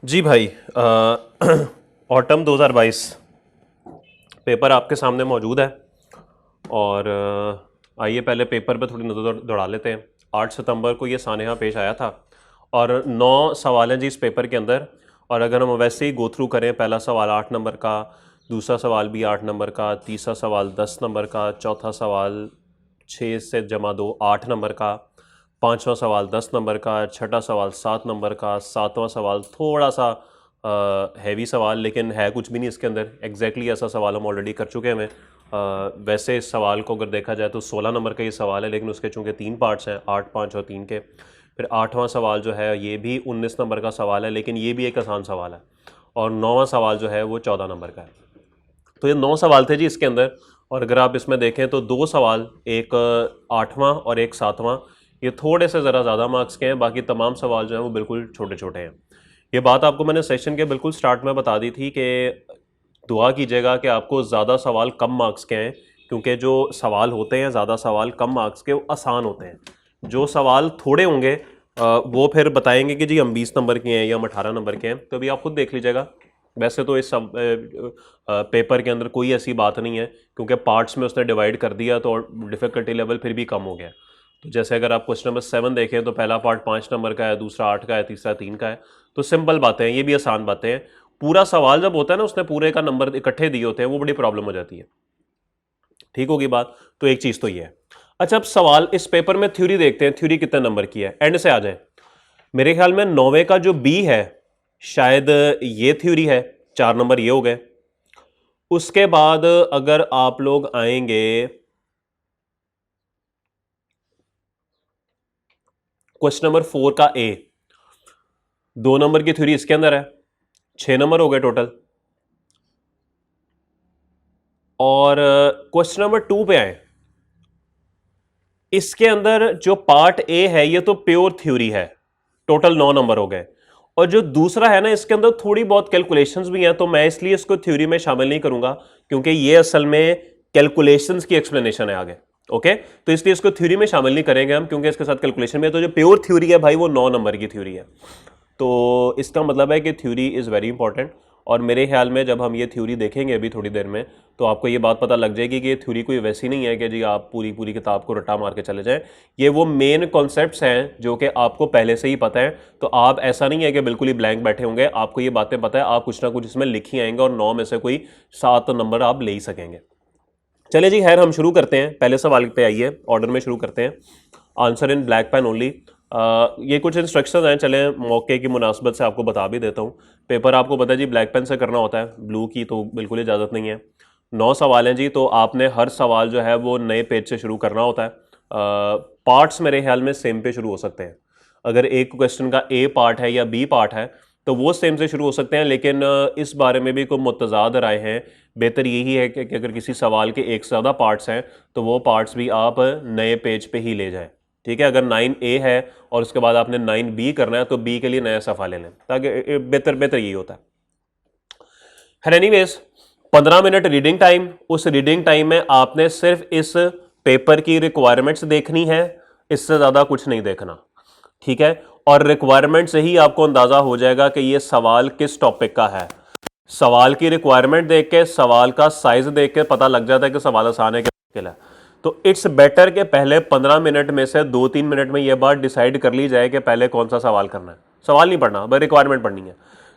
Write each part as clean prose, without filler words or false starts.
जी भाई, autumn 2022 paper आपके सामने मौजूद है। और आइए पहले पेपर पे थोड़ी नज़र दौड़ा लेते हैं। 8 सितंबर को ये सानेहा पेश आया था और 9 सवाल हैं जी इस पेपर के अंदर। और अगर हम वैसे ही गो थ्रू करें, पहला सवाल 8 नंबर का, दूसरा सवाल भी 8 नंबर का, तीसरा सवाल 10 नंबर का, चौथा सवाल 6 से जमा 2 8 नंबर का, पाँचवा सवाल 10 नंबर का, छठा सवाल 7 नंबर का, सातवां सवाल थोड़ा सा हैवी सवाल लेकिन है कुछ भी नहीं इसके अंदर। एग्जैक्टली ऐसा सवाल हम ऑलरेडी कर चुके हैं। वैसे इस सवाल को अगर देखा जाए तो 16 नंबर का ये सवाल है, लेकिन उसके चूँकि 3 पार्ट्स हैं, 8, 5 और 3 के। फिर 8वां सवाल जो है ये भी 19 नंबर का सवाल है, लेकिन ये भी एक आसान सवाल है। और 9वां सवाल जो है वो 14 नंबर का है। तो ये 9 सवाल थे जी इसके अंदर। और अगर आप इसमें देखें तो 2 सवाल, एक 8वां और एक 7वां, ये थोड़े से ज़रा ज़्यादा मार्क्स के हैं। बाकी तमाम सवाल जो हैं वो बिल्कुल छोटे छोटे हैं। ये बात आपको मैंने सेशन के बिल्कुल स्टार्ट में बता दी थी कि दुआ कीजिएगा कि आपको ज़्यादा सवाल कम मार्क्स के हैं, क्योंकि जो सवाल होते हैं ज़्यादा सवाल कम मार्क्स के वो आसान होते हैं। जो सवाल थोड़े होंगे वो फिर बताएंगे कि जी हम 20 नंबर के हैं या हम 18 नंबर के हैं। तो अभी आप खुद देख लीजिएगा। वैसे तो इस सब पेपर के अंदर कोई ऐसी बात नहीं है, क्योंकि पार्ट्स में उसने डिवाइड कर दिया तो डिफ़िकल्टी लेवल फिर भी कम हो गया। तो जैसे अगर आप क्वेश्चन नंबर 7 देखें तो पहला पार्ट 5 नंबर का है, दूसरा 8 का है, तीसरा 3 का है। तो सिंपल बातें हैं, ये भी आसान बातें हैं। पूरा सवाल जब होता है ना, उसने पूरे का नंबर इकट्ठे दिए होते हैं, वो बड़ी प्रॉब्लम हो जाती है। ठीक होगी बात। तो एक चीज़ तो ये है। अच्छा, अब सवाल इस पेपर में थ्योरी देखते हैं, थ्योरी कितने नंबर की है, एंड से आ जाए। मेरे ख्याल में 9वें का जो बी है शायद ये थ्योरी है, 4 नंबर ये हो गए। उसके बाद अगर आप लोग आएंगे क्वेश्चन नंबर 4 का ए, 2 नंबर की थ्योरी इसके अंदर है, 6 नंबर हो गए टोटल। और क्वेश्चन नंबर 2 पे आए, इसके अंदर जो पार्ट ए है ये तो प्योर थ्योरी है, टोटल 9 नंबर हो गए। और जो दूसरा है ना, इसके अंदर थोड़ी बहुत कैलकुलेशंस भी हैं, तो मैं इसलिए इसको थ्योरी में शामिल नहीं करूंगा, क्योंकि ये असल में कैलकुलेशंस की एक्सप्लेनेशन है आगे। ओके, तो इसलिए इसको थ्योरी में शामिल नहीं करेंगे हम, क्योंकि इसके साथ कैलकुलेशन में है। तो जो प्योर थ्योरी है भाई वो 9 नंबर की थ्योरी है। तो इसका मतलब है कि थ्योरी इज़ वेरी इंपॉर्टेंट। और मेरे ख्याल में जब हम ये थ्योरी देखेंगे अभी थोड़ी देर में, तो आपको ये बात पता लग जाएगी कि ये थ्योरी कोई वैसी नहीं है कि जी आप पूरी पूरी किताब को रट्टा मार के चले जाएं। ये वो मेन कॉन्सेप्ट्स हैं जो कि आपको पहले से ही पता है। तो आप ऐसा नहीं है कि बिल्कुल ही ब्लैंक बैठे होंगे, आपको ये बातें पता है, आप कुछ ना कुछ इसमें लिख ही आएंगे और 9 में से कोई 7 नंबर आप ले ही सकेंगे। चलिए जी, खैर हम शुरू करते हैं। पहले सवाल पे आइए, ऑर्डर में शुरू करते हैं। Answer in black pen only. ये कुछ इंस्ट्रक्शंस हैं, चलें मौके की मुनासबत से आपको बता भी देता हूँ। पेपर आपको पता है जी ब्लैक पेन से करना होता है, ब्लू की तो बिल्कुल इजाज़त नहीं है। 9 सवाल हैं जी, तो आपने हर सवाल जो है वो नए पेज से शुरू करना होता है। पार्ट्स मेरे ख्याल में सेम पे शुरू हो सकते हैं। अगर एक क्वेश्चन का ए पार्ट है या बी पार्ट है तो वो सेम से शुरू हो सकते हैं, लेकिन इस बारे में भी कोई मुतज़ाद राय हैं। बेहतर यही है कि अगर किसी सवाल के एक से ज़्यादा पार्ट्स हैं तो वो पार्ट्स भी आप नए पेज पे ही ले जाएं। ठीक है, अगर 9A है और उसके बाद आपने 9B करना है तो B के लिए नया सफ़ा ले लें, ताकि बेहतर यही होता है। खैर एनीवेज, 15 मिनट रीडिंग टाइम। उस रीडिंग टाइम में आपने सिर्फ इस पेपर की रिक्वायरमेंट्स देखनी है, इससे ज़्यादा कुछ नहीं देखना। ठीक है, और रिक्वायरमेंट से ही आपको अंदाज़ा हो जाएगा कि ये सवाल किस टॉपिक का है। सवाल की रिक्वायरमेंट देख के, सवाल का साइज देख के पता लग जाता है कि सवाल आसान है कि मुश्किल है। तो इट्स बेटर के पहले 15 मिनट में से 2-3 मिनट में यह बात डिसाइड कर ली जाए कि पहले कौन सा सवाल करना है। सवाल नहीं पढ़ना, बस रिक्वायरमेंट पढ़नी है।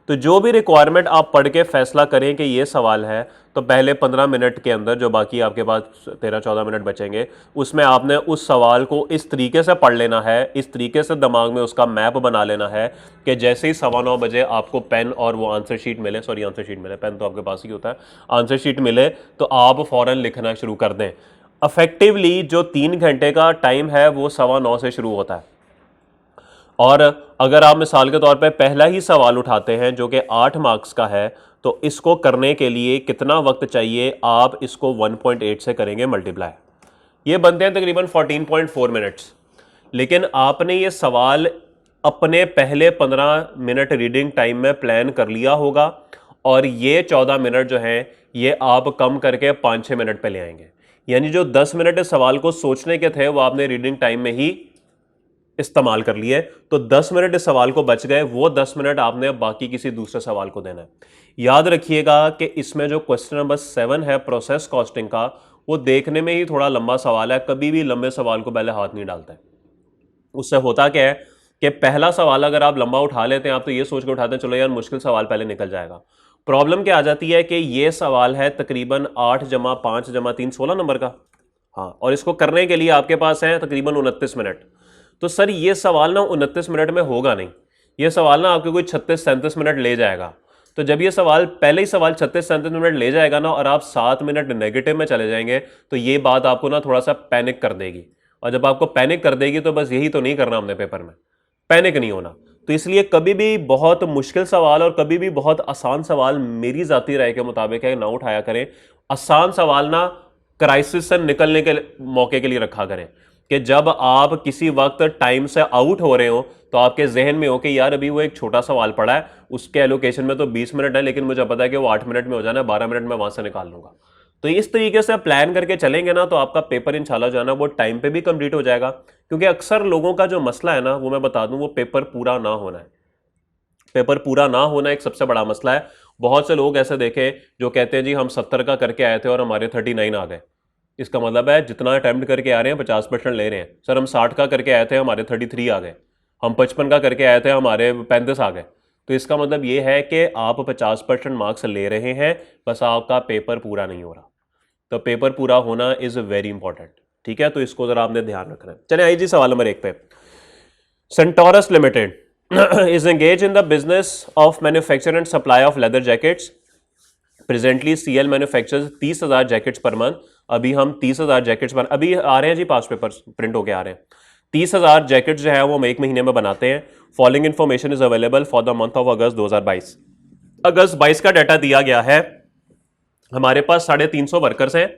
तो जो भी रिक्वायरमेंट आप पढ़ के फैसला करें कि ये सवाल है, तो पहले 15 मिनट के अंदर, जो बाकी आपके पास 13-14 मिनट बचेंगे, उसमें आपने उस सवाल को इस तरीके से पढ़ लेना है, इस तरीके से दिमाग में उसका मैप बना लेना है कि जैसे ही 9:15 बजे आपको पेन और वो आंसर शीट मिले, आंसर शीट मिले, पेन तो आपके पास ही होता है, आंसर शीट मिले तो आप फ़ौरन लिखना शुरू कर दें। अफेक्टिवली जो 3 घंटे का टाइम है वो 9:15 से शुरू होता है। और अगर आप मिसाल के तौर पे पहला ही सवाल उठाते हैं जो कि 8 मार्क्स का है, तो इसको करने के लिए कितना वक्त चाहिए, आप इसको 1.8 से करेंगे मल्टीप्लाई। ये बनते हैं तकरीबन 14.4 मिनट्स। लेकिन आपने ये सवाल अपने पहले 15 मिनट रीडिंग टाइम में प्लान कर लिया होगा, और ये 14 मिनट जो हैं ये आप कम करके 5-6 मिनट पे ले आएंगे। यानी जो 10 मिनट इस सवाल को सोचने के थे वो आपने रीडिंग टाइम में ही इस्तेमाल कर लिए, तो 10 मिनट इस सवाल को बच गए, वो 10 मिनट आपने बाकी किसी दूसरे सवाल को देना है। याद रखिएगा कि इसमें जो क्वेश्चन नंबर 7 है प्रोसेस कॉस्टिंग का, वो देखने में ही थोड़ा लंबा सवाल है, कभी भी लंबे सवाल को पहले हाथ नहीं डालता है। उससे होता क्या है कि पहला सवाल अगर आप लंबा उठा लेते हैं, आप तो ये सोच के उठाते हैं चलो यार मुश्किल सवाल पहले निकल जाएगा। प्रॉब्लम क्या आ जाती है कि ये सवाल है तकरीबन 8 जमा 5 जमा 3 16 नंबर का। हाँ, और इसको करने के लिए आपके पास है तकरीबन 29 मिनट। तो सर ये सवाल ना 29 मिनट में होगा नहीं, ये सवाल ना आपके कोई 36-37 मिनट ले जाएगा। तो जब ये सवाल पहले ही सवाल 36-37 मिनट ले जाएगा ना, और आप 7 मिनट नेगेटिव में चले जाएंगे, तो ये बात आपको ना थोड़ा सा पैनिक कर देगी। और जब आपको पैनिक कर देगी तो बस यही तो नहीं करना हमने पेपर में, पैनिक नहीं होना। तो इसलिए कभी भी बहुत मुश्किल सवाल और कभी भी बहुत आसान सवाल मेरी जाती राय के मुताबिक है ना उठाया करें। आसान सवाल ना क्राइसिस से निकलने के मौके के लिए रखा करें, कि जब आप किसी वक्त टाइम से आउट हो रहे हो तो आपके जहन में हो कि यार अभी वो एक छोटा सवाल पड़ा है, उसके एलोकेशन में तो 20 मिनट है, लेकिन मुझे पता है कि वो 8 मिनट में हो जाना है, 12 मिनट में वहां से निकाल लूंगा। तो इस तरीके से प्लान करके चलेंगे ना, तो आपका पेपर इंशाल्लाह जो है ना वो टाइम पे भी कंप्लीट हो जाएगा। क्योंकि अक्सर लोगों का जो मसला है ना, वो मैं बता दूं, वो पेपर पूरा ना होना है। पेपर पूरा ना होना एक सबसे बड़ा मसला है। बहुत से लोग ऐसे देखे जो कहते हैं जी हम 70 का करके आए थे और हमारे 39 आ गए। इसका मतलब है जितना अटेम्प्ट करके आ रहे हैं 50% ले रहे हैं। सर हम 60 का करके आए थे, हमारे 33 आ गए। हम 55 का करके आए थे, हमारे 35 आ गए। तो इसका मतलब ये है कि आप 50% मार्क्स ले रहे हैं, बस आपका पेपर पूरा नहीं हो रहा। तो पेपर पूरा होना इज वेरी इंपॉर्टेंट, ठीक है। तो इसको जरा आपने ध्यान रखना है। चले आइए जी सवाल नंबर 1 पे। Centaurus limited is engaged in the business of manufacture and supply of leather jackets. Presently CL manufactures 30,000 jackets per month. अभी हम 30,000 जैकेट्स पर अभी आ रहे हैं जी, पास पेपर प्रिंट होके आ रहे हैं। 30,000 जैकेट्स जो है वो हम एक महीने में बनाते हैं। Following information is available for the month of अगस्त 2022। अगस्त 22 का डाटा दिया गया है। हमारे पास 350 वर्कर्स हैं।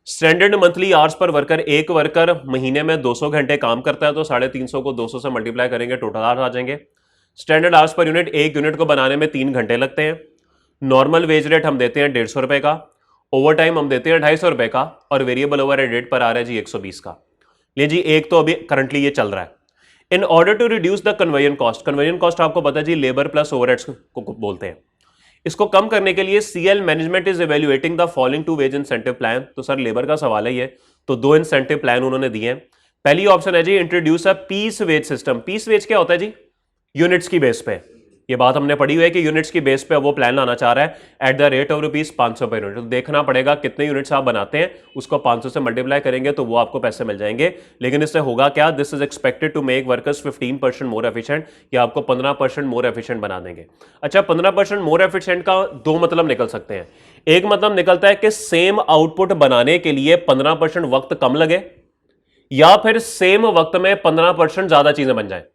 Standard monthly hours per worker, एक वर्कर महीने में 200 घंटे काम करता है, तो 350 को 200 से मल्टीप्लाई करेंगे, टोटल आवर्स आ जाएंगे। स्टैंडर्ड आवर्स पर यूनिट, एक यूनिट को बनाने में 3 घंटे लगते हैं। नॉर्मल वेज रेट हम देते हैं 150 रुपए का, ओवर टाइम हम देते हैं 250 रुपए का, और वेरिएबल ओवर रेट पर आ रहा है जी 120 का। ले जी, एक तो अभी करंटली ये चल रहा है। In order to reduce the conversion cost, conversion cost आपको पता है जी लेबर प्लस ओवरहेड्स को बोलते हैं। इसको कम करने के लिए CL management is evaluating the following two wage incentive plan. तो सर लेबर का सवाल है ये, तो 2 इंसेंटिव प्लान उन्होंने दिए हैं। पहली ऑप्शन है जी introduce a piece wage system. Piece wage क्या होता है जी? यूनिट्स की बेस पे। ये बात हमने पढ़ी हुई है कि यूनिट्स की बेस पे वो प्लान लाना चाह रहा है eight the rate of ₹500 per unit. तो देखना पड़ेगा कितने यूनिट्स आप बनाते हैं, उसको 500 से मल्टीप्लाई करेंगे तो वो आपको पैसे मिल जाएंगे। लेकिन इससे होगा क्या? This is expected to make workers 15% more efficient, या आपको 15% मोर एफिशिएंट बना देंगे। अच्छा, 15% मोर एफिशिएंट का 2 मतलब निकल सकते हैं। एक मतलब निकलता है कि सेम आउटपुट बनाने के लिए 15% वक्त कम लगे, या फिर सेम वक्त में 15% ज्यादा चीजें बन जाए।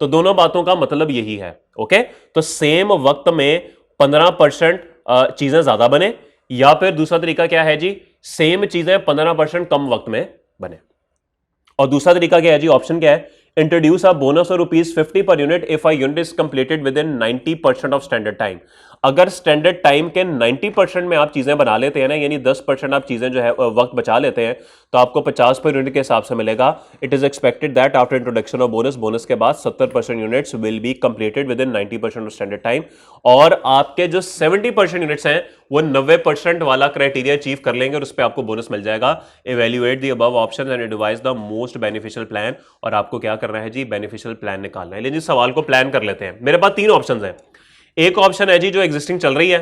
तो दोनों बातों का मतलब यही है। ओके, तो सेम वक्त में 15% चीजें ज्यादा बने, या फिर दूसरा तरीका क्या है जी, सेम चीजें 15% कम वक्त में बने। और दूसरा तरीका क्या है जी, ऑप्शन क्या है, introduce a bonus of ₹50 per unit if a unit is completed with in 90% of standard time. अगर स्टैंडर्ड टाइम के 90% में आप चीजें बना लेते हैं ना, यानी 10% आप चीजें जो है वक्त बचा लेते हैं, तो आपको 50 पर यूनिट के हिसाब से मिलेगा। It is expected that after introduction of bonus के बाद 70% units will be completed with in 90% of standard time. और आपके जो 70% यूनिट्स हैं वो 90% वाला क्राइटेरिया अचीव कर लेंगे और उस पर आपको बोनस मिल जाएगा। Evaluate the above option and advise the most beneficial plan. और आपको क्या करना है जी, बेनिफिशियल प्लान निकालना है। लेकिन सवाल को प्लान कर लेते हैं। मेरे पास 3 ऑप्शन हैं। एक ऑप्शन है जी जो एग्जिस्टिंग चल रही है,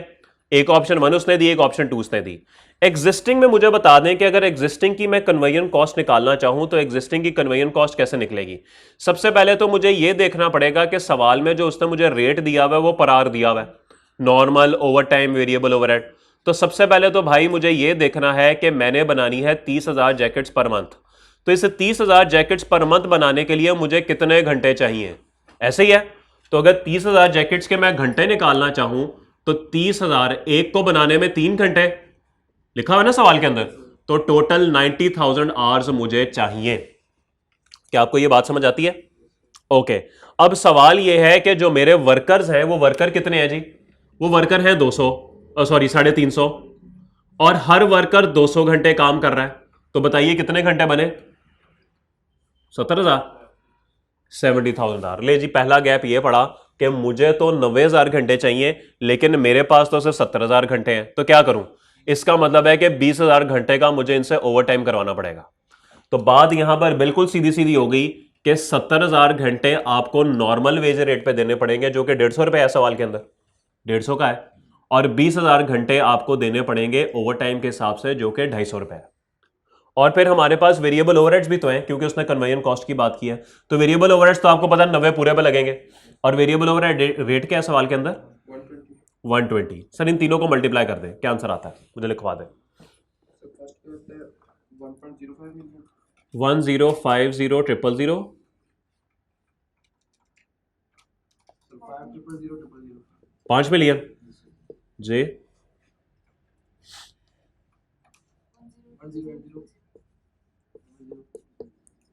एक ऑप्शन 1 उसने दी, एक ऑप्शन 2 उसने दी। एग्जिस्टिंग में मुझे बता दें कि अगर एग्जिस्टिंग की मैं कन्वर्जन कॉस्ट निकालना चाहूं तो एग्जिस्टिंग की कन्वर्जन कॉस्ट कैसे निकलेगी? सबसे पहले तो मुझे यह देखना पड़ेगा कि सवाल में जो उसने मुझे रेट दिया हुआ है वो पर आवर दिया हुआ है, normal, over time, variable overhead. तो सबसे पहले तो भाई मुझे यह देखना है कि मैंने बनानी है 30,000 जैकेट्स पर मंथ। तो इस 30,000 जैकेट्स पर मंथ बनाने के लिए मुझे कितने घंटे चाहिए? ऐसे ही है। तो अगर 30,000 जैकेट्स के मैं घंटे निकालना चाहूं तो 30,000 एक को बनाने में 3 घंटे लिखा हुआ ना सवाल के अंदर, तो टोटल 90,000 आवर्स मुझे चाहिए। क्या आपको यह बात समझ आती है? ओके, अब सवाल यह है कि जो मेरे वर्कर्स हैं वो वर्कर कितने हैं जी? वो वर्कर हैं 200, सॉरी 350, और हर वर्कर 200 घंटे काम कर रहा है। तो बताइए कितने घंटे बने? 70,000। 70,000 ले जी। पहला गैप ये पड़ा कि मुझे तो 90,000 घंटे चाहिए लेकिन मेरे पास तो सिर्फ 70,000 घंटे हैं, तो क्या करूं? इसका मतलब है कि 20,000 घंटे का मुझे इनसे ओवर टाइम करवाना पड़ेगा। तो बात यहां पर बिल्कुल सीधी सीधी हो गई कि 70,000 घंटे आपको नॉर्मल वेज रेट पे देने पड़ेंगे जो कि 150 रुपए है सवाल के अंदर, 150 का है, और 20,000 घंटे आपको देने पड़ेंगे ओवर टाइम के हिसाब से जो कि 250 रुपए है। और फिर हमारे पास वेरिएबल ओवरहेड्स भी तो हैं क्योंकि उसने कन्वर्जन कॉस्ट की बात की है, तो वेरिएबल ओवरहेड्स तो आपको पता है 90 पूरे पे लगेंगे। और वेरिएबल ओवरहेड रेट क्या है सवाल के अंदर? 120। सर इन तीनों को मल्टीप्लाई कर दें, क्या आंसर आता है मुझे लिखवा दें। 1050,000 5 मिलियन जी।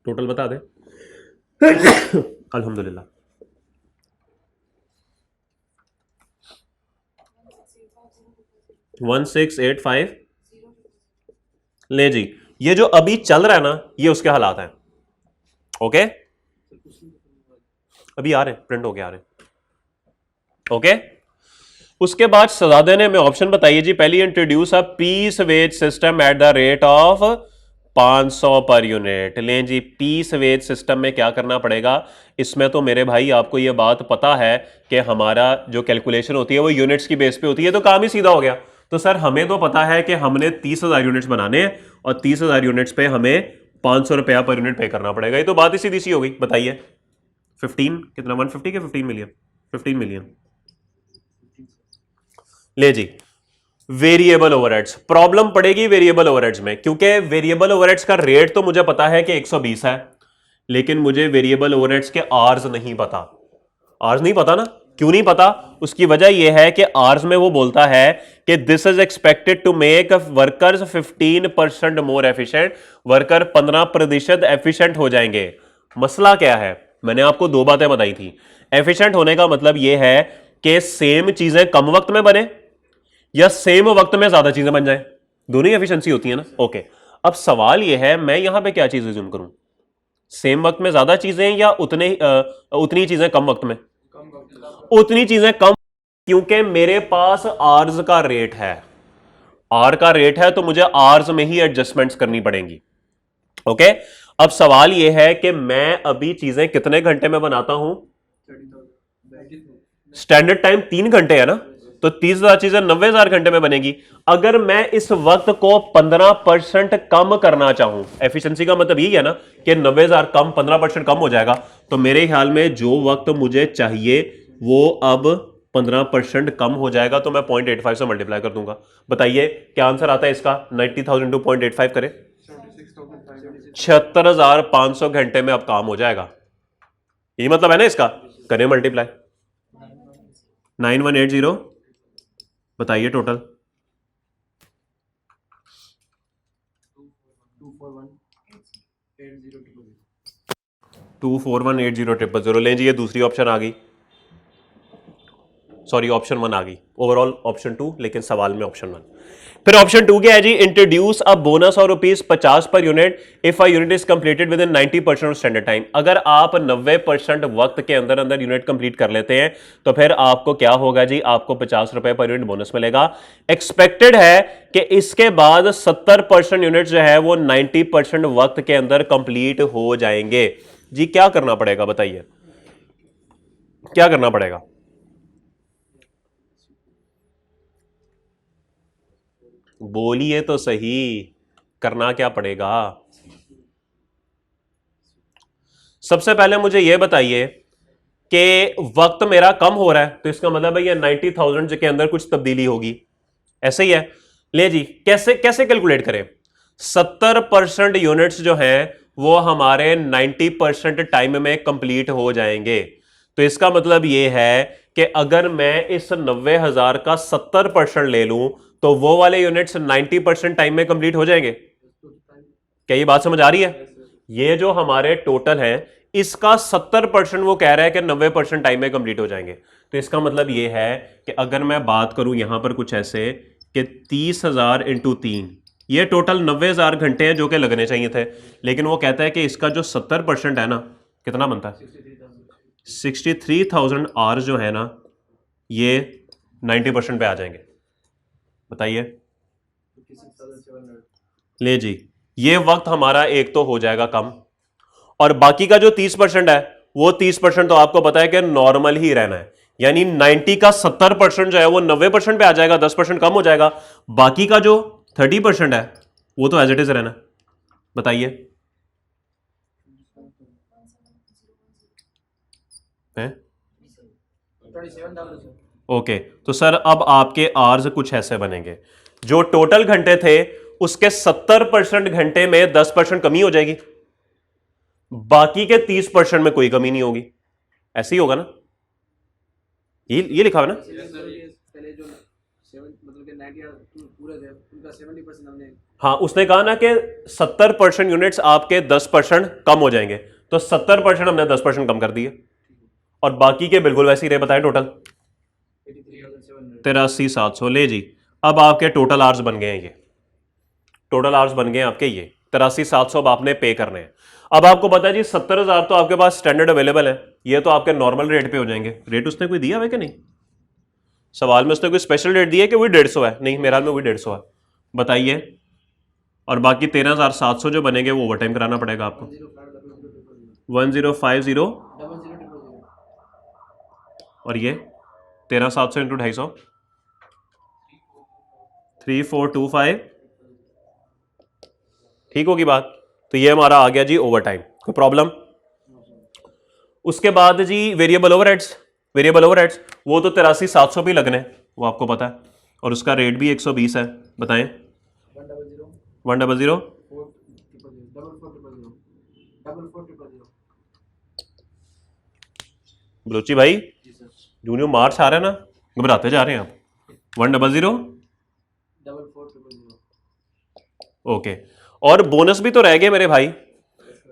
टोटल बता दे। अल्हम्दुलिल्लाह। 1685 ले जी। ये जो अभी चल रहा है ना ये उसके हालात हैं। ओके अभी आ रहे हैं, प्रिंट होके आ रहे हैं। ओके उसके बाद सजादे ने हमें ऑप्शन बताइए जी। पहली introduce a piece wage system at the rate of 500 per unit. लें जी, पीस वेज सिस्टम में क्या करना पड़ेगा? इसमें तो मेरे भाई आपको ये बात पता है कि हमारा जो कैलकुलेशन होती है वो यूनिट्स की बेस पे होती है, तो काम ही सीधा हो गया। तो सर हमें तो पता है कि हमने 30,000 यूनिट्स बनाने हैं और 30,000 यूनिट्स पे हमें 500 रुपया पर यूनिट पे करना पड़ेगा। ये तो बात ही सीधी सी हो गई। बताइए 15 कितना, 150 के 15 मिलियन? 15 मिलियन। ले जी, वेरिएबल ओवरहेड्स प्रॉब्लम पड़ेगी वेरिएबल ओवरहेड्स में, क्योंकि वेरिएबल ओवरहेड्स का रेट तो मुझे पता है कि 120 है, लेकिन मुझे वेरिएबल ओवरहेड्स के आर्स नहीं पता। आर्स नहीं पता ना, क्यों नहीं पता? उसकी वजह यह है कि आर्स में वो बोलता है कि this is expected to make workers 15% more efficient. Worker 15% efficient हो जाएंगे। मसला क्या है? मैंने आपको दो बातें बताई थी। एफिशिएंट होने का मतलब यह है कि सेम चीजें कम वक्त में बने या सेम वक्त में ज्यादा चीजें बन जाए, दोनों ही एफिशिएंसी होती है ना। ओके अब सवाल यह है मैं यहां पे क्या चीज रिज्यूम करूं? सेम वक्त में ज्यादा चीजें या उतनी चीजें कम वक्त में? उतनी चीजें कम, क्योंकि मेरे पास आर्स का रेट है। आर का रेट है तो मुझे आर्स में ही एडजस्टमेंट्स करनी पड़ेंगी। ओके अब सवाल यह है कि मैं अभी चीजें कितने घंटे में बनाता हूं? स्टैंडर्ड टाइम 3 घंटे है ना, तो 30,000 चीजें 90,000 घंटे में बनेगी। अगर मैं इस वक्त को 15% कम करना चाहूं, एफिशिएंसी का मतलब यही है ना कि 90,000 कम 15% कम हो जाएगा, तो मेरे ख्याल में जो वक्त मुझे चाहिए वो अब 15% कम हो जाएगा, तो मैं 0.85 से मल्टीप्लाई कर दूंगा। बताइए क्या आंसर आता है इसका? 90,000 टू 0.85 करें, 76,500 घंटे में अब काम हो जाएगा। यही मतलब है ना इसका? करें मल्टीप्लाई 9180, बताइए टोटल। 2418000। लें जी, ये दूसरी ऑप्शन आ गई, सॉरी ऑप्शन 1 आ गई। ओवरऑल ऑप्शन 2, लेकिन सवाल में ऑप्शन 1। फिर ऑप्शन 2 क्या है जी? इंट्रोड्यूस अ बोनस और ₹50 per unit if a unit is completed with in 90% of standard time. अगर आप 90% वक्त के अंदर अंदर यूनिट कंप्लीट कर लेते हैं तो फिर आपको क्या होगा जी? आपको ₹50 पर यूनिट बोनस मिलेगा। एक्सपेक्टेड है कि इसके बाद 70% यूनिट जो है वो 90% वक्त के अंदर कंप्लीट हो जाएंगे। जी क्या करना पड़ेगा? बताइए क्या करना पड़ेगा? बोलिए तो सही, करना क्या पड़ेगा? सबसे पहले मुझे यह बताइए कि वक्त मेरा कम हो रहा है, तो इसका मतलब है ये 90,000 के अंदर कुछ तब्दीली होगी, ऐसे ही है। ले जी, कैसे कैसे कैलकुलेट करें? 70% यूनिट्स जो हैं वो हमारे 90% टाइम में कंप्लीट हो जाएंगे। तो इसका मतलब यह है कि अगर मैं इस 90,000 का 70% ले लूं तो वो वाले यूनिट्स 90% टाइम में कंप्लीट हो जाएंगे। क्या ये बात समझ आ रही है? ये जो हमारे टोटल है इसका 70% वो कह रहा है कि 90% टाइम में कंप्लीट हो जाएंगे। तो इसका मतलब ये है कि अगर मैं बात करूं यहां पर कुछ ऐसे कि 30,000 इंटू 3, ये टोटल 90,000 घंटे हैं जो कि लगने चाहिए थे, लेकिन वो कहता है कि इसका जो 70% है ना, कितना बनता है? 63,000 आवर्स जो है ना ये 90% पे आ जाएंगे। बताइए। ले जी, ये वक्त हमारा एक तो हो जाएगा कम, और बाकी का जो 30% है वो 30% तो आपको पता है कि नॉर्मल ही रहना है, यानी 90 का 70% जो है वो 90% पे आ जाएगा, 10% कम हो जाएगा। बाकी का जो 30% है वो तो एज इट इज रहना है। बताइए हैं? ओके, तो सर अब आपके आर्स कुछ ऐसे बनेंगे, जो टोटल घंटे थे उसके 70% घंटे में 10% कमी हो जाएगी, बाकी के 30% में कोई कमी नहीं होगी। ऐसे ही होगा ना? ये लिखा हुआ है ना? हाँ, उसने कहा ना कि 70% यूनिट्स आपके 10% कम हो जाएंगे, तो 70% हमने 10% कम कर दिए, और बाकी के बिल्कुल वैसे ही रहे। बताएं टोटल 83,700। ले जी, अब आपके टोटल आवर्स बन गए हैं, ये टोटल आवर्स बन गए हैं आपके, ये 83,700 अब आपने पे करने हैं। अब आपको पता है जी 70,000 तो आपके पास स्टैंडर्ड अवेलेबल है, ये तो आपके नॉर्मल रेट पे हो जाएंगे। रेट उसने कोई दिया है कि नहीं? सवाल में उसने कोई स्पेशल रेट दिया है कि वही 150 है? नहीं, मेरे हाल में वही 150 है। बताइए। और बाकी 13,700 जो बनेंगे वो ओवर टाइम कराना पड़ेगा आपको। 1050 और ये 13,700 इंटू 250, 3425। ठीक होगी बात? तो ये हमारा आ गया जी ओवर टाइम। कोई प्रॉब्लम? उसके बाद जी वेरिएबल ओवरहेड्स। वेरिएबल ओवरहेड्स वो तो 83,700 भी लगने, वो आपको पता है, और उसका रेट भी 120 है। बताएं। 100 बलोची भाई, जूनियर मार्च आ रहा है ना, घबराते जा रहे हैं आप। 100। ओके, और बोनस भी तो रह गए मेरे भाई,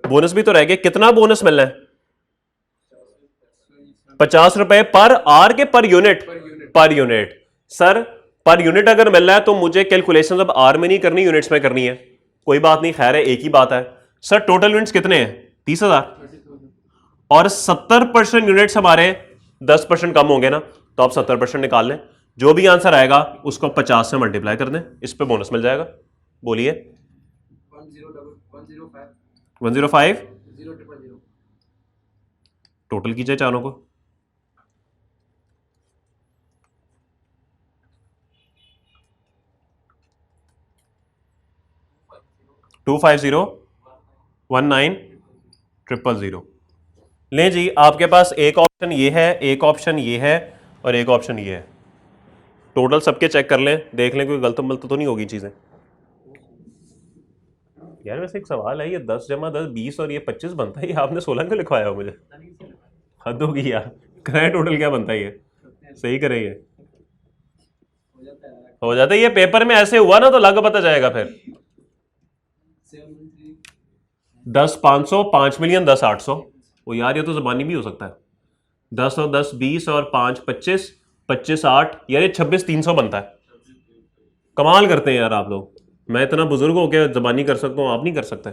बोनस भी तो रह गए। कितना बोनस मिलना है? 50 रुपए पर आर के per unit? Per unit. Sir per unit अगर मिल रहा है तो मुझे कैलकुलेशन अब आर में नहीं करनी, यूनिट्स में करनी है। कोई बात नहीं, खैर है, एक ही बात है। सर टोटल यूनिट्स कितने हैं? 30,000, और 70% यूनिट्स हमारे 10% कम होंगे ना, तो आप 70% निकाल लें। जो भी आंसर आएगा उसको 50 से मल्टीप्लाई कर दें, इस पे बोनस मिल जाएगा। बोलिए। 105 टोटल कीजिए चारों को। 250 19,000। लें जी, आपके पास एक ऑप्शन ये है, एक ऑप्शन ये है, और एक ऑप्शन ये है। टोटल सबके चेक कर लें, देख लें कोई गलत मलत तो नहीं होगी चीजें। यार वैसे एक सवाल है, ये 10 जमा 10 20 और ये 25 बनता है, ये आपने 16 क्यों लिखवाया हो मुझे? हद होगी यार। करें टोटल क्या बनता है ये? सही करें, ये हो जाता है। ये पेपर में ऐसे हुआ ना तो लग पता जाएगा फिर। 10 500, 5 मिलियन, 10 800। वो यार ये तो जबानी भी हो सकता है। 10 और 10 20 और 5 25, 25 8, यार ये 26 300 बनता है। कमाल करते हैं यार आप लोग। मैं इतना बुजुर्ग हो के जबानी कर सकता हूँ, आप नहीं कर सकते।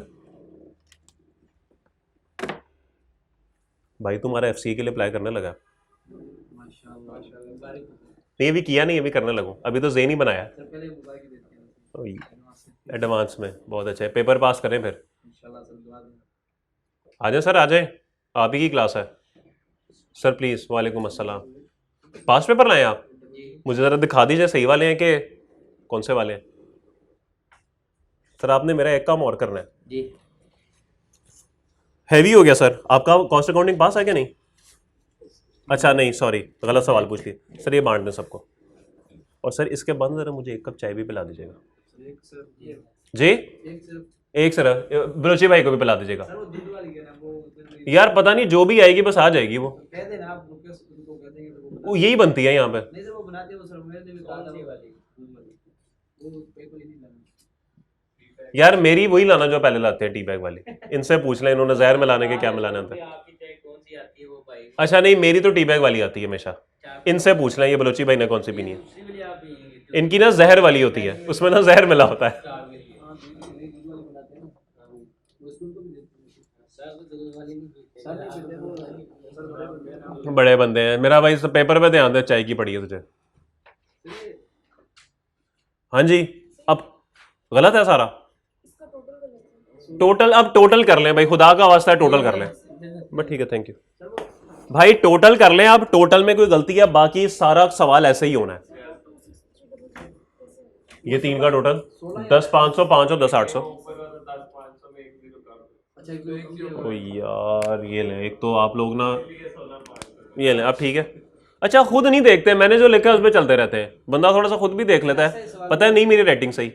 भाई तुम्हारा एफसीए के लिए अप्लाई करने लगा? नहीं अभी किया नहीं, अभी करने लगूँ, अभी तो जेन ही बनाया। एडवांस में बहुत अच्छा है। पेपर पास करें फिर। आ जाए सर, आ जाए, आप ही की क्लास है। Sir please. वालेकुम अस्सलाम। पास पेपर लाए आप? मुझे ज़रा दिखा दीजिए, सही वाले हैं कि कौन से वाले हैं? सर आपने मेरा एक काम और करना है जी। हैवी हो गया सर आपका। कॉस्ट अकाउंटिंग पास है क्या? नहीं। अच्छा नहीं, सॉरी, गलत सवाल पूछ लिया सर। ये बांट दें सबको। और सर इसके बाद ज़रा मुझे एक कप चाय भी पिला दीजिएगा जी। एक सर बलोची भाई को भी पिला दीजिएगा यार। पता नहीं जो भी आएगी बस आ जाएगी वो यही बनती है यहाँ पे। यार मेरी वही लाना जो पहले लाते हैं, टी बैग वाली। इनसे पूछ लें इन्होंने जहर मिलाने के क्या मिलाना था। अच्छा नहीं, मेरी तो टी बैग वाली आती है हमेशा। इनसे पूछ लें, ये बलोची भाई ने कौन सी पीनी है। इनकी ना जहर वाली होती है, उसमें ना जहर मिला होता है। बड़े बंदे हैं मेरा भाई, पेपर पे ध्यान दे, चाय की पड़ी है तुझे। हाँ जी, अब गलत है सारा, टोटल अब टोटल कर लें भाई, खुदा का वास्ता है टोटल कर लें। बस ठीक है, थैंक यू भाई, टोटल कर लें। अब टोटल में कोई गलती है, बाकी सारा सवाल ऐसे ही होना है। ये 3 का टोटल 10,500, 500, 10,800। ओ यार ये ले, एक तो आप लोग ना, ये ले अब ठीक है। अच्छा खुद नहीं देखते, मैंने जो लिखा है उसमें चलते रहते हैं, बंदा थोड़ा सा खुद भी देख लेता है, पता है नहीं मेरी राइटिंग सही।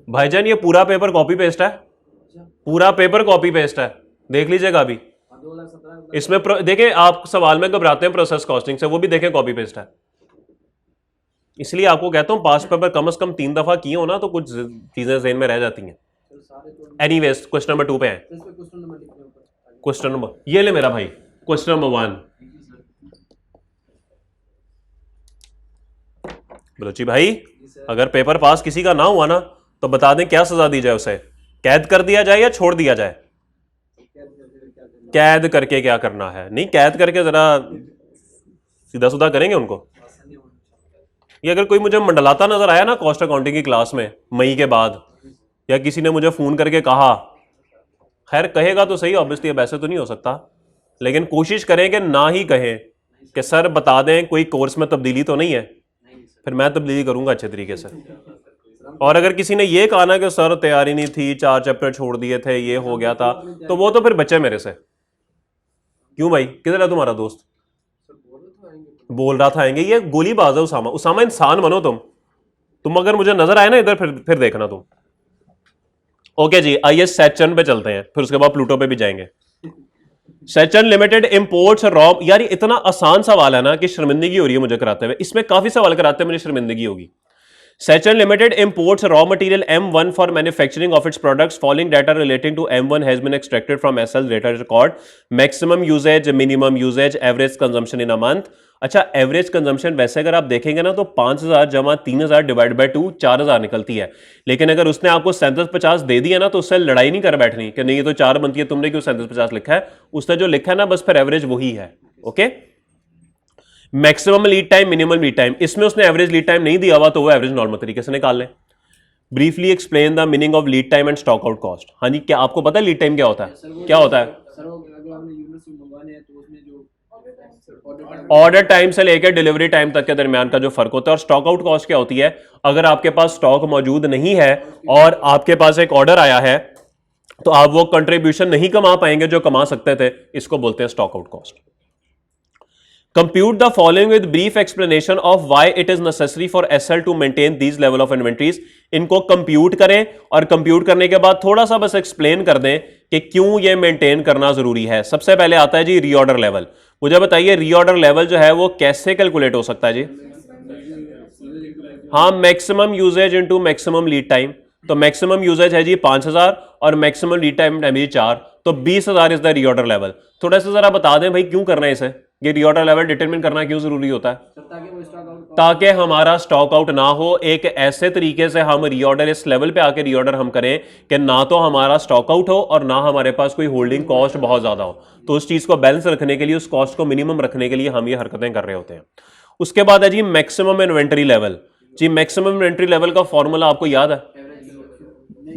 भाईजान ये पूरा पेपर कॉपी पेस्ट है, पूरा पेपर कॉपी पेस्ट है, देख लीजिएगा अभी। इसमें देखें, आप सवाल में घबराते हैं प्रोसेस कॉस्टिंग से, वो भी देखें कॉपी पेस्ट है। इसलिए आपको कहता हूं पास्ट पेपर कम से कम 3 दफा किए हो ना, तो कुछ चीजें ज़हन में रह जाती हैं। एनीवेज क्वेश्चन नंबर 2 पे हैं। क्वेश्चन नंबर, ये ले मेरा भाई, क्वेश्चन नंबर 1। बलोची भाई, अगर पेपर पास किसी का ना हुआ ना, तो बता दें क्या सजा दी जाए उसे, कैद कर दिया जाए या छोड़ दिया जाए। कैद करके क्या करना है, नहीं कैद करके जरा सीधा सुधा करेंगे उनको। ये अगर कोई मुझे मंडलाता नजर आया ना कॉस्ट अकाउंटिंग की क्लास में मई के बाद, या किसी ने मुझे फोन करके कहा, खैर कहेगा तो सही, ऑब्वियसली अब ऐसे तो नहीं हो सकता, लेकिन कोशिश करें कि ना ही कहें कि सर बता दें कोई कोर्स में तब्दीली तो नहीं है, फिर मैं तब्दीली करूंगा अच्छे तरीके से। और अगर किसी ने ये कहा ना कि सर तैयारी नहीं थी, 4 चैप्टर छोड़ दिए थे, ये हो गया था, तो वो तो फिर बच्चे मेरे से। क्यों भाई, किधर है तुम्हारा दोस्त? बोल रहा था आएंगे, ये गोलीबाज है उसामा। उसामा इंसान बनो तुम अगर मुझे नजर आए ना इधर, फिर देखना तुम। ओके जी, आइए सैचर्न पे चलते हैं, फिर उसके बाद प्लूटो पे भी जाएंगे। सैचर्न लिमिटेड इंपोर्ट्स रॉ, यार ये इतना आसान सवाल है ना कि शर्मिंदगी हो रही है मुझे कराते हुए, इसमें काफी सवाल कराते हैं मुझे शर्मिंदगी होगी। Saturn Limited imports raw material M1 for manufacturing of its products. Following data relating to M1 has been extracted from SL data record. Maximum usage, minimum usage, average consumption in a month. अच्छा average consumption वैसे अगर आप देखेंगे ना तो 5,000 जमा 3,000 divide by 2 4,000 निकलती है, लेकिन अगर उसने आपको 3750 दे दिया ना तो उससे लड़ाई नहीं कर बैठनी कि नहीं ये तो 4 बनती है, तुमने क्यों 3750 लिखा है। उसने जो लिखा है ना बस फिर एवरेज वही है। Okay, maximum lead time, minimum lead time, इसमें उसने एवरेज लीड टाइम नहीं दिया हुआ तो वो एवरेज नॉर्मल तरीके से निकाल लें। Briefly explain the meaning of lead time and stock out cost. हाँ जी, क्या आपको पता है लीड टाइम क्या होता है? क्या होता है? ऑर्डर टाइम से लेकर डिलीवरी टाइम तक के दरमियान का जो फर्क होता है। और स्टॉक आउट कॉस्ट क्या होती है? अगर आपके पास स्टॉक मौजूद नहीं है और आपके पास एक ऑर्डर आया है तो आप वो कंट्रीब्यूशन नहीं कमा पाएंगे जो कमा सकते थे, इसको बोलते हैं stock out cost. Compute the following with brief explanation of why it is necessary for SL to maintain these level of inventories. इनको कंप्यूट करें और कंप्यूट करने के बाद थोड़ा सा बस एक्सप्लेन कर दें कि क्यों ये मेंटेन करना जरूरी है। सबसे पहले आता है जी रीऑर्डर लेवल। मुझे बताइए रीऑर्डर लेवल जो है वो कैसे कैलकुलेट हो सकता है जी? हाँ, maximum usage into maximum lead time. तो मैक्सिमम यूजेज है जी 5,000 और मैक्सिमम लीड टाइम है जी 4, तो 20,000 इज द रीऑर्डर लेवल। थोड़ा सा जरा बता दें भाई क्यों करना है इसे, ये रीऑर्डर लेवल डिटरमिन करना क्यों जरूरी होता है? ताकि हमारा स्टॉक आउट ना हो। एक ऐसे तरीके से हम रीऑर्डर इस लेवल पे आके रीऑर्डर हम करें कि ना तो हमारा स्टॉक आउट हो और ना हमारे पास कोई होल्डिंग कॉस्ट बहुत ज्यादा हो। तो उस चीज को बैलेंस रखने के लिए, उस कॉस्ट को मिनिमम रखने के लिए हम ये हरकतें कर रहे होते हैं। उसके बाद है जी मैक्सिमम इन्वेंटरी लेवल। जी मैक्सिमम इन्वेंटरी लेवल का फॉर्मूला आपको याद है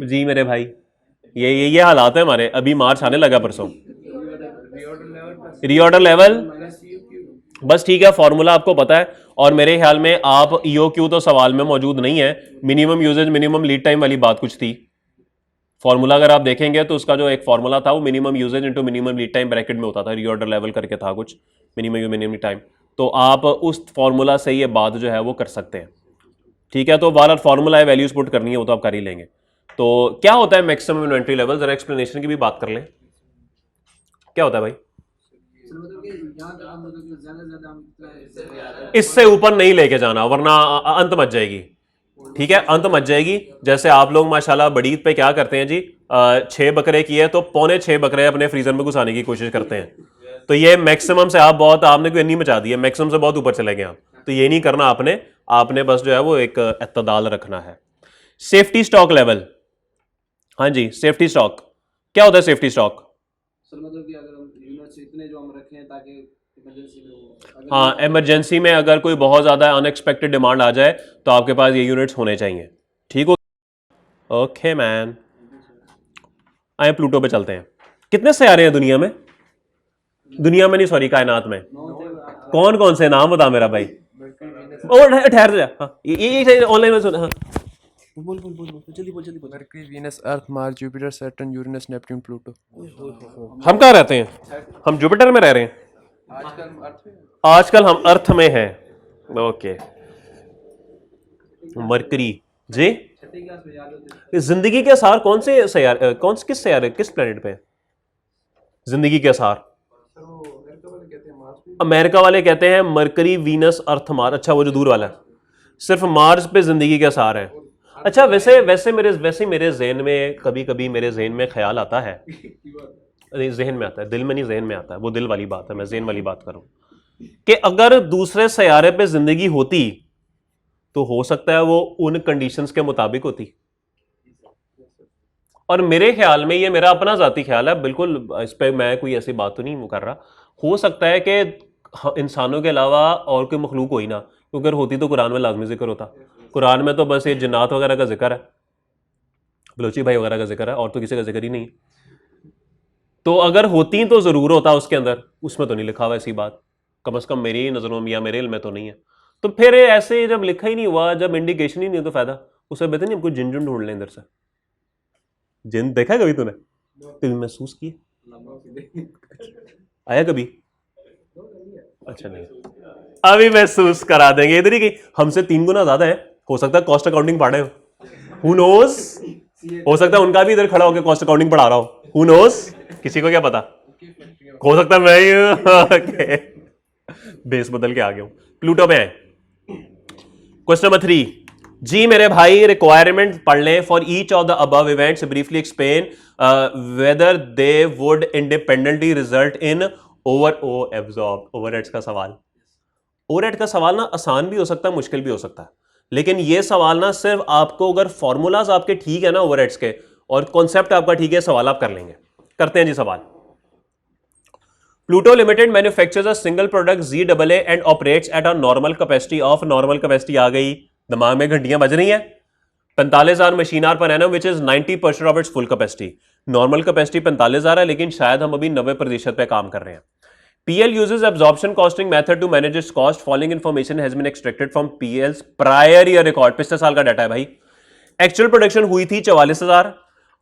जी मेरे भाई? ये हालात है हमारे, अभी मार्च आने लगा परसों। रीऑर्डर लेवल बस ठीक है, फॉर्मूला आपको पता है। और मेरे ख्याल में आप ईओक्यू तो सवाल में मौजूद नहीं है, minimum usage minimum lead time वाली बात कुछ थी। फॉर्मूला अगर आप देखेंगे तो उसका जो एक फॉर्मूला था वो minimum usage into minimum lead time bracket में होता था, रीऑर्डर लेवल करके था कुछ, मिनिमम टाइम। तो आप उस फॉर्मूला से ये बात जो है वो कर सकते हैं। ठीक है, तो बार फॉर्मूला है, वैल्यूज पुट करनी है, वो तो आप कर ही लेंगे। तो क्या होता है मैक्सिमम इन्वेंटरी लेवल? जरा एक्सप्लेनेशन की भी बात कर लें, क्या होता है भाई? इससे ऊपर नहीं लेके जाना वरना अंत मच जाएगी। ठीक है, अंत मच जाएगी। जैसे आप लोग माशाल्लाह बड़ी ईद पे क्या करते हैं जी, 6 बकरे किए तो 6.25 बकरे अपने फ्रीजर में घुसाने की कोशिश करते हैं। तो ये मैक्सिमम से आप बहुत, आपने कोई नहीं मचा दी है, मैक्सिमम से बहुत ऊपर चले गए आप, तो ये नहीं करना आपने बस जो है वो एक इत्तदाल रखना है। Safety stock level. हाँ जी, सेफ्टी स्टॉक क्या होता है? सेफ्टी स्टॉक सर मतलब कि अगर हम यूनिट्स इतने जो हम रखें ताकि इमरजेंसी में हो, हाँ, इमरजेंसी में अगर कोई बहुत ज़्यादा अनएक्सपेक्टेड डिमांड आ जाए तो आपके पास ये यूनिट्स होने चाहिए। ठीक हो? ओके मैन, आए प्लूटो पे चलते हैं। कितने सैयारे हैं दुनिया में? दुनिया में नहीं, सॉरी, कायनात में। कौन कौन से, नाम बता मेरा भाई। और ठहर जा, हाँ ये ऑनलाइन में सुन। हाँ बोल बोल बोल बोल, जल्दी बोल, जल्दी बोल। Mercury, Venus, Earth, Mars, Jupiter, Saturn, Uranus, Neptune, Pluto. हम कहाँ रहते हैं? हम जुपिटर में रह रहे हैं। आजकल हम अर्थ में हैं। ओके, मरकरी जी। छठी क्लास में याद होते जिंदगी के आसार कौन से सैयार, कौन से, किस सैयारे, किस प्लेनेट पे है जिंदगी के आसार? अमेरिका वाले कहते हैं मरकरी, वीनस, अर्थ, मार्स। अच्छा, वो जो दूर वाला है, सिर्फ मार्स पे जिंदगी के आसार हैं। अच्छा, वैसे मेरे जहन में कभी कभी मेरे जहन में ख्याल आता है, जहन में आता है, दिल में नहीं, जहन में आता है। वो दिल वाली बात है, मैं जहन वाली बात करूं कि अगर दूसरे सैयारे पे जिंदगी होती तो हो सकता है वो उन कंडीशंस के मुताबिक होती। और मेरे ख्याल में, ये मेरा अपना जाती ख्याल है, बिल्कुल इस पर मैं कोई ऐसी बात तो नहीं वो कर रहा, हो सकता है कि इंसानों के अलावा और कोई मखलूक हो ही ना, क्योंकि अगर होती तो कुरान में लाजमी जिक्र होता। कुरान में तो बस ये जिन्नात वगैरह का जिक्र है, बलोची भाई वगैरह का जिक्र है, और तो किसी का जिक्र ही नहीं। तो अगर होती तो ज़रूर होता उसके अंदर, उसमें तो नहीं लिखा हुआ ऐसी बात, कम अज़ कम मेरी नज़रों में या मेरे इल्म में तो नहीं है। तो फिर ऐसे जब लिखा ही नहीं हुआ, जब इंडिकेशन ही नहीं, तो फ़ायदा उसे बेहतर नहीं हमको जिन जुन ढूंढ लें इधर से। जिन देखा कभी तूने? दिल महसूस किए? आया कभी? अच्छा नहीं, अभी महसूस करा देंगे। इधर ही की हमसे 3 गुना ज्यादा है, हो सकता है कॉस्ट अकाउंटिंग पढ़े हो, हु नोस। हो सकता है उनका भी इधर खड़ा होकर कॉस्ट अकाउंटिंग पढ़ा रहा हो, हु नोस, किसी को क्या पता। हो सकता है मैं ही बेस बदल के आ गया हूं। प्लूटो पे है। क्वेश्चन नंबर 3 जी मेरे भाई, रिक्वायरमेंट पढ़ लें। For each of the above events briefly explain whether they would independently result in overheads का सवाल। ओवरहेड का सवाल ना आसान भी हो सकता है, मुश्किल भी हो सकता है, लेकिन ये सवाल ना सिर्फ आपको, अगर फॉर्मूलाज आपके ठीक है ना ओवरहेड्स के, और कॉन्सेप्ट आपका ठीक है, सवाल आप कर लेंगे। करते हैं जी सवाल। Pluto Limited manufactures a single product ZAA and operates at a normal capacity of, normal capacity आ गई, दिमाग में घंटियां बज रही हैं, 45,000 मशीन आवर पर annum, which is 90% of its full capacity. Normal capacity 45,000 है, लेकिन शायद हम अभी 90% पे काम कर रहे हैं। PL uses absorption costing method to manage its cost. Following information has been extracted from PL's prior year record. पिछले साल का डाटा है भाई। एक्चुअल प्रोडक्शन हुई थी 44,000,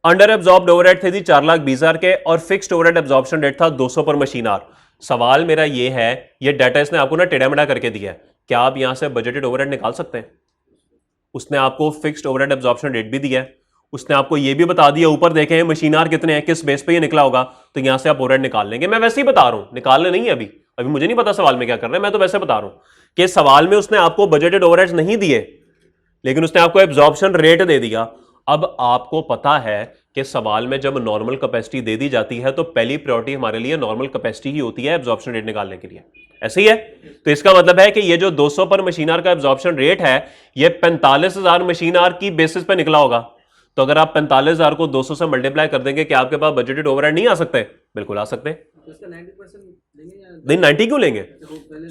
अंडर एब्जॉर्ब्ड ओवरहेड थे 4,20,000 के, और फिक्स्ड ओवरहेड एब्जॉर्प्शन रेट था 200 पर मशीन आवर। सवाल मेरा ये है, ये डाटा इसने आपको ना टेढ़ा मेढ़ा करके दिया है, क्या आप यहां से बजटेड ओवरहेड निकाल सकते हैं? उसने आपको फिक्स्ड ओवरहेड एब्जॉर्प्शन रेट भी दिया है, उसने आपको ये भी बता दिया, ऊपर देखें मशीन आवर कितने हैं, किस बेस पे ये निकला होगा, तो यहां से आप ओवरहेड निकाल लेंगे। मैं वैसे ही बता रहा हूं, निकालने नहीं है अभी, अभी मुझे नहीं पता सवाल में क्या कर रहे हैं, मैं तो वैसे बता रहा हूं कि सवाल में उसने आपको बजटेड ओवरहेड्स नहीं दिए, लेकिन उसने आपको एब्जॉर्प्शन रेट दे दिया। अब आपको पता है कि सवाल में जब नॉर्मल कैपेसिटी दे दी जाती है तो पहली प्रायोरिटी हमारे लिए नॉर्मल कैपेसिटी ही होती है एब्जॉर्प्शन रेट निकालने के लिए, ऐसे ही है। तो इसका मतलब है कि ये जो 200 पर मशीन आवर का एब्जॉर्प्शन रेट है, ये 45,000 मशीन आवर की बेसिस पे निकला होगा। तो अगर आप 45,000 को 200 से मल्टीप्लाई कर देंगे, क्या आपके पास बजटेड ओवरहेड नहीं आ सकते? बिल्कुल आ सकते। नहीं, 90 क्यों लेंगे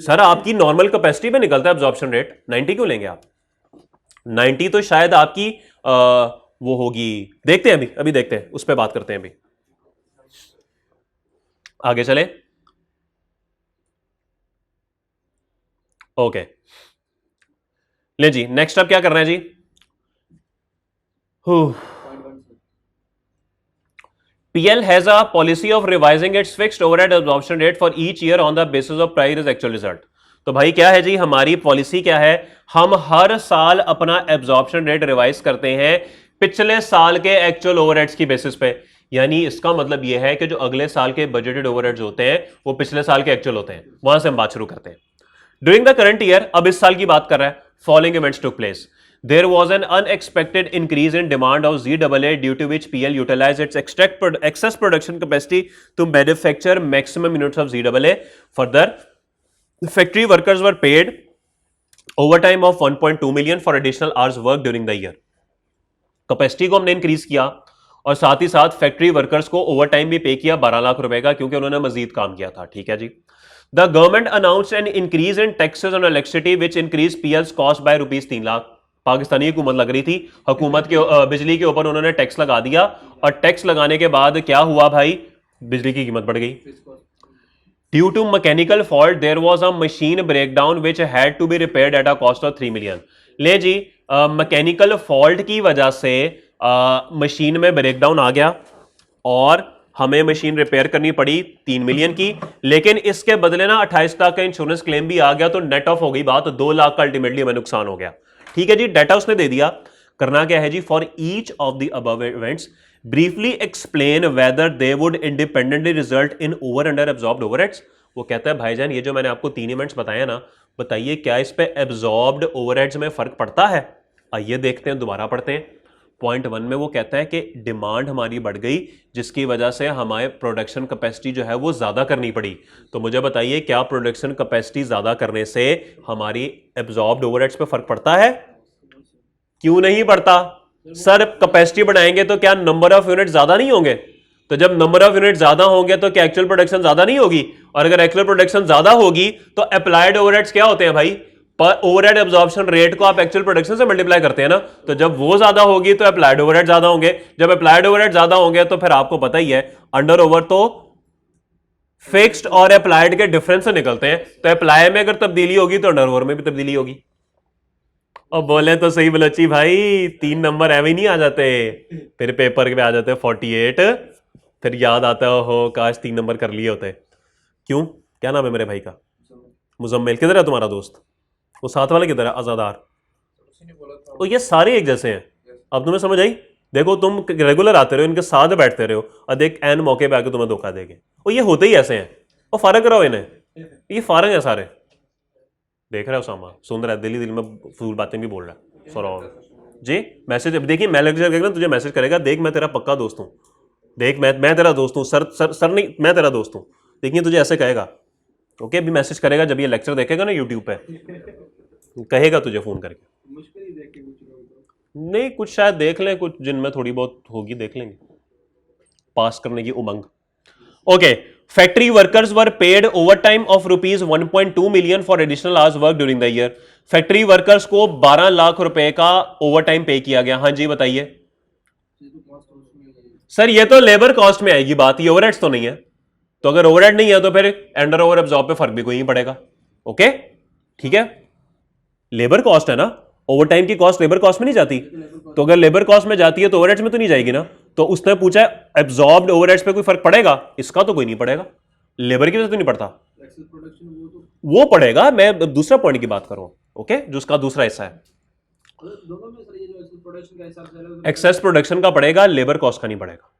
सर? आपकी नॉर्मल कैपेसिटी पे निकलता है एब्जॉर्प्शन रेट, 90 क्यों लेंगे आप? 90 तो शायद आपकी वो होगी, देखते हैं अभी देखते हैं, उस पर बात करते हैं अभी। आगे चले, ओके ले जी, नेक्स्ट अब क्या कर रहे हैं जी? PL has a policy of revising its fixed overhead absorption rate for each year on the basis of prior year's actual result. तो भाई क्या है जी, हमारी पॉलिसी क्या है? हम हर साल अपना एब्जॉर्प्शन रेट रिवाइज करते हैं पिछले साल के एक्चुअल ओवरहेड्स की बेसिस पे। यानी इसका मतलब यह है कि जो अगले साल के बजटेड ओवरहेड्स होते हैं वो पिछले साल के एक्चुअल होते हैं, वहां से हम बात शुरू करते हैं। ड्यूरिंग द करंट ईयर, अब इस साल की बात कर रहा है, following events took place. There was an unexpected increase in demand of ZAA due to which PL utilized its excess production capacity to manufacture maximum units of ZAA. Further, the factory workers were paid overtime of 1.2 million for additional hours work during the year. Capacity को हमने increase किया और साथ ही साथ factory workers को over time भी पे किया 12 लाख रुपए का, क्योंकि उन्होंने मजीद काम किया था। ठीक है जी। The government announced an increase in taxes on electricity which increase PL's cost by ₹3 lakh. Pakistani हुकूमत लग रही थी, हुकूमत के बिजली के ऊपर उन्होंने टैक्स लगा दिया, और टैक्स लगाने के बाद क्या हुआ भाई, बिजली की कीमत बढ़ गई। Due to mechanical fault there was a machine breakdown which had to be repaired at a cost of 3 million. ले जी, मैकेनिकल फॉल्ट की वजह से मशीन में ब्रेकडाउन आ गया और हमें मशीन रिपेयर करनी पड़ी 3 मिलियन की, लेकिन इसके बदले ना 28 लाख का इंश्योरेंस क्लेम भी आ गया, तो नेट ऑफ हो गई बात, 2 लाख का अल्टीमेटली हमें नुकसान हो गया। ठीक है जी, डाटा उसने दे दिया। करना क्या है जी, for each of the above events briefly explain whether they would independently result in over under absorbed overheads. वो कहता है भाईजान ये जो मैंने आपको 3 इवेंट्स बताया ना, बताइए क्या इस पे एब्जॉर्ब्ड ओवरहेड्स में फर्क पड़ता है। आइए देखते हैं, दोबारा पढ़ते हैं। पॉइंट 1 में वो कहता है कि डिमांड हमारी बढ़ गई, जिसकी वजह से हमारे प्रोडक्शन कैपेसिटी जो है वो ज़्यादा करनी पड़ी। तो मुझे बताइए क्या प्रोडक्शन कैपेसिटी ज़्यादा करने से हमारी एब्जॉर्ब्ड ओवरहेड्स पे फर्क पड़ता है? क्यों नहीं पड़ता सर? कैपेसिटी बढ़ाएंगे तो क्या नंबर ऑफ यूनिट ज़्यादा नहीं होंगे? तो जब नंबर ऑफ यूनिट ज़्यादा होंगे तो क्या एक्चुअल प्रोडक्शन ज़्यादा नहीं होगी? और अगर एक्चुअल प्रोडक्शन ज़्यादा होगी तो अप्लाइड ओवरहेड्स क्या होते हैं भाई? पर ओवरहेड एब्जॉर्प्शन रेट को आप एक्चुअल प्रोडक्शन से मल्टीप्लाई करते हैं ना, तो जब वो ज्यादा होगी तो अप्लाइड ओवरहेड ज्यादा होंगे। जब अप्लाइड ओवरहेड ज्यादा होंगे तो फिर आपको पता ही है अंडर ओवर तो फिक्स्ड और अप्लाइड के डिफरेंस से निकलते हैं, तो अप्लाई में अगर तब्दीली होगी तो अंडर ओवर में भी तब्दीली होगी। और बोले तो सही बलोची भाई, 3 नंबर एवं ही नहीं आ जाते, फिर पेपर पे आ जाते 48, फिर याद आता है हो काश 3 नंबर कर लिए होते। क्यों, क्या नाम है मेरे भाई का? मुजम्मिल। किधर है तुम्हारा दोस्त? वो साथ वाले किधर है? आजादार। तो ये सारे एक जैसे हैं। अब तुम्हें समझ आई? देखो तुम रेगुलर आते रहो, इनके साथ बैठते रहो, और देख एन मौके पे आके तुम्हें धोखा देंगे। और ये होते ही ऐसे हैं, और फारग कराओ इन्हें, ये फारग है सारे। देख रहे हो उसामा, सुन रहा है, दिल ही दिल में फजूल बातें भी बोल रहा है। सौरभ जी मैसेज देखिए, मैं लेक्चर करेगा तुझे मैसेज करेगा, देख मैं तेरा पक्का दोस्त हूँ, देख मैं तेरा दोस्त हूँ, सर नहीं, मैं तेरा दोस्त हूँ। देखिए तुझे ऐसे कहेगा, ओके? अभी मैसेज करेगा जब ये लेक्चर देखेगा ना यूट्यूब पे, कहेगा तुझे फोन करके। मुश्किल ही देख के नहीं, कुछ शायद देख लें, कुछ जिनमें थोड़ी बहुत होगी देख लेंगे, पास करने की उमंग। Okay, factory workers were paid overtime of ₹1.2 million for additional hours work during the year. Factory workers को 12 लाख रुपए का ओवर टाइम पे किया गया। हाँ जी बताइए सर, ये तो लेबर कॉस्ट में आएगी बात, ये ओवरहेड्स तो नहीं है। तो अगर ओवरहेड नहीं है तो फिर अंडर ओवर एब्जॉर्ब पे फर्क भी कोई नहीं पड़ेगा। ओके ठीक है, लेबर कॉस्ट है ना, ओवर टाइम की कॉस्ट लेबर कॉस्ट में नहीं जाती, तो अगर लेबर कॉस्ट में जाती है तो ओवरहेड्स में तो नहीं जाएगी ना। तो उसने पूछा है एब्जॉर्ब्ड ओवरहेड्स पे कोई फर्क पड़ेगा? इसका तो कोई नहीं पड़ेगा, लेबर की वजह से तो नहीं पड़ता, वो पड़ेगा। मैं दूसरा पॉइंट की बात कर रहा हूं, ओके, जो उसका दूसरा हिस्सा है। एक्सेस प्रोडक्शन का पड़ेगा, लेबर कॉस्ट का नहीं पड़ेगा।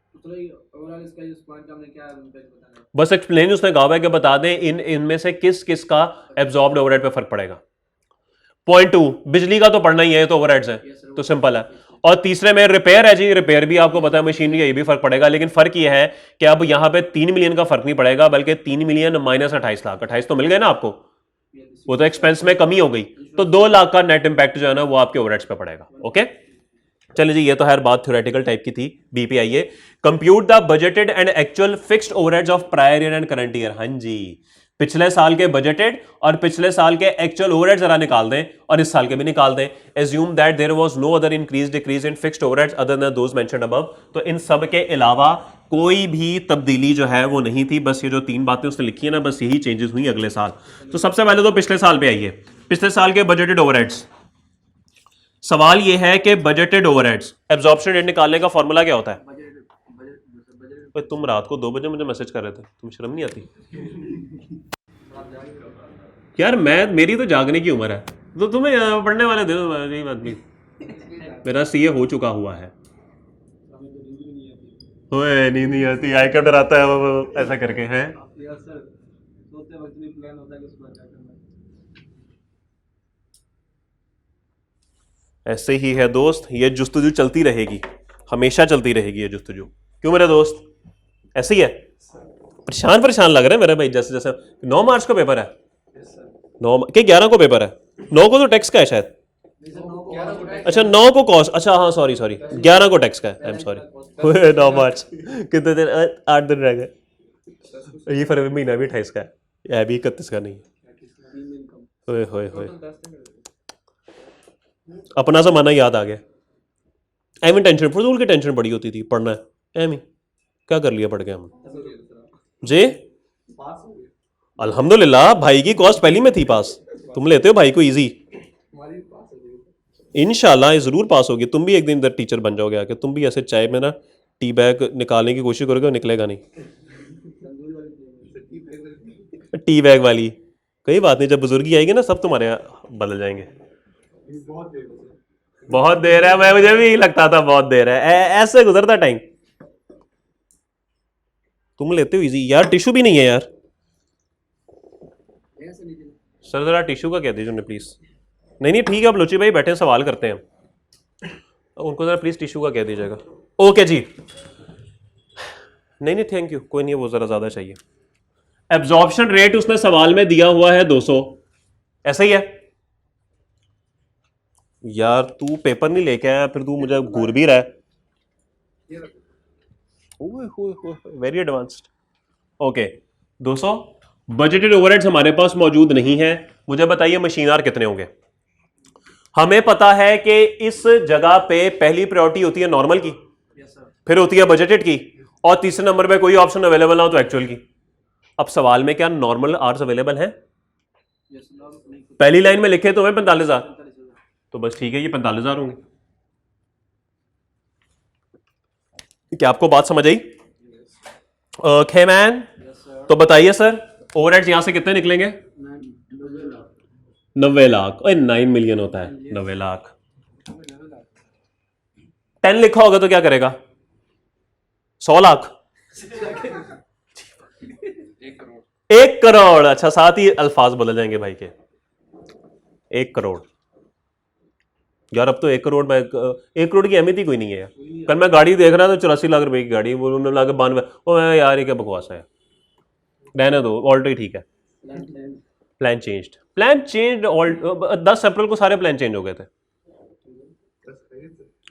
बस एक्सप्लेन उसने कहा है कि बता दें इनमें से किस किस का एब्जॉर्ब्ड ओवरहेड पे फर्क पड़ेगा। पॉइंट 2, बिजली का तो पढ़ना ही है, तो ओवरहेड्स है, तो सिंपल है। और तीसरे में रिपेयर है जी, रिपेयर भी आपको पता है मशीनरी है, ये भी फर्क पड़ेगा, लेकिन फर्क ये है कि अब यहां पे 3 मिलियन का फर्क नहीं पड़ेगा, बल्कि 3 मिलियन माइनस 28 लाख। 28 तो मिल गए ना आपको, वो तो एक्सपेंस में कमी हो गई, तो 2 लाख का नेट इंपैक्ट जो है ना वो आपके ओवरहेड्स पे पड़ेगा। ओके चलिए जी, ये तो हर बात थ्योरेटिकल टाइप की थी। बीपी आइए, compute the budgeted and actual fixed overheads of prior year and current year. हाँ जी, पिछले साल के बजटेड और पिछले साल के एक्चुअल ओवरहेड जरा निकाल दें और इस साल के भी निकाल दें। Assume that there was no other increase decrease in fixed overheads other than those mentioned above. तो इन सब के अलावा कोई भी तब्दीली जो है वो नहीं थी, बस ये जो 3 बातें उसने लिखी है ना, बस यही चेंजेस हुई अगले साल। तो सबसे पहले तो पिछले साल पे आइए, पिछले साल के बजटेड ओवरहेड्स। सवाल ये है कि बजटेड ओवरहेड्स एब्जॉर्प्शन रेट निकालने का फॉर्मूला क्या होता है? तुम रात को 2 बजे मुझे मैसेज कर रहे थे, तुम्हें शर्म नहीं आती? यार मेरी तो जागने की उम्र है, तो तुम्हें पढ़ने वाले दे दो, यही बात नहीं। मेरा सीए हो चुका हुआ है, ओए नींद नहीं आती, आई कब डराता है वो ऐसा करके है। ऐसे ही है दोस्त, ये जुस्तजू चलती रहेगी, हमेशा चलती रहेगी ये जुस्तजू। क्यों मेरे दोस्त, ऐसे ही है? परेशान लग रहे हैं मेरे भाई, जैसे जैसे 9 मार्च को पेपर है, 9 के 11 को पेपर है, 9 को तो टैक्स का है शायद। अच्छा 9 को कॉस्ट, अच्छा हाँ सॉरी 11 को टैक्स का है, आई एम सॉरी 9 मार्च कितने दिन, 8 दिन रह गए। ये फरवरी महीना भी 28 का है, ये भी 31 का नहीं है। होए होए होए, अपना ज़माना याद आ गया। एम टेंशन, फजूल की टेंशन बड़ी होती थी, पढ़ना है एम ही, क्या कर लिया पढ़ के हम जी। अल्हम्दुलिल्लाह भाई की कॉस्ट पहली में थी पास, तुम लेते हो भाई को इजी, इंशाल्लाह ये ज़रूर पास होगी। तुम भी एक दिन इधर टीचर बन जाओगे आके, तुम भी ऐसे चाय में ना टी बैग निकालने की कोशिश करोगे, निकलेगा नहीं टी बैग वाली। कोई बात नहीं, जब बुजुर्गी आएगी ना सब तुम्हारे बदल जाएंगे। बहुत देर है, मैं मुझे भी लगता था बहुत देर है, ऐसे गुजरता टाइम। तुम लेते हो इजी यार, टिश्यू भी नहीं है यार। सर जरा टिश्यू का कह दीजिए उन्हें प्लीज। नहीं ठीक है, अब लोची भाई बैठे सवाल करते हैं, उनको जरा प्लीज टिश्यू का कह दीजिएगा। ओके जी, नहीं थैंक यू, कोई नहीं, वो जरा ज्यादा चाहिए। एब्जॉर्प्शन रेट उसने सवाल में दिया हुआ है 200, ऐसा ही है यार। तू पेपर नहीं लेके आया, फिर तू मुझे घूर भी रहा है। Very advanced. Okay 200। Budgeted overheads हमारे पास मौजूद नहीं है। मुझे बताइए मशीन आवर कितने होंगे। हमें पता है कि इस जगह पे पहली प्रायोरिटी होती है नॉर्मल की, फिर होती है बजटेड की, और तीसरे नंबर पे कोई ऑप्शन अवेलेबल ना हो तो एक्चुअल की। अब सवाल में क्या नॉर्मल आवर्स अवेलेबल है? पहली लाइन में लिखे तो हमें 45,000, तो बस ठीक है, ये 45,000 होंगे। क्या आपको बात समझ आई? ओके मैन, तो बताइए सर ओवरहेड्स यहां से कितने निकलेंगे? 90 लाख। 9 मिलियन होता है 90 लाख। 10 लिखा होगा तो क्या करेगा? 100 लाख, 1 करोड़। अच्छा, साथ ही अल्फाज बदल जाएंगे भाई के। 1 करोड़ यार, अब तो 1 करोड़ में 1 करोड़ की अहमियत ही कोई नहीं है यार। कल मैं गाड़ी देख रहा था 84 लाख रुपए की गाड़ी, वो उन्होंने लाके 92। ओ यार ये क्या बकवास है, रहने दो, ऑल्टो ही ठीक है। प्लान चेंज ऑल्ट 10 अप्रैल को सारे प्लान चेंज हो गए थे।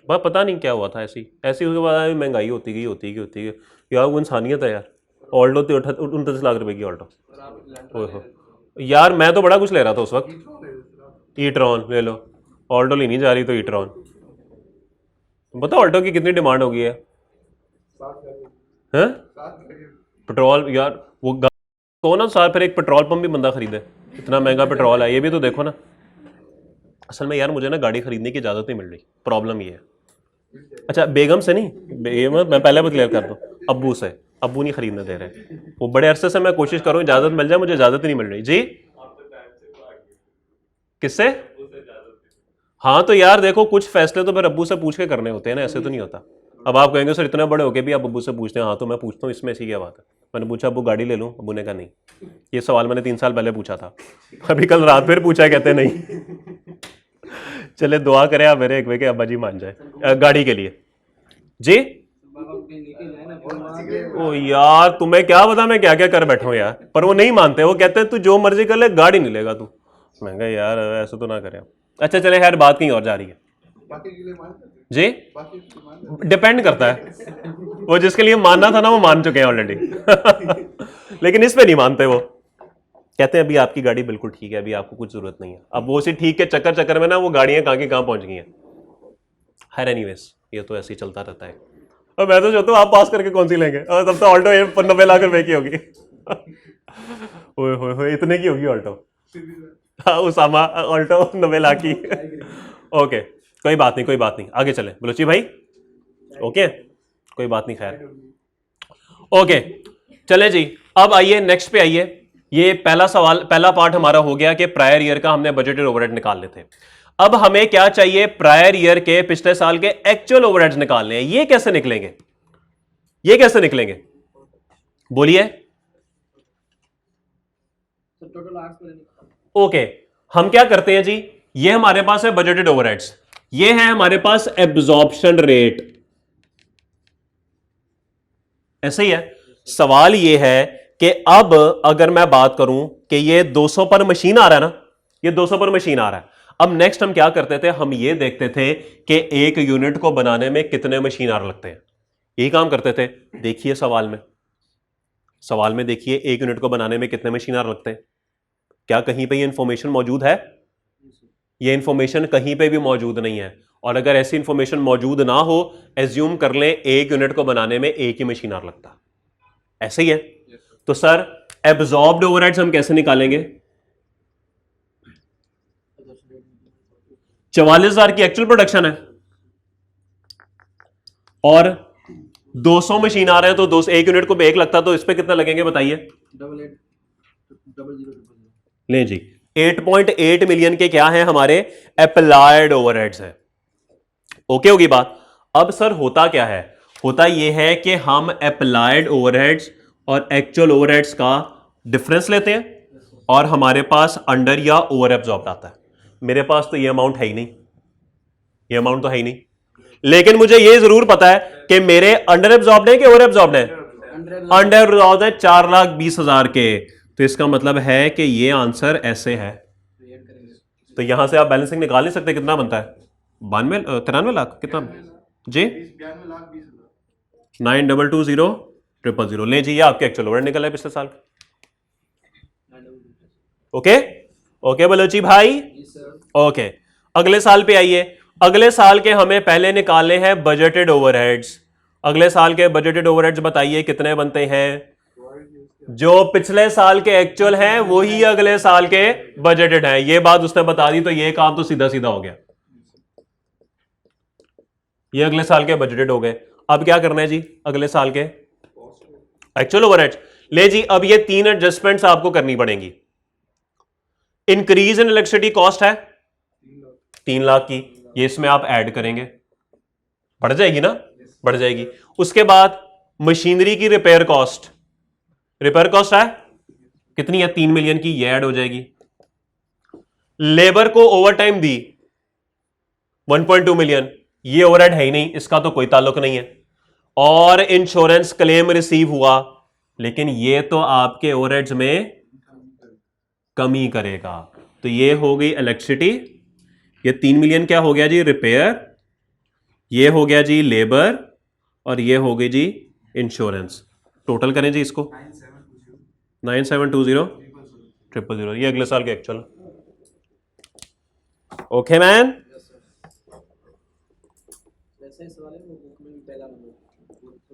वह पता नहीं क्या हुआ था, ऐसी उसके बाद महंगाई होती गई यार। वो इंसानियत है यार। ऑल्टो तो 29 लाख रुपए की ऑल्टो। ओहो यार, मैं तो बड़ा कुछ ले रहा था उस वक्त। ई-ट्रॉन ले लो, ऑल्टो लेनी जा रही तो ई-ट्रॉन। पता ऑल्टो की कितनी डिमांड हो गई है? पेट्रोल यार, वो तो ना साल फिर एक पेट्रोल पंप भी बंदा खरीदे, इतना महंगा पेट्रोल है। ये भी तो देखो ना। असल में यार मुझे ना गाड़ी खरीदने की इजाज़त नहीं मिल रही, प्रॉब्लम ये है। अच्छा बेगम से नहीं, मैं पहले भी क्लियर कर दूँ, अब्बू से। अब्बू नहीं खरीदने दे रहे, वो बड़े अरसे से मैं कोशिश करूँ इजाज़त मिल जाए, मुझे इजाज़त ही नहीं मिल रही जी। किससे? हाँ तो यार देखो, कुछ फैसले तो फिर अब्बू से पूछ के करने होते हैं ना, ऐसे तो नहीं होता। अब आप कहेंगे सर इतने बड़े हो के भी आप अब्बू से पूछते हैं। हाँ तो मैं पूछता हूँ, इसमें ऐसी क्या बात है। मैंने पूछा अब्बू गाड़ी ले लूँ, अब्बू ने कहा नहीं। ये सवाल मैंने 3 साल पहले पूछा था, अभी कल रात फिर पूछा, कहते नहीं। चले दुआ करें आप मेरे एक वे के अब्बा जी मान जाए गाड़ी के लिए जी। ओ यार तुम्हें क्या पता मैं क्या क्या कर बैठा हूँ यार, पर वो नहीं मानते। वो कहते हैं तू जो मर्जी कर ले, गाड़ी नहीं लेगा तू। मैं कहा यार ऐसा तो ना करें। अच्छा चले खैर, बात कहीं और जा रही है जी। डिपेंड करता है, वो जिसके लिए मानना था ना वो मान चुके हैं ऑलरेडी। लेकिन इस पे नहीं मानते। वो कहते हैं अभी आपकी गाड़ी बिल्कुल ठीक है, अभी आपको कुछ जरूरत नहीं है। अब वो उसी ठीक के चक्कर में ना वो गाड़ियां कहाँ की कहाँ पहुंच गई हैं। खैर एनीवेज, ये तो ऐसे ही चलता रहता है। और मैं तो चाहता हूँ आप पास करके कौन सी लेंगे, तब तो ऑल्टो 90 लाख रुपए की होगी। ओए इतने की होगी ऑल्टो। हाँ उसामा ऑल्टो 90 लाख की। ओके कोई बात नहीं, आगे चले बलोची भाई। ओके कोई बात नहीं, खैर ओके चले जी। अब आइए नेक्स्ट पे आइए। ये पहला पार्ट हमारा हो गया कि प्रायर ईयर का हमने बजटेड ओवरहेड निकाल लेते हैं। अब हमें क्या चाहिए? प्रायर ईयर के पिछले साल के एक्चुअल ओवरहेड्स निकालने हैं। ये कैसे निकलेंगे? बोलिए। ओके हम क्या करते हैं जी, ये हमारे पास है बजटेड ओवरहेड्स, ये है हमारे पास एब्जॉर्प्शन रेट। ऐसे ही है। सवाल ये है कि अब अगर मैं बात करूं कि ये 200 पर मशीन आ रहा है ना, ये 200 पर मशीन आ रहा है। अब नेक्स्ट हम क्या करते थे, हम ये देखते थे कि एक यूनिट को बनाने में कितने मशीन आवर लगते हैं, यही काम करते थे। देखिए सवाल में देखिए एक यूनिट को बनाने में कितने मशीन आवर लगते हैं। क्या कहीं पे ये इंफॉर्मेशन मौजूद है? ये इंफॉर्मेशन कहीं पे भी मौजूद नहीं है। और अगर ऐसी इंफॉर्मेशन मौजूद ना हो, एज्यूम कर लें एक यूनिट को बनाने में एक ही मशीन आवर लगता, ऐसे ही है। तो सर एब्जॉर्ब्ड ओवरहेड्स हम कैसे निकालेंगे? 44,000 की एक्चुअल प्रोडक्शन है और 200 मशीन आ रहे हैं, तो एक यूनिट को एक लगता, तो इस पे कितना लगेंगे बताइए? 880000 ले जी, 8.8 मिलियन के क्या है हमारे अप्लाइड ओवरहेड्स है। ओके होगी बात। अब सर होता क्या है, होता यह है कि हम अप्लाइड ओवरहेड्स और एक्चुअल ओवरहेड्स का डिफरेंस लेते हैं और हमारे पास अंडर या ओवर एब्जॉर्ब आता है। मेरे पास तो ये अमाउंट है ही नहीं, ये अमाउंट तो है ही नहीं, लेकिन मुझे ये जरूर पता है कि मेरे अंडर एब्जॉर्ब है कि ओवर एब्जॉर्ब है? अंडर एब्जॉर्ब है 4,20,000 के। तो इसका मतलब है कि ये आंसर ऐसे है। तो यहां से आप बैलेंसिंग निकाल नहीं सकते, कितना बनता है? 93 लाख कितना जी? 9220,000 ले जी, ये आपके एक्चुअल ओवरहेड निकल है पिछले साल। ओके ओके बलोची भाई, ओके। अगले साल पे आइए। अगले साल के हमें पहले निकालने हैं बजटेड ओवरहेड्स। अगले साल के बजटेड ओवरहेड्स बताइए कितने बनते हैं? जो पिछले साल के एक्चुअल हैं वही अगले साल के बजटेड हैं। ये बात उसने बता दी, तो ये काम तो सीधा सीधा हो गया, ये अगले साल के बजटेड हो गए। अब क्या करना है जी? अगले साल के एक्चुअल ओवरहेड्स ले जी। अब ये 3 एडजस्टमेंट्स आपको करनी पड़ेंगी। इंक्रीज इन इलेक्ट्रिसिटी कॉस्ट है 3 लाख की, ये इसमें आप ऐड करेंगे, बढ़ जाएगी ना? बढ़ जाएगी। उसके बाद मशीनरी की रिपेयर कॉस्ट है कितनी है? 3 मिलियन की, ये ऐड हो जाएगी। लेबर को ओवर टाइम दी 1.2 मिलियन, ये ओवरहेड है ही नहीं, इसका तो कोई ताल्लुक नहीं है। और इंश्योरेंस क्लेम रिसीव हुआ, लेकिन ये तो आपके ओवरहेड्स में कमी करेगा। तो ये हो गई इलेक्ट्रिसिटी, ये 3 मिलियन क्या हो गया जी? रिपेयर, ये हो गया जी लेबर, और ये हो गई जी इंश्योरेंस। टोटल करें जी इसको 9720,000, ये अगले साल के एक्चुअल। ओके मैन, वैसे सवाल है वो बुक में पहला नंबर,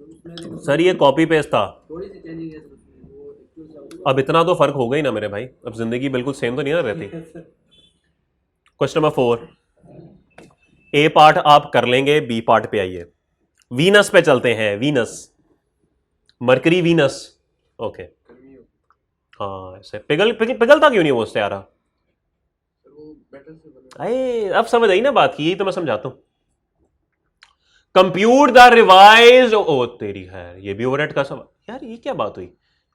उसमें सर ये कॉपी पेस्ट था, थोड़ी सी चेंजिंग है वो एक्चुअल से अब इतना तो फर्क होगा ही ना मेरे भाई, अब जिंदगी बिल्कुल सेम तो नहीं ना रहती। क्वेश्चन नंबर 4, ए पार्ट आप कर लेंगे, बी पार्ट पे आइए। वीनस पे चलते हैं, वीनस, मरकरी वीनस। ओके, हाँ ऐसे पिघलता क्यों नहीं वो उससे आ रहा? अरे अब समझ आई ना बात की, यही तो मैं समझाता हूं। कंप्यूट द रिवाइज, ओ तेरी है, ये भी ओवरहेड का सवाल यार, ये क्या बात हुई?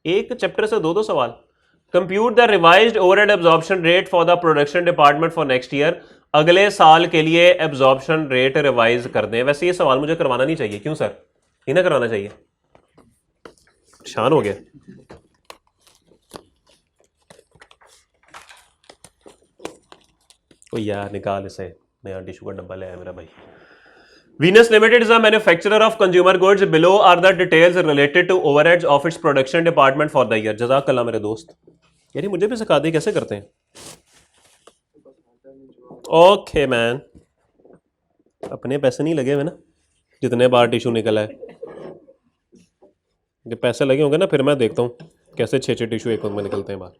एक चैप्टर से दो सवाल। Compute the revised overhead absorption rate for the production department for next year. अगले साल के लिए एब्जॉर्प्शन रेट रिवाइज कर दें। वैसे ये सवाल मुझे करवाना नहीं चाहिए, क्यों सर? नहीं ना करवाना चाहिए, शान हो गया। ओ यार निकाल इसे, नया टिश्यू का डब्बा ले आया मेरा भाई। Venus Limited is a manufacturer of consumer goods. Below are the details related to overheads of its production department for the year. जज़ाकल्लाह मेरे दोस्त, यार मुझे भी सिखा दे कैसे करते हैं। ओके मैन, अपने पैसे नहीं लगे हुए ना, जितने बार टिश्यू निकला है। जब पैसे लगे होंगे ना, फिर मैं देखता हूँ कैसे 6 टिश्यू एक वक्त में निकलते हैं बाहर।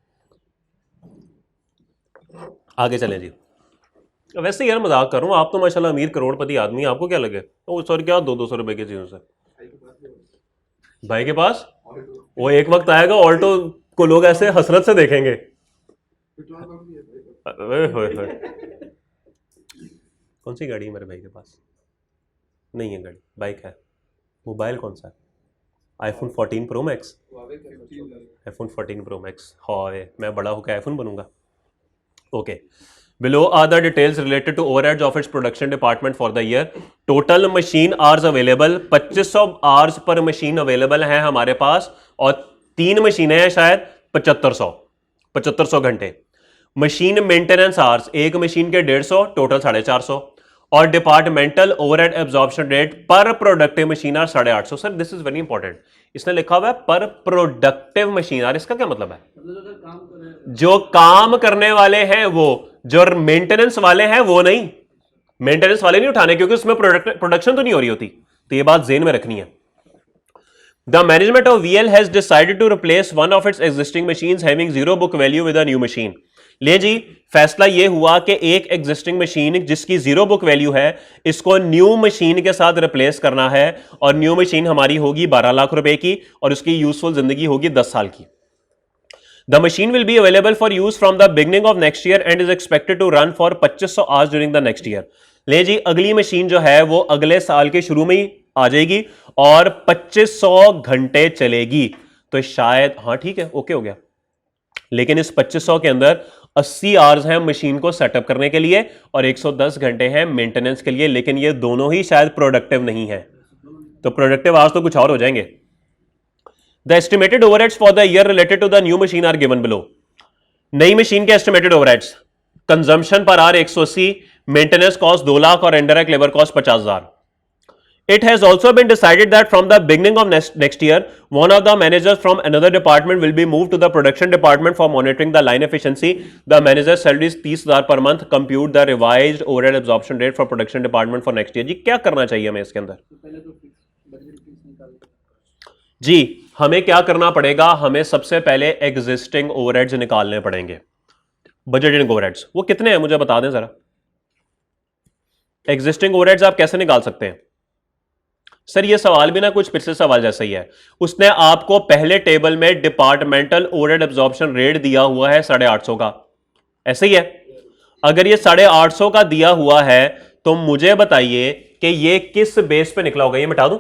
आगे चलें जी। वैसे यार मजाक कर रहा हूँ, आप तो माशाल्लाह अमीर करोड़पति आदमी, आपको क्या लगे? ओ सॉरी, क्या 200 रुपए की चीजों से भाई के पास? वो एक वक्त आएगा ऑल्टो को लोग ऐसे हसरत से देखेंगे। कौन सी गाड़ी है मेरे भाई के पास? नहीं है गाड़ी, बाइक है। मोबाइल कौन सा है? IPhone 14 pro max. IPhone 14 pro max, हाँ मैं बड़ा होकर आईफोन बनूंगा। Okay, Below are the details related to overheads of its production department for the year. Total machine hours available, 2500 hours पर मशीन अवेलेबल है हमारे पास, और 3 मशीनें हैं शायद 7500 घंटे। मशीन मेंटेनेंस आवर्स, एक मशीन के 150, टोटल 450, और departmental overhead absorption rate per productive machine are 850। Sir this is very important, इसने लिखा हुआ है पर प्रोडक्टिव मशीन आर, इसका क्या मतलब है? जो काम करने वाले हैं वो, जो मेंटेनेंस वाले हैं वो नहीं, मेंटेनेंस वाले नहीं उठाने, क्योंकि उसमें प्रोडक्शन तो नहीं हो रही होती। तो ये बात ज़हन में रखनी है। The management of VL has decided to replace one of its existing machines having zero book value with a new machine। ले जी, फैसला यह हुआ कि एक एग्जिस्टिंग मशीन जिसकी जीरो बुक वैल्यू है, इसको न्यू मशीन के साथ रिप्लेस करना है, और न्यू मशीन हमारी होगी 12 लाख रुपए की, और उसकी यूजफुल जिंदगी होगी 10 साल की। The machine will be available for use from the beginning of next year and is expected to run for 2500 hours during the next year। ले जी, अगली मशीन जो है वो अगले साल के शुरू में ही आ जाएगी और 2500 घंटे चलेगी। तो शायद, हाँ ठीक है, ओके हो गया, लेकिन इस 2500 के अंदर 80 आवर्स हैं मशीन को सेटअप करने के लिए और 110 घंटे हैं मेंटेनेंस के लिए, लेकिन ये दोनों ही शायद प्रोडक्टिव नहीं है। तो प्रोडक्टिव आवर्स तो कुछ और हो जाएंगे। The estimated overheads for the year related to the new machine are given below। नई मशीन के estimated overheads, consumption per hour 180, maintenance cost 2 lakh और indirect labour cost 50,000। It has also been decided that from the beginning of next year, one of the managers from another department will be moved to the production department for monitoring the line efficiency। The manager's salary is 30,000 per month। Compute the revised overhead absorption rate for production department for next year। जी क्या करना चाहिए हमें इसके अंदर? जी हमें क्या करना पड़ेगा? हमें सबसे पहले एग्जिस्टिंग ओवरहेड्स निकालने पड़ेंगे। बजटिंग ओवरहेड्स वो कितने हैं मुझे बता दें जरा। एग्जिस्टिंग ओवरहेड्स आप कैसे निकाल सकते हैं? सर ये सवाल भी ना कुछ पिछले सवाल जैसा ही है। उसने आपको पहले टेबल में डिपार्टमेंटल ओवरहेड एब्जॉर्प्शन रेट दिया हुआ है 850 का, ऐसे ही है। अगर ये 850 का दिया हुआ है तो मुझे बताइए कि ये किस बेस पे निकला होगा? ये मिटा दूं?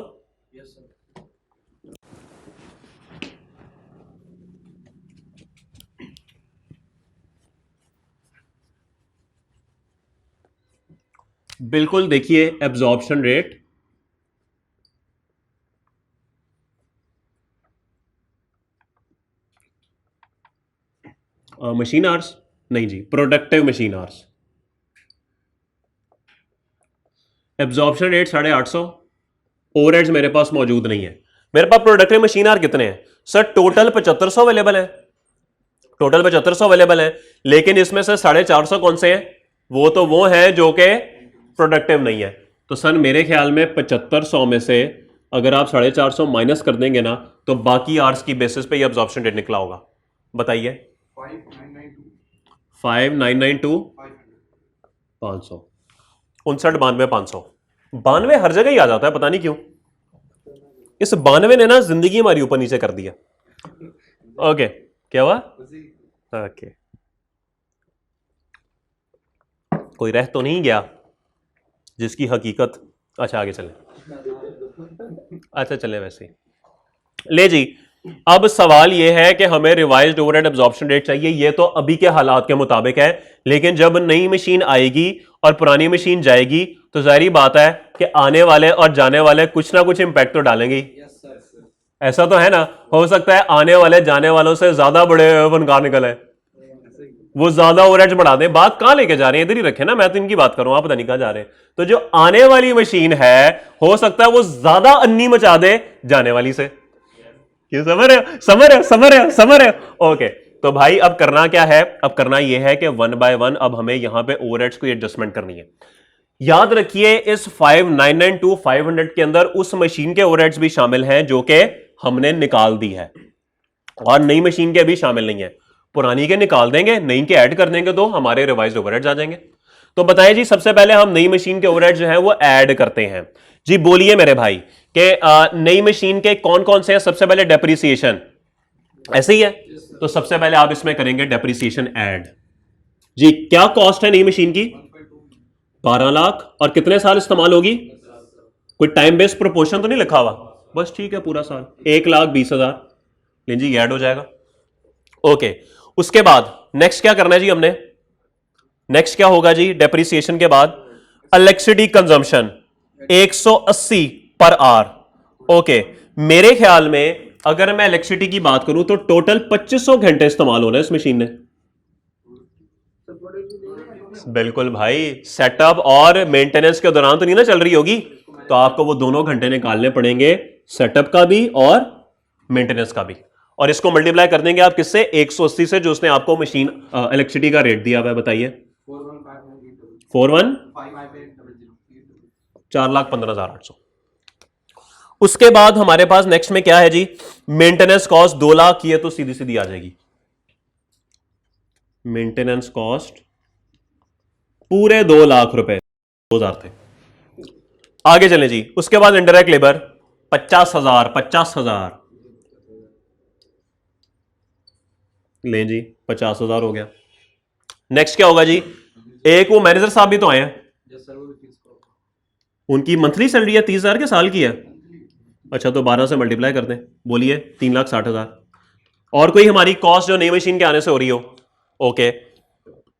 बिल्कुल देखिए, एब्जॉर्प्शन रेट मशीन आवर्स नहीं जी, productive machine hours. Absorption rate 850, overheads मेरे पास मौजूद नहीं है। मेरे पास प्रोडक्टिव मशीन आवर कितने हैं? सर टोटल 7500 अवेलेबल है, टोटल 7500 अवेलेबल है, लेकिन इसमें से 450 कौन से हैं? वो हैं जो कि प्रोडक्टिव नहीं है। तो सर मेरे ख्याल में 7500 में से अगर आप 450 माइनस कर देंगे ना, तो बाकी आवर्स की बेसिस पे ये एब्जॉर्प्शन रेट निकला होगा। बताइए। 5992 500 59 92 500। 92 हर जगह ही आ जाता है, पता नहीं क्यों। इस 92 ने ना जिंदगी हमारी ऊपर नीचे कर दिया। ओके क्या हुआ? ओके कोई रह तो नहीं गया जिसकी हकीकत, अच्छा आगे चले, अच्छा चले वैसे ही। ले जी, अब सवाल यह है कि हमें रिवाइज्ड ओवरहेड एब्जॉर्प्शन रेट चाहिए। ये तो अभी के हालात के मुताबिक है, लेकिन जब नई मशीन आएगी और पुरानी मशीन जाएगी तो जाहिर बात है कि आने वाले और जाने वाले कुछ ना कुछ इंपैक्ट तो डालेंगे। ऐसा तो है ना, हो सकता है आने वाले जाने वालों से ज्यादा बड़े फनकार निकले, वो ज्यादा ओवरहेड्स बढ़ा दें। बात कहां लेके जा रहे हैं? इधर ही रखे ना, मैं तो इनकी बात करूं, आप पता नहीं कहां जा रहे हैं। तो जो आने वाली मशीन है हो सकता है वो ज्यादा अन्नी मचा दे जाने वाली से। क्यों समझ रहे हो? ओके तो भाई अब करना क्या है? अब करना यह है कि 1 बाय 1 अब हमें यहां पे ओवरहेड्स को एडजस्टमेंट करनी है। याद रखिए इस 5992 500 के अंदर उस मशीन के ओवरहेड्स भी शामिल हैं जो कि हमने निकाल दी है, और नई मशीन के भी शामिल नहीं है। पुरानी के निकाल देंगे, नई के ऐड कर देंगे तो हमारे रिवाइज्ड ओवरहेड्स आ जाएंगे। तो बताइए जी, सबसे पहले हम नई मशीन के ओवरहेड्स जो है वो ऐड करते हैं। जी बोलिए मेरे भाई कि नई मशीन के कौन कौन से हैं? सबसे पहले डेप्रिसिएशन, ऐसे ही है, तो सबसे पहले आप इसमें करेंगे डेप्रिसिएशन ऐड। जी क्या कॉस्ट है नई मशीन की? 12 लाख, और कितने साल इस्तेमाल होगी? कोई टाइम बेस्ड प्रोपोर्शन तो नहीं लिखा हुआ? बस ठीक है, पूरा साल 1,20,000। लें जी ऐड हो जाएगा। ओके उसके बाद नेक्स्ट क्या करना है जी हमने? नेक्स्ट क्या होगा जी डेप्रिसिएशन के बाद? Electricity consumption 180 per hour. Okay मेरे ख्याल में अगर मैं इलेक्ट्रिसिटी की बात करूं तो टोटल 2500 घंटे इस्तेमाल हो रहा है इस मशीन ने। बिल्कुल भाई, सेटअप और मेंटेनेंस के दौरान तो नहीं ना चल रही होगी, तो आपको वो दोनों घंटे निकालने पड़ेंगे, सेटअप का भी और मेंटेनेंस का भी। और इसको मल्टीप्लाई कर देंगे आप किससे, 180 से, जो उसने आपको मशीन इलेक्ट्रिसिटी का रेट दिया हुआ है, बताइए। 4,15,800। उसके बाद हमारे पास नेक्स्ट में क्या है जी, मेंटेनेंस कॉस्ट 2 लाख की है, तो सीधी सीधी आ जाएगी मेंटेनेंस कॉस्ट पूरे 2 लाख रुपए, 2,000 थे। आगे चलें जी, उसके बाद इंडायरेक्ट लेबर 50,000 लें जी, 50,000 हो गया। नेक्स्ट क्या होगा जी, एक वो मैनेजर साहब भी तो आए हैं, उनकी मंथली सैलरी है 30,000 के साल की है। अच्छा, तो 12 से मल्टीप्लाई कर दें, बोलिए 3,60,000। और कोई हमारी कॉस्ट जो नई मशीन के आने से हो रही हो, ओके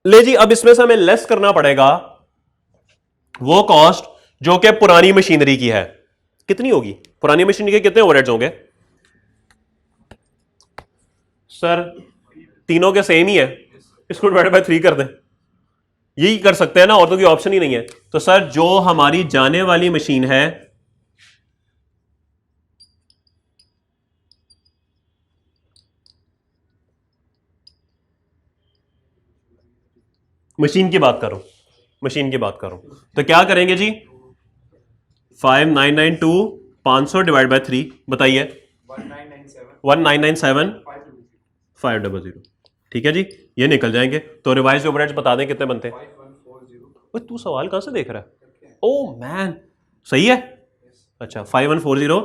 ले जी। अब इसमें से हमें लेस करना पड़ेगा वो कॉस्ट जो कि पुरानी मशीनरी की है। कितनी होगी पुरानी मशीनरी के, कितने ओवरहेड्स होंगे सर? तीनों के सेम ही है, इसको डिवाइड बाय 3 कर दें, यही कर सकते हैं ना, और तो कोई ऑप्शन ही नहीं है। तो सर जो हमारी जाने वाली मशीन है, मशीन की बात करो, मशीन की बात करो, तो क्या करेंगे जी, 5992 500 डिवाइड बाय 3, बताइए 1997 500। ठीक है जी, ये निकल जाएंगे। तो रिवाइज ओवरहेड्स बता दें कितने बनते हैं। ओए तू सवाल कहां से देख रहा है, ओ मैन, सही है। अच्छा 5140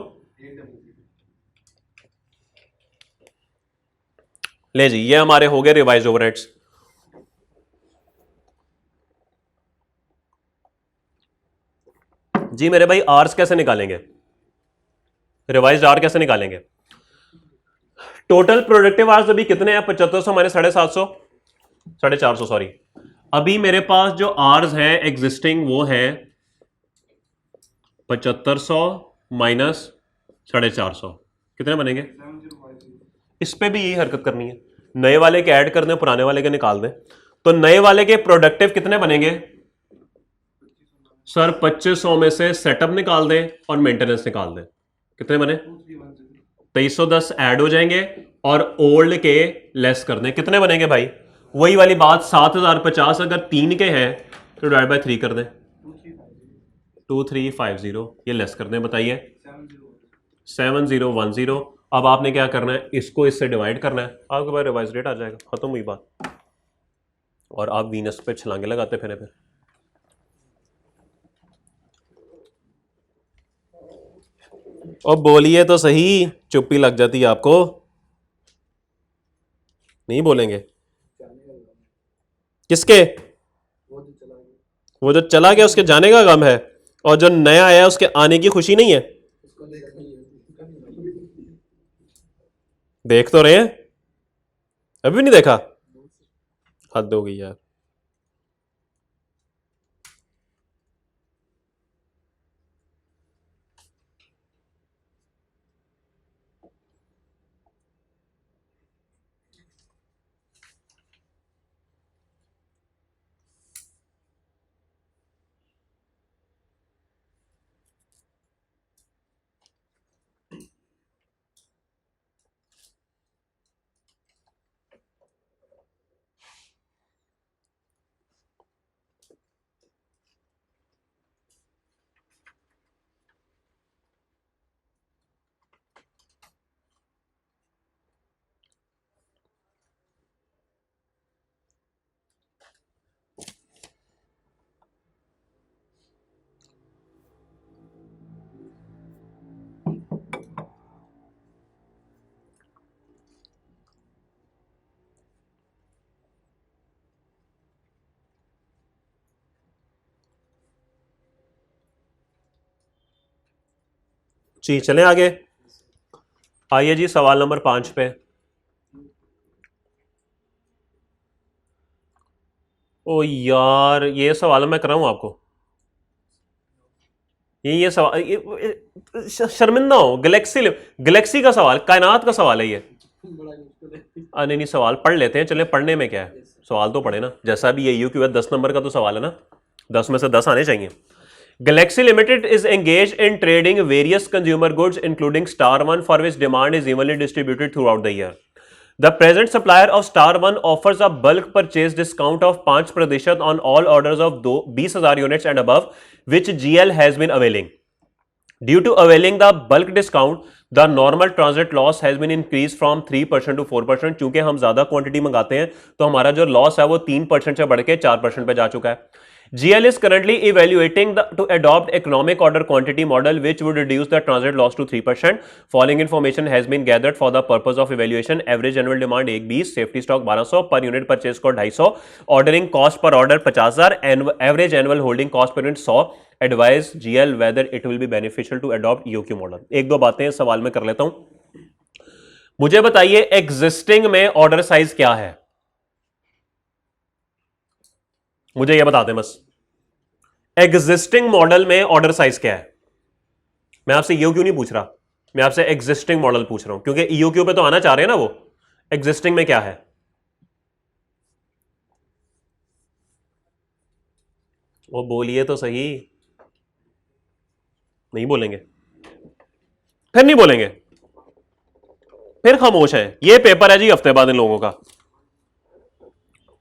ले जी, ये हमारे हो गए रिवाइज ओवरहेड्स। जी मेरे भाई, आर्स कैसे निकालेंगे, रिवाइज्ड आर कैसे निकालेंगे? टोटल प्रोडक्टिव आवर्स अभी कितने हैं, 7500 माइनस 750, 450, सॉरी। अभी मेरे पास जो आवर्स है एग्जिस्टिंग वो है 7500 माइनस 450, कितने बनेंगे? इस पे भी यही हरकत करनी है, नए वाले के ऐड कर दें, पुराने वाले के निकाल दें। तो नए वाले के प्रोडक्टिव कितने बनेंगे सर? 2500 में से सेटअप निकाल दें और मेंटेनेंस निकाल दें, कितने बने? 2310 ऐड हो जाएंगे और ओल्ड के लेस कर दें, कितने बनेंगे भाई? वही वाली बात, 7050 अगर 3 के हैं तो डिवाइड बाय 3 कर दें, 2350, ये लेस कर दें, बताइए 7010। अब आपने क्या करना है, इसको इससे डिवाइड करना है, आपके पास रिवाइज रेट आ जाएगा, खत्म हुई बात। और आप वीनस पे छलांगे लगाते फिर। और बोलिए तो सही, चुप्पी लग जाती है आपको, नहीं बोलेंगे? किसके? वो जो चला गया उसके जाने का गम है, और जो नया आया उसके आने की खुशी नहीं है। देख तो रहे हैं, अभी भी नहीं देखा, हद हो गई यार। जी चलें आगे, आइए जी सवाल नंबर 5 पे। ओ यार, ये सवाल मैं कर रहा हूं आपको, ये सवाल शर्मिंदा हो, गैलेक्सी का सवाल, कायनात का सवाल है ये। बड़ा मुश्किल है। नहीं नहीं, सवाल पढ़ लेते हैं, चले पढ़ने में क्या है, सवाल तो पढ़े ना, जैसा भी ये यूक्यू है 10 नंबर का तो सवाल है ना, 10 में से 10 आने चाहिए। Galaxy Limited is engaged in trading various consumer goods including Star One for which demand is evenly distributed throughout the year. The present supplier of Star One offers a bulk purchase discount of 5% on all orders of 20,000 units and above which GL has been availing. Due to availing the bulk discount, the normal transit loss has been increased from 3% to 4%. चूंकि हम ज्यादा quantity मंगाते हैं तो हमारा जो loss है वो 3% से बढ़ के 4% पे जा चुका है। GL is currently evaluating to adopt economic order quantity model which would reduce the transit loss to 3%. Following information has been gathered for the purpose of evaluation. Average annual demand 120, safety stock 1200, per unit purchase cost 250, ordering cost per order 50,000 and average annual holding cost per unit 100. Advise GL whether it will be beneficial to adopt EOQ model. एक दो बातें इस सवाल में कर लेता हूं। मुझे बताइए एग्जिस्टिंग में ऑर्डर साइज क्या है, मुझे यह बता दें बस। एग्जिस्टिंग मॉडल में ऑर्डर साइज क्या है? मैं आपसे ईओक्यू नहीं पूछ रहा, मैं आपसे एग्जिस्टिंग मॉडल पूछ रहा हूं, क्योंकि ईओक्यू पे तो आना चाह रहे हैं ना वो। एग्जिस्टिंग में क्या है? वो बोलिए तो सही। नहीं बोलेंगे, फिर नहीं बोलेंगे, फिर खामोश है। ये पेपर है जी हफ्ते बाद इन लोगों का,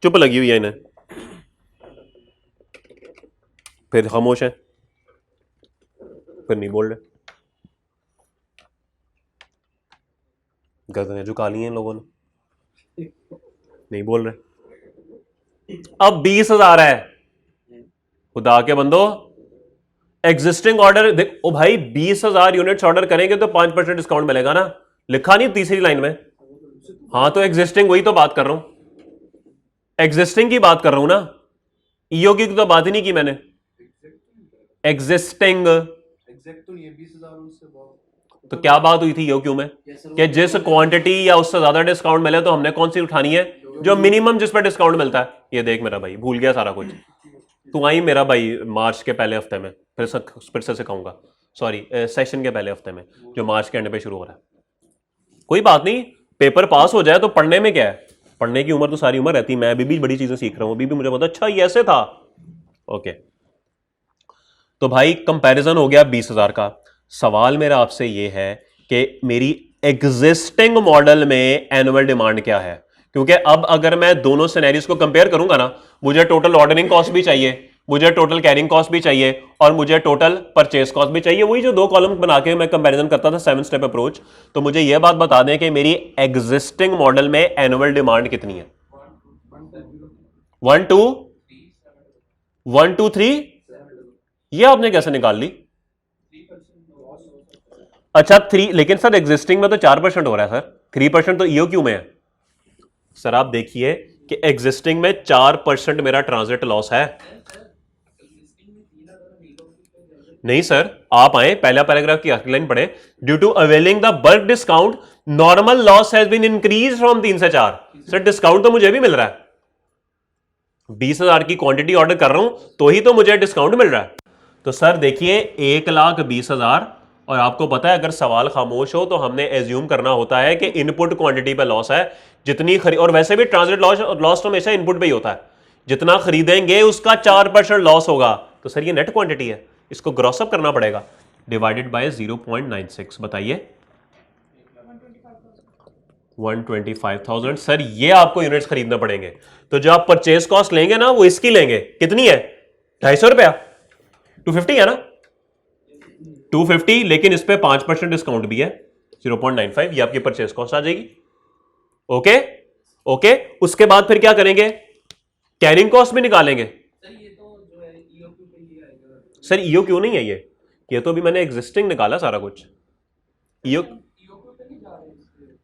चुप लगी हुई है इन्हें, फिर खामोश है, फिर नहीं बोल रहे, गर्दनें झुका ली हैं इन लोगों ने, नहीं बोल रहे। अब 20,000 है, खुदा के बंदो एग्जिस्टिंग ऑर्डर ओ भाई 20,000 यूनिट्स ऑर्डर करेंगे तो 5% डिस्काउंट मिलेगा ना, लिखा नहीं तीसरी लाइन में। हाँ तो एग्जिस्टिंग, वही तो बात कर रहा हूं, एग्जिस्टिंग की बात कर रहा हूं ना, ईओक्यू की तो बात ही नहीं की मैंने। एग्जिस्टिंग तो ये 20,000 उससे बहुत, तो क्या बात हुई थी ईओक्यू में कि जिस क्वांटिटी या उससे ज्यादा डिस्काउंट मिले तो हमने कौन सी उठानी है, जो मिनिमम जिस पर डिस्काउंट मिलता है। ये देख मेरा भाई भूल गया सारा कुछ, तू आई मेरा भाई मार्च के पहले हफ्ते में, फिर से सिखाऊंगा, सॉरी सेशन के पहले हफ्ते में जो मार्च के एंड पे शुरू हो रहा है। कोई बात नहीं, पेपर पास हो जाए तो पढ़ने में क्या है, पढ़ने की उम्र तो सारी उम्र रहती है। मैं अभी भी बड़ी चीजें सीख रहा हूं, अभी भी मुझे पता अच्छा ये ऐसे था। ओके तो भाई कंपैरिजन हो गया 20,000 का। सवाल मेरा आपसे ये है कि मेरी एग्जिस्टिंग मॉडल में एनुअल डिमांड क्या है, क्योंकि अब अगर मैं दोनों सिनेरियोस को कंपेयर करूंगा ना, मुझे टोटल ऑर्डरिंग कॉस्ट भी चाहिए, मुझे टोटल कैरिंग कॉस्ट भी चाहिए और मुझे टोटल परचेस कॉस्ट भी चाहिए। वही जो दो कॉलम बना के मैं कंपैरिजन करता था 7 स्टेप अप्रोच। तो मुझे यह बात बता दें कि मेरी एग्जिस्टिंग मॉडल में एनुअल डिमांड कितनी है? 1 2 3। ये आपने कैसे निकाल ली? अच्छा 3, लेकिन सर एग्जिस्टिंग में तो 4% हो रहा है सर, 3% तो ईओक्यू में है। सर आप देखिए कि एग्जिस्टिंग में 4% मेरा ट्रांजिट लॉस है। नहीं सर, आप आए पहला पैराग्राफ की आखिरी लाइन पढ़े, due to availing the bulk discount normal loss has been increase from 3 से 4। सर डिस्काउंट तो मुझे भी मिल रहा है, 20,000 की क्वांटिटी ऑर्डर कर रहा हूं तो ही तो मुझे डिस्काउंट मिल रहा है। तो सर देखिए 1,20,000, और आपको पता है अगर सवाल खामोश हो तो हमने एज्यूम करना होता है कि इनपुट क्वांटिटी पे लॉस है, जितनी और वैसे भी ट्रांजिट लॉस तो हमेशा इनपुट पे ही होता है, जितना खरीदेंगे उसका 4% लॉस होगा। तो सर ये नेट क्वांटिटी है, इसको ग्रॉस अप करना पड़ेगा, डिवाइडेड बाय 0.96। बताइए 125,000। सर ये आपको यूनिट्स खरीदना पड़ेंगे, तो जो आप परचेज कॉस्ट लेंगे ना वो इसकी लेंगे, कितनी है? 250 रुपया, 250 है ना, 250, लेकिन इस पे 5% डिस्काउंट भी है 0.95, ये आपकी परचेज कॉस्ट आ जाएगी। ओके ओके, उसके बाद फिर क्या करेंगे? कैरिंग कॉस्ट भी निकालेंगे। सर ईओ क्यों नहीं है ये तो अभी मैंने एग्जिस्टिंग निकाला सारा कुछ, ईओ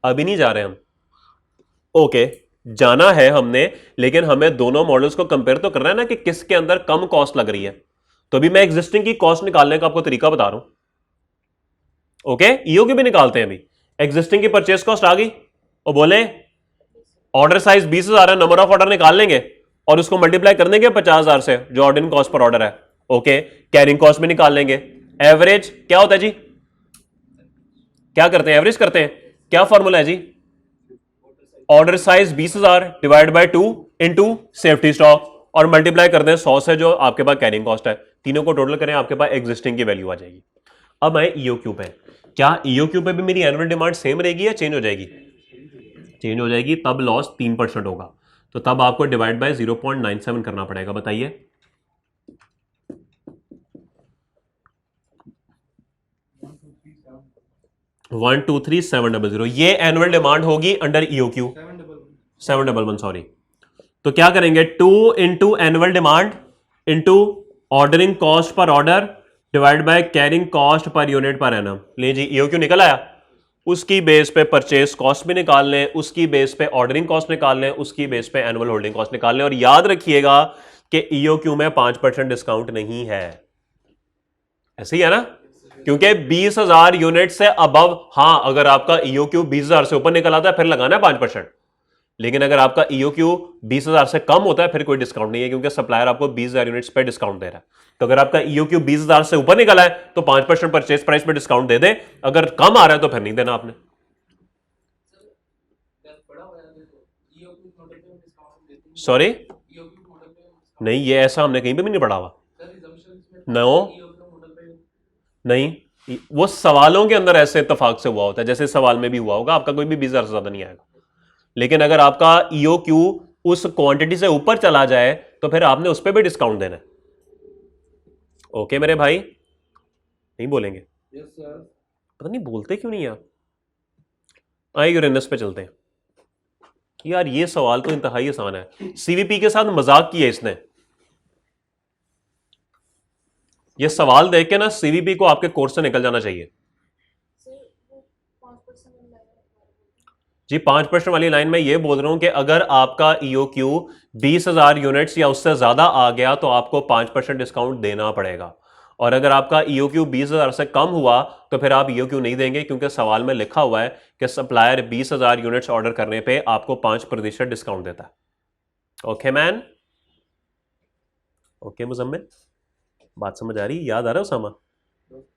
अभी नहीं जा रहे हम। ओके जाना है हमने, लेकिन हमें दोनों मॉडल्स को कंपेयर तो करना है ना कि किसके अंदर कम कॉस्ट लग रही है। तो अभी मैं एग्जिस्टिंग की कॉस्ट निकालने का आपको तरीका बता रहा हूं। ओके ईओ की भी निकालते हैं। अभी एग्जिस्टिंग की परचेस कॉस्ट आ गई और बोले ऑर्डर साइज 20,000 है, नंबर ऑफ ऑर्डर निकाल लेंगे और उसको मल्टीप्लाई कर देंगे 50,000 से जो ऑर्डरिंग कॉस्ट पर ऑर्डर है। ओके कैरिंग कॉस्ट भी निकाल लेंगे। एवरेज क्या होता है जी, क्या करते हैं? एवरेज करते हैं। क्या फॉर्मूला है जी? Order size 20,000 divide by 2 into safety stock और मल्टीप्लाई कर दें 100 से जो आपके पास कैरिंग कॉस्ट है, तीनों को टोटल करें आपके पास एग्जिस्टिंग की वैल्यू आ जाएगी। अब आए ईओक्यू पे, क्या ईओक्यू पे भी मेरी एनुअल डिमांड सेम रहेगी या चेंज हो जाएगी? चेंज हो जाएगी, तब लॉस 3% होगा, तो तब आपको डिवाइड बाय 0.97 करना पड़ेगा। बताइए 123,700, ये एनुअल डिमांड होगी अंडर ईओक्यू 711 सॉरी। तो क्या करेंगे 2 into annual demand into ordering cost per order divide by carrying cost per unit per annum. ले जी ईओक्यू निकल आया, उसकी बेस पे परचेस कॉस्ट भी निकाल लें, उसकी बेस पे ऑर्डरिंग कॉस्ट निकाल लें, उसकी बेस पे एनुअल होल्डिंग कॉस्ट निकाल लें। और याद रखिएगा कि ईओक्यू में 5% डिस्काउंट नहीं है, ऐसे ही है ना, क्योंकि 20,000 यूनिट से अबव, हां अगर आपका ईओक्यू 20,000 से ऊपर निकल आता है फिर लगाना है 5%, लेकिन अगर आपका ईओक्यू 20,000 से कम होता है फिर कोई डिस्काउंट नहीं है, क्योंकि सप्लायर आपको 20,000 यूनिट्स पे डिस्काउंट दे रहा है। तो अगर आपका ईओक्यू 20,000 से ऊपर निकला है तो 5% परचेज प्राइस पे डिस्काउंट दे दे, अगर कम आ रहा है तो फिर नहीं देना आपने। सॉरी नहीं, ये ऐसा हमने कहीं पे भी नहीं पढ़ा हुआ। नो नहीं, वो सवालों के अंदर ऐसे इत्तेफाक से हुआ होता है, जैसे सवाल में भी हुआ होगा, आपका कोई भी 20,000 से ज्यादा नहीं आएगा। लेकिन अगर आपका ईओक्यू उस क्वांटिटी से ऊपर चला जाए तो फिर आपने उस पर भी डिस्काउंट देना है। ओके मेरे भाई, नहीं बोलेंगे? Yes sir. पता नहीं बोलते क्यों नहीं आप। आइए यूरेनस पे चलते हैं। यार ये सवाल तो इंतहाई आसान है, सीवीपी के साथ मजाक किया इसने। ये सवाल देख के ना सीवीपी को आपके कोर्स से निकल जाना चाहिए जी। 5% वाली लाइन में ये बोल रहा हूं कि अगर आपका ईओक्यू 20,000 यूनिट्स या उससे ज्यादा आ गया तो आपको 5% डिस्काउंट देना पड़ेगा, और अगर आपका ईओक्यू 20,000 से कम हुआ तो फिर आप ईओक्यू नहीं देंगे, क्योंकि सवाल में लिखा हुआ है कि सप्लायर 20,000 यूनिट्स ऑर्डर करने पे आपको 5% डिस्काउंट देता है। ओके मैन, ओके मुजम्मिल, बात समझ आ रही? याद आ रहा है उसामा?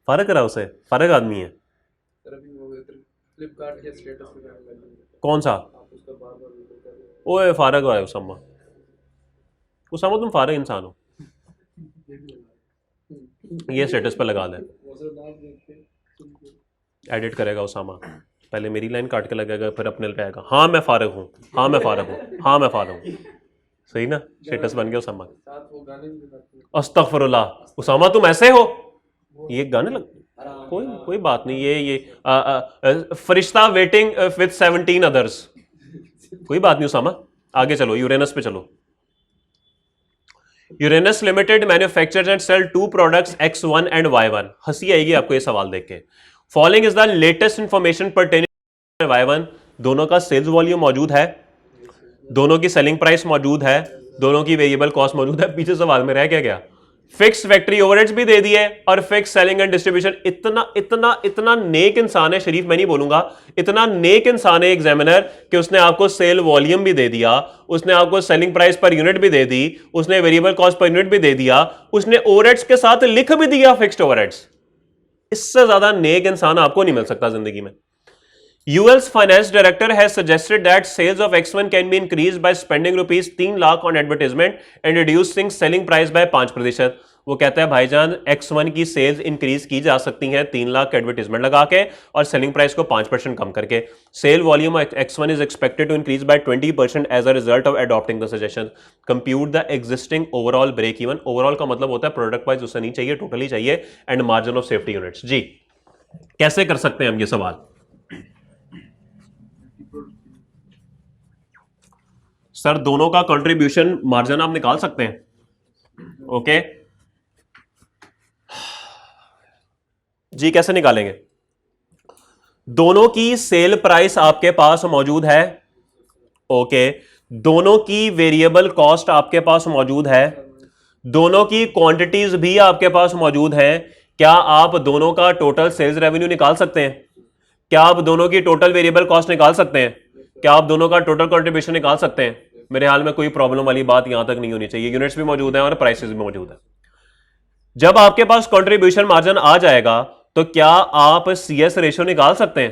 फारक रहा उसे, फारक आदमी है। फ्लिपकार्ट के स्टेटस पे कौन सा? ओए फारक है उसामा, उसामा तुम फारक इंसान हो, ये स्टेटस पे लगा दें, एडिट करेगा उसामा, पहले मेरी लाइन काट के लगेगा फिर अपने पे आएगा, हाँ मैं फारग हूँ, हाँ मैं फारग हूँ, हाँ मैं फारग हूँ। सही ना, स्टेटस बन गया उसामा। अस्तगफुरुल्लाह, उसामा तुम ऐसे हो, ये गाने लग, कोई बात नहीं, ये फरिश्ता वेटिंग विद 17 अदर्स, कोई बात नहीं उसामा, आगे चलो, यूरेनस पे चलो। Uranus limited manufactures and sell 2 products X1 and Y1। हंसी आएगी आपको ये सवाल देख के। Following is the latest information pertaining Y1। दोनों का सेल्स वॉल्यूम मौजूद है, दोनों की सेलिंग प्राइस मौजूद है, दोनों की वेरिएबल कॉस्ट मौजूद है। पीछे सवाल में रह क्या गया? फिक्स फैक्ट्री ओवरहेड्स भी दे दिए और फिक्स सेलिंग एंड डिस्ट्रीब्यूशन। इतना इतना इतना नेक इंसान है, शरीफ मैं नहीं बोलूंगा, इतना नेक इंसान है एग्जामिनर कि उसने आपको सेल वॉल्यूम भी दे दिया, उसने आपको सेलिंग प्राइस पर यूनिट भी दे दी, उसने वेरिएबल कॉस्ट पर यूनिट भी दे दिया, उसने ओवरहेड्स के साथ लिख भी दिया फिक्स्ड ओवरहेड्स। इससे ज्यादा नेक इंसान आपको नहीं मिल सकता जिंदगी में। UL's finance director has suggested that sales of X1 can be increased by spending rupees 3 lakh on advertisement and reducing selling price by 5%। वो कहता है भाईजान X1 की सेल्स इंक्रीज की जा सकती हैं 3 लाख एडवर्टीजमेंट लगा के और सेलिंग प्राइस को 5% कम करके। Sale volume X1 is expected to increase by 20% as a result of adopting the suggestion. Compute the existing overall break even। Overall का मतलब होता है प्रोडक्ट वाइज उसे नहीं चाहिए, टोटली चाहिए, and margin of safety units. जी कैसे कर सकते हैं हम ये सवाल? सर दोनों का कंट्रीब्यूशन मार्जिन आप निकाल सकते हैं। ओके जी, कैसे निकालेंगे? दोनों की सेल प्राइस आपके पास मौजूद है, ओके, दोनों की वेरिएबल कॉस्ट आपके पास मौजूद है, दोनों की क्वांटिटीज भी आपके पास मौजूद है। क्या आप दोनों का टोटल सेल्स रेवेन्यू निकाल सकते हैं? क्या आप दोनों की टोटल वेरिएबल कॉस्ट निकाल सकते हैं? क्या आप दोनों का टोटल कंट्रीब्यूशन निकाल सकते हैं? मेरे हाल में कोई प्रॉब्लम वाली बात यहां तक नहीं होनी चाहिए। यूनिट्स भी मौजूद है और प्राइसेस भी मौजूद है। जब आपके पास कंट्रीब्यूशन मार्जिन आ जाएगा तो क्या आप CS रेशियो निकाल सकते हैं?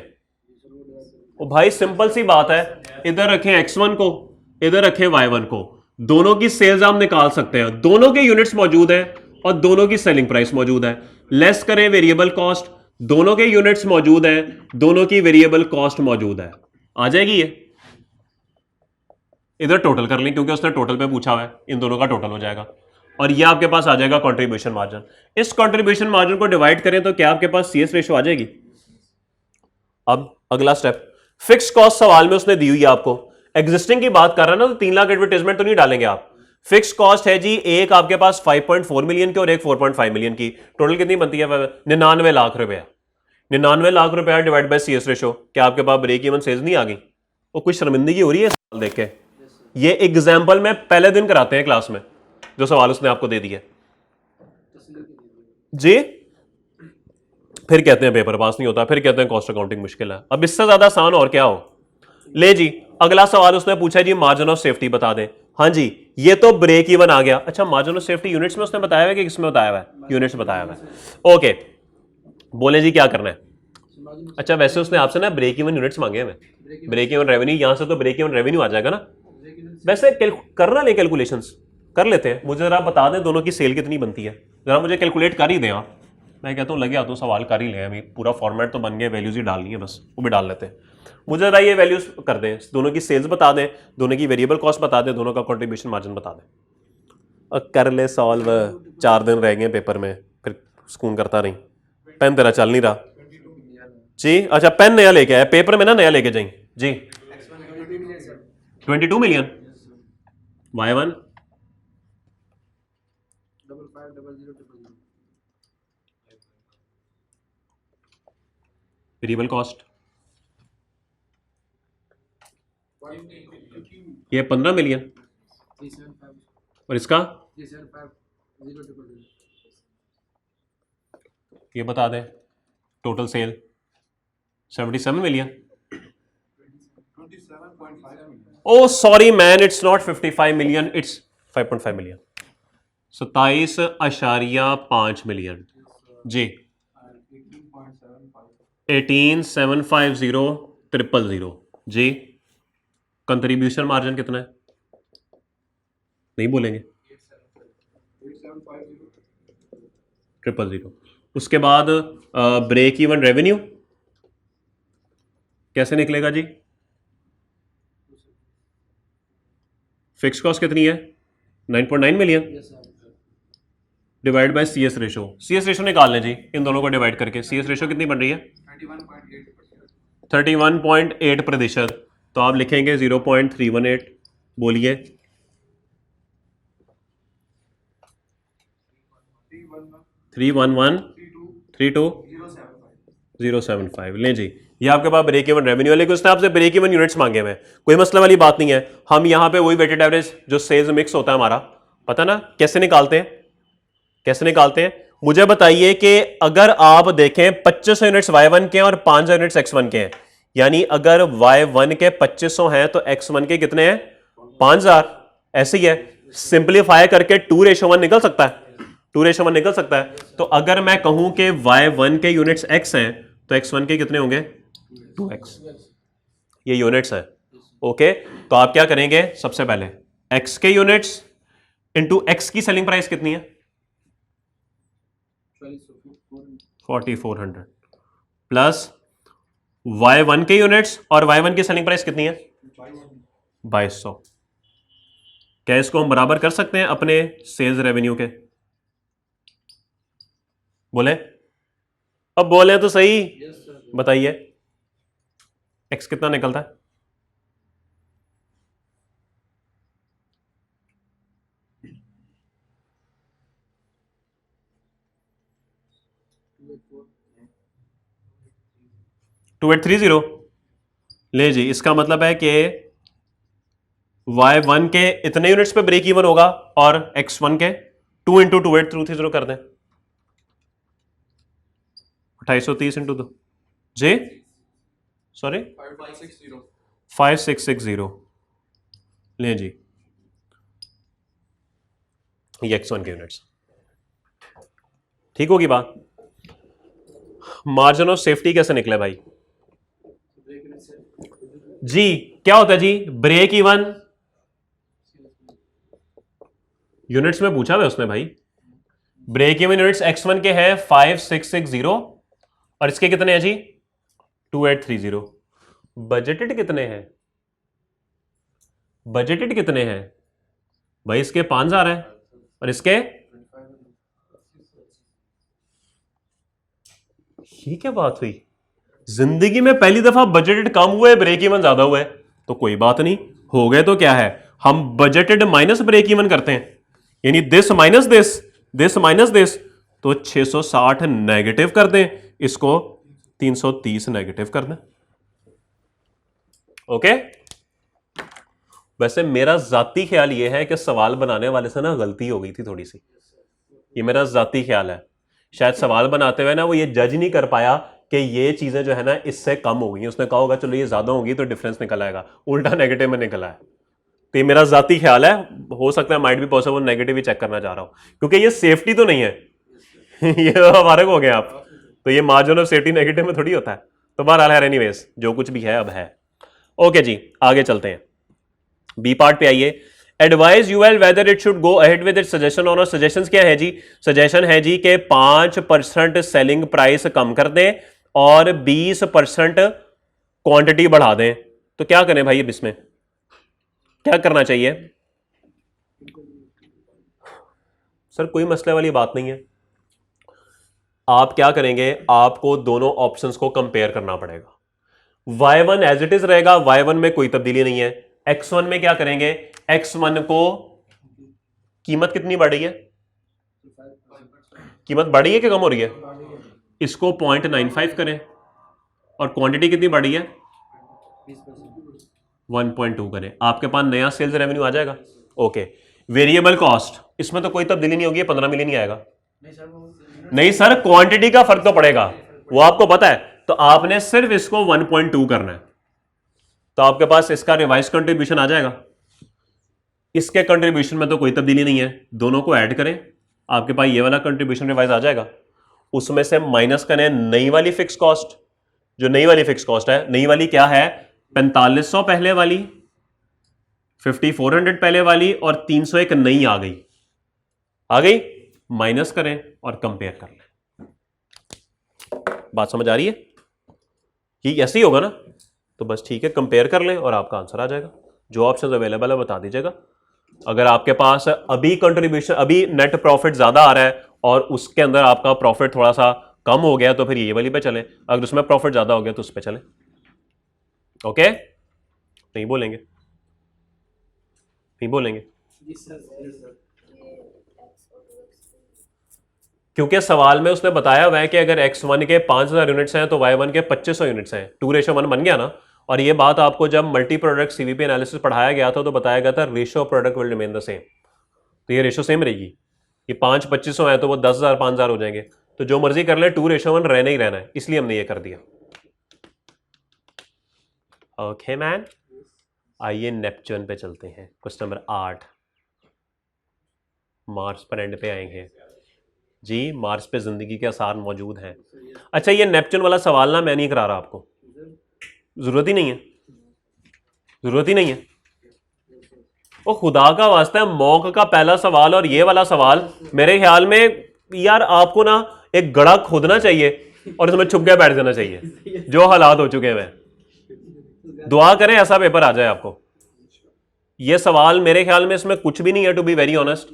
ओ भाई सिंपल सी बात है, इधर रखें x1 को, इधर रखें y1 को, दोनों की सेल्स आप निकाल सकते हैं, दोनों के यूनिट्स मौजूद हैं और दोनों की सेलिंग प्राइस मौजूद है। लेस करें वेरिएबल कॉस्ट, दोनों के यूनिट्स मौजूद हैं, दोनों की वेरिएबल कॉस्ट मौजूद है, आ जाएगी ये। इधर टोटल कर लें क्योंकि उसने टोटल पे पूछा हुआ है, इन दोनों का टोटल हो जाएगा और ये आपके पास आ जाएगा कंट्रीब्यूशन मार्जिन। इस कंट्रीब्यूशन मार्जिन को डिवाइड करें तो क्या आपके पास सीएस रेशो आ जाएगी। अब अगला स्टेप, फिक्स कॉस्ट सवाल में उसने दी हुई है आपको, एग्जिस्टिंग की बात कर रहा है ना, तो 3 लाख एडवर्टाइजमेंट तो नहीं डालेंगे आप। फिक्स कॉस्ट है जी, एक आपके पास 5.4 मिलियन की और एक 4.5 मिलियन की, टोटल कितनी बनती है 99 लाख रुपया। 99 लाख रुपया डिवाइड बाय सीएस रेशो, क्या आपके पास ब्रेक इवन सेल्स नहीं आ गई। वो कुछ शर्मिंदगी हो रही है सवाल देख के। ये एग्जाम्पल में पहले दिन कराते हैं क्लास में, जो सवाल उसने आपको दे दिया जी, फिर कहते हैं पेपर पास नहीं होता, फिर कहते हैं कॉस्ट अकाउंटिंग मुश्किल है। अब इससे ज्यादा आसान और क्या हो। ले जी, अगला सवाल उसने पूछा जी मार्जिन ऑफ सेफ्टी बता दें। हाँ जी, ये तो ब्रेक इवन आ गया। अच्छा, मार्जिन ऑफ सेफ्टी यूनिट्स में उसने बताया हुआ है कि किसमें बताया हुआ है, यूनिट्स बताया हुआ है। ओके, बोले जी क्या करना है। अच्छा, वैसे उसने आपसे ना ब्रेक इवन यूनिट्स मांगे हैं, ब्रेक इवन रेवेन्यू, यहां से तो ब्रेक इवन रेवेन्यू आ जाएगा ना। वैसे करना नहीं, कैलकुलेशंस कर लेते हैं, मुझे जरा बता दें दोनों की सेल कितनी बनती है, जरा मुझे कैलकुलेट कर ही दें आप। मैं कहता हूँ लगे आता हूँ, सवाल कर ही लें, अभी पूरा फॉर्मेट तो बन गया, वैल्यूज ही डालनी है बस, वो भी डाल लेते हैं। मुझे जरा ये वैल्यूज कर दें, दोनों की सेल्स बता दें, दोनों की वेरिएबल कॉस्ट बता दें, दोनों का कंट्रीब्यूशन मार्जिन बता दें और कर ले सॉल्व। 4 दिन रह गए पेपर में, फिर सुकून करता नहीं। पेन तेरा चल नहीं रहा जी। अच्छा, पेन नया लेके आया, पेपर में ना नया लेके जाए जी। 22 मिलियन y1 वेरिएबल कॉस्ट, ये 15 मिलियन और इसका ये बता दें total sale 77 million. Oh sorry man, it's not 55 million, it's 5.5 million, 27.5 million जी। 18,750,000 जी। कंट्रीब्यूशन मार्जिन कितना है, नहीं बोलेंगे, 000। उसके बाद ब्रेक इवन रेवेन्यू कैसे निकलेगा जी। फिक्स कॉस्ट कितनी है 9.9 million divide by CS ratio. CS ratio निकाल लें जी, इन दोनों को डिवाइड करके। सीएस रेशो कितनी बन रही है 31.8%, तो आप लिखेंगे 0.318, बोलिए 31132 लें जी। ये आपके पास ब्रेक इवन रेवेन्यू है, लेकिन उसने आपसे ब्रेक इवन यूनिट्स मांगे हुए, कोई मसला वाली बात नहीं है। हम यहां पे वही वेटेड एवरेज जो सेल्स मिक्स होता है हमारा, पता ना कैसे निकालते हैं, कैसे निकालते हैं मुझे बताइए। कि अगर आप देखें 2500 यूनिट्स y1 के हैं और 500 यूनिट्स x1 के हैं, यानी अगर y1 के 2500 हैं तो x1 के कितने हैं 5000, ऐसे ही है। सिंपलीफाई करके 2:1 निकल सकता है, 2:1 निकल सकता है। तो अगर मैं कहूं कि y1 के यूनिट्स x हैं तो x1 के कितने होंगे 2x, ये यूनिट्स है। ओके, तो आप क्या करेंगे, सबसे पहले x के यूनिट्स इंटू x की सेलिंग प्राइस कितनी है 4400 प्लस y1 के यूनिट्स और y1 की सेलिंग प्राइस कितनी है 2200। क्या इसको हम बराबर कर सकते हैं अपने सेल्स रेवेन्यू के, बोले, अब बोले तो सही, बताइए x कितना निकलता है $2830। ले जी, इसका मतलब है कि y1 के इतने यूनिट्स पे ब्रेक इवन होगा और x1 के 2 × 2830 कर दें, 2830 इंटू 2 जी, सॉरी 5660 ले जी, ये x1 के यूनिट्स। ठीक होगी बात। मार्जिन ऑफ सेफ्टी कैसे निकले भाई, जी क्या होता है जी ब्रेक इवन, यूनिट्स में पूछा है उसने भाई, ब्रेक इवन यूनिट्स x1 के हैं 5660 और इसके कितने हैं जी 2830। बजटेड कितने हैं, बजटेड कितने हैं भाई, इसके 5000 है और इसके, ये क्या बात हुई, जिंदगी में पहली दफा बजटेड कम हुआ है ब्रेक इवन ज्यादा हुआ है, तो कोई बात नहीं, हो गए तो क्या है, हम बजटेड माइनस ब्रेक इवन करते हैं, यानी this minus this, this minus this, तो 660 नेगेटिव कर दें, इसको 330 नेगेटिव कर दें। ओके, वैसे मेरा जाती ख्याल यह है कि सवाल बनाने वाले से ना गलती हो गई थी थोड़ी सी, ये मेरा जाती ख्याल है, शायद सवाल बनाते हुए ना वो ये जज नहीं कर पाया कि ये चीजें जो है ना इससे कम हो गई, उसने कहा होगा चलो ये ज्यादा होगी तो डिफरेंस निकल आएगा, उल्टा नेगेटिव में निकल आया। तो ये मेरा जाती ख्याल है, हो सकता है माइट भी पॉसिबल नेगेटिव ही चेक करना चाह रहा हूं, क्योंकि ये सेफ्टी तो नहीं है ये हमारे को हो गए आप, तो ये मार्जिन ऑफ सेफ्टी नेगेटिव में थोड़ी होता है, तो बहरहाल है एनीवेज जो कुछ भी है अब है। ओके जी आगे चलते हैं, बी पार्ट पे आइए। Advise UL whether it should go ahead with its suggestion on, suggestions क्या है जी, सजेशन है जी कि 5% सेलिंग प्राइस कम कर दें और 20% क्वांटिटी बढ़ा दें, तो क्या करें भाई, अब इसमें क्या करना चाहिए सर, कोई मसले वाली बात नहीं है, आप क्या करेंगे, आपको दोनों ऑप्शंस को कंपेयर करना पड़ेगा, y1 एज इट इज रहेगा, y1 में कोई तब्दीली नहीं है, x1 में क्या करेंगे, x1 को कीमत कितनी बढ़ रही है, कीमत बढ़ी है कि कम हो रही है, इसको 0.95 करें और क्वांटिटी कितनी बढ़ी है 1.2 करें, आपके पास नया सेल्स रेवेन्यू आ जाएगा। ओके, वेरिएबल कॉस्ट इसमें तो कोई तब्दीली नहीं होगी, 15 मिलियन ही आएगा, नहीं सर क्वांटिटी का फर्क तो पड़ेगा, वो आपको पता है, तो आपने सिर्फ इसको 1.2 करना है, तो आपके पास इसका रिवाइज कंट्रीब्यूशन आ जाएगा, इसके कंट्रीब्यूशन में तो कोई तब्दीली नहीं है, दोनों को ऐड करें, आपके पास ये वाला कंट्रीब्यूशन रिवाइज आ जाएगा, उसमें से माइनस करें नई वाली फिक्स कॉस्ट, जो नई वाली फिक्स कॉस्ट है, नई वाली क्या है 4500 पहले वाली, 5400 पहले वाली और 301 नई आ गई, माइनस करें और कंपेयर कर लें, बात समझ आ रही है, ये ऐसे ही होगा ना, तो बस ठीक है कंपेयर कर लें और आपका आंसर आ जाएगा, जो ऑप्शन अवेलेबल है बता दीजिएगा। अगर आपके पास अभी कंट्रीब्यूशन, अभी नेट प्रॉफिट ज्यादा आ रहा है और उसके अंदर आपका प्रॉफिट थोड़ा सा कम हो गया तो फिर ये वाली पे चले, अगर उसमें प्रॉफिट ज्यादा हो गया तो उस पे चले। ओके, नहीं बोलेंगे, नहीं बोलेंगे क्योंकि सवाल में उसने बताया हुआ है कि अगर x1 के 5000 यूनिट्स हैं तो y1 के 2500 यूनिट्स हैं, 2:1 बन गया ना, और ये बात आपको जब मल्टी प्रोडक्ट सीवीपी एनालिसिस पढ़ाया गया था तो बताया गया था ratio product will remain the same, तो ये रेशियो सेम रहेगी, ये 5-2500 है तो वो 10,000 5,000 हो जाएंगे, तो जो मर्जी कर ले 2:1 रहना ही रहना है, इसलिए हमने ये कर दिया। ओके मैन, आइए नेपच्यून पे चलते हैं, क्वेश्चन नंबर 8, मार्स पर एंड पे आएंगे जी, मार्स पे जिंदगी के आसार मौजूद हैं। अच्छा ये नेपच्यून वाला सवाल ना मैं नहीं करा रहा आपको, जरूरत ही नहीं है, जरूरत ही नहीं है, वो खुदा का वास्ता है, मॉक का पहला सवाल और ये वाला सवाल मेरे ख्याल में यार आपको ना एक गड़ा खोदना चाहिए और इसमें छुप के बैठ जाना चाहिए, जो हालात हो चुके हैं, दुआ करें ऐसा पेपर आ जाए आपको। ये सवाल मेरे ख्याल में इसमें कुछ भी नहीं है, टू बी वेरी ऑनेस्ट,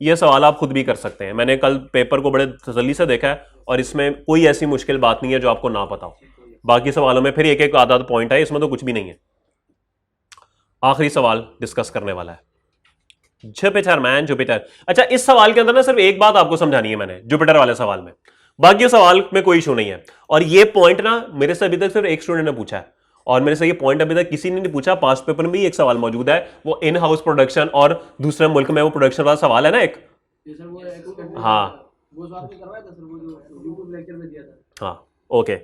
ये सवाल आप खुद भी कर सकते हैं, मैंने कल पेपर को बड़े तसल्ली से देखा है और इसमें कोई ऐसी मुश्किल बात नहीं है जो आपको ना पता हो, बाकी सवालों में फिर एक एक आधा पॉइंट है, इसमें तो कुछ भी नहीं है। आखिरी सवाल डिस्कस करने वाला है, जुपिटर मैन, जुपिटर। अच्छा इस सवाल के अंदर ना सिर्फ एक बात आपको समझानी है मैंने, जुपिटर वाले सवाल में, बाकी सवाल में कोई इशू नहीं है, और ये पॉइंट ना मेरे से अभी तक सिर्फ एक स्टूडेंट ने पूछा है और मेरे से ये पॉइंट अभी तक किसी ने नहीं पूछा, पास्ट पेपर में भी एक सवाल मौजूद है, वो इन हाउस प्रोडक्शन और दूसरे मुल्क में वो प्रोडक्शन वाला सवाल है ना एक, हाँ वो जो आपने करवाया था सर, वो जो यूट्यूब लेक्चर में दिया था, हाँ ओके,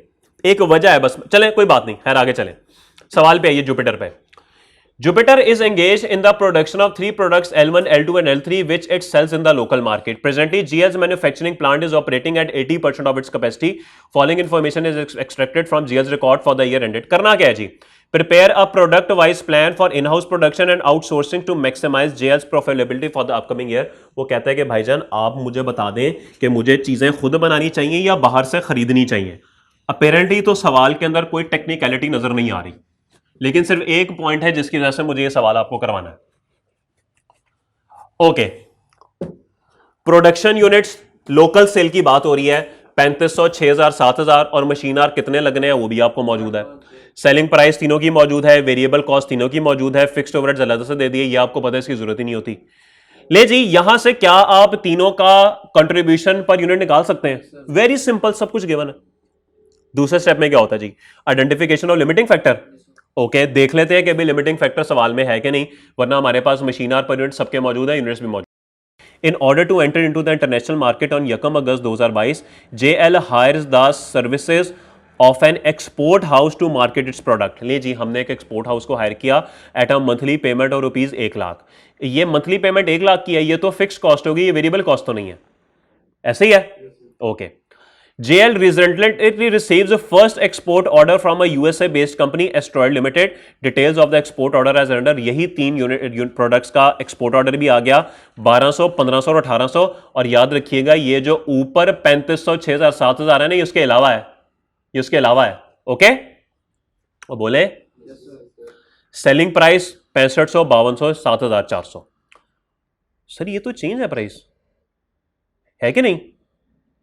एक वजह है बस, चले कोई बात नहीं, खैर आगे चले, सवाल पे आइए जुपिटर पे। Jupiter is engaged in the production of 3 products L1, L2 and L3 which it sells in the local market. Presently, GL's manufacturing plant is operating at 80% of its capacity. Following information is extracted from GL's record for the year ended. करना क्या है जी? Prepare a product wise plan for in house production and outsourcing to maximise JL's profitability for the upcoming year. वो कहता है कि भाईजान आप मुझे बता दें कि मुझे चीजें खुद बनानी चाहिए या बाहर से खरीदनी चाहिए। अपेरेंटली तो सवाल के अंदर कोई टेक्निकलिटी नजर नहीं आ रही, लेकिन सिर्फ एक पॉइंट है जिसकी वजह से मुझे यह सवाल आपको करवाना है। Okay, production units local cell की बात हो रही है, 3500, 6000, 7000 और मशीन आर कितने लगने हैं वो भी आपको मौजूद है। सेलिंग प्राइस तीनों की मौजूद है, वेरिएबल कॉस्ट तीनों की मौजूद है, फिक्स्ड ओवरहेड्स अलग से दे दिए, ये आपको पता है, इसकी जरूरत ही नहीं होती। ले जी, यहां से क्या आप तीनों का कंट्रीब्यूशन पर यूनिट निकाल सकते हैं? वेरी सिंपल, सब कुछ गिवन है। दूसरे स्टेप में क्या होता है जी? Identification of limiting factor. Okay, देख लेते हैं कि अभी लिमिटिंग फैक्टर सवाल में है कि नहीं, वरना हमारे पास मशीन आर पर यूनिट सबके मौजूद है, यूनिट्स भी मौजूद। In order to enter into the international market on 1 August 2022, JL hires the services of an export house to market its product। ले जी, हमने एक एक्सपोर्ट हाउस को हायर किया एट अ मंथली पेमेंट और ₹1,00,000। ये मंथली पेमेंट 1,00,000 की है, ये तो फिक्स कॉस्ट होगी, ये वेरिएबल कॉस्ट तो नहीं है, ऐसे ही है। Okay, JL recently receives the first export order from a USA based company Asteroid Limited। Details of the export order as under। यही 3 यूनिट प्रोडक्ट्स का एक्सपोर्ट ऑर्डर भी आ गया, 1200, 1500 और 1800। और याद रखिएगा ये जो ऊपर 3500, 6000, 7000 है ना, ये उसके अलावा है, ये उसके अलावा है। ओके, और बोले सेलिंग प्राइस 6500, 5200, 7400। सर ये तो चेंज है प्राइस, है कि नहीं?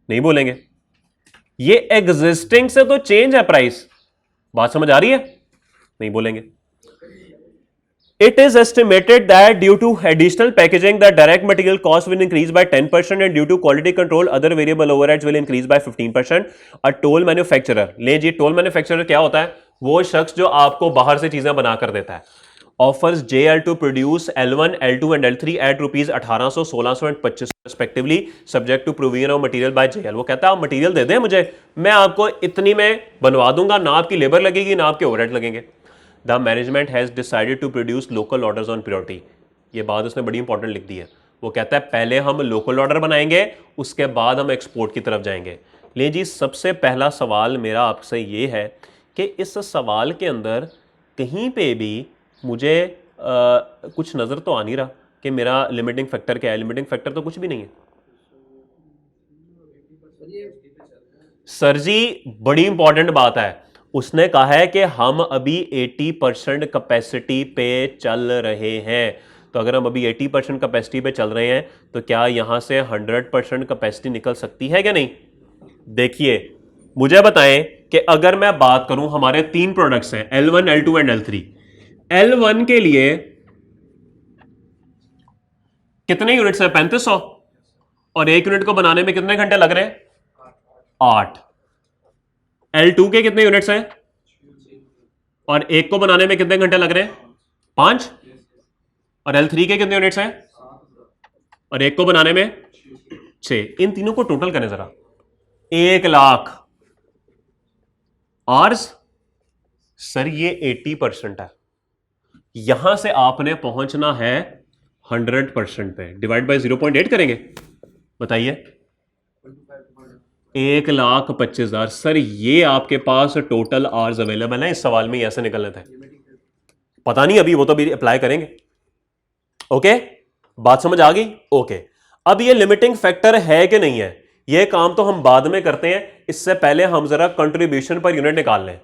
नहीं बोलेंगे, ये एग्जिस्टिंग से तो चेंज है प्राइस। बात समझ आ रही है? नहीं बोलेंगे। It is estimated that due to additional packaging the direct material cost will increase by 10% and due to quality control other variable overheads will increase by 15%। A toll manufacturer, ले जी, toll manufacturer क्या होता है? वो शख्स जो आपको बाहर से चीजें बनाकर देता है। offers JL to produce L1, L2 and L3 at rupees 1800, 1600 and 2500 respectively subject to provision of material by JL। वो कहता है आप मटेरियल दे दें मुझे, मैं आपको इतनी में बनवा दूंगा, ना आपकी लेबर लगेगी ना आपके ओवरहेड लगेंगे। The management has decided to produce local orders on priority. ये बात उसने बड़ी इंपॉर्टेंट लिख दी है। वो कहता है पहले हम लोकल ऑर्डर बनाएंगे, उसके बाद हम एक्सपोर्ट की तरफ जाएंगे। ले जी, सबसे पहला सवाल मेरा आपसे ये है कि इस सवाल के अंदर कहीं पे भी मुझे कुछ नज़र तो आ नहीं रहा कि मेरा लिमिटिंग फैक्टर क्या है। लिमिटिंग फैक्टर तो कुछ भी नहीं है सर जी। बड़ी इंपॉर्टेंट बात है, उसने कहा है कि हम अभी 80% कैपेसिटी पे चल रहे हैं। तो अगर हम अभी 80% कैपेसिटी पे चल रहे हैं तो क्या यहां से 100% कैपेसिटी निकल सकती है क्या नहीं? देखिए, मुझे बताएं कि अगर मैं बात करूं, हमारे 3 प्रोडक्ट्स हैं L1, L2 and L3। L1 के लिए कितने यूनिट्स है? 3500। और एक यूनिट को बनाने में कितने घंटे लग रहे हैं? 8। L2 के कितने यूनिट्स हैं? और एक को बनाने में कितने घंटे लग रहे हैं? 5। और L3 के कितने यूनिट्स हैं? और एक को बनाने में 6। इन तीनों को टोटल करें जरा, 1,00,000 आवर्स। सर ये 80% है, यहां से आपने पहुंचना है 100% पे। डिवाइड बाय 0.8 करेंगे, बताइए, 1,25,000। सर ये आपके पास टोटल आवर्स अवेलेबल है। इस सवाल में ऐसे निकलने थे, पता नहीं अभी, वो तो भी अप्लाई करेंगे। ओके, बात समझ आ गई? ओके, अब ये लिमिटिंग फैक्टर है कि नहीं है, ये काम तो हम बाद में करते हैं, इससे पहले हम जरा कंट्रीब्यूशन पर यूनिट निकाल लें।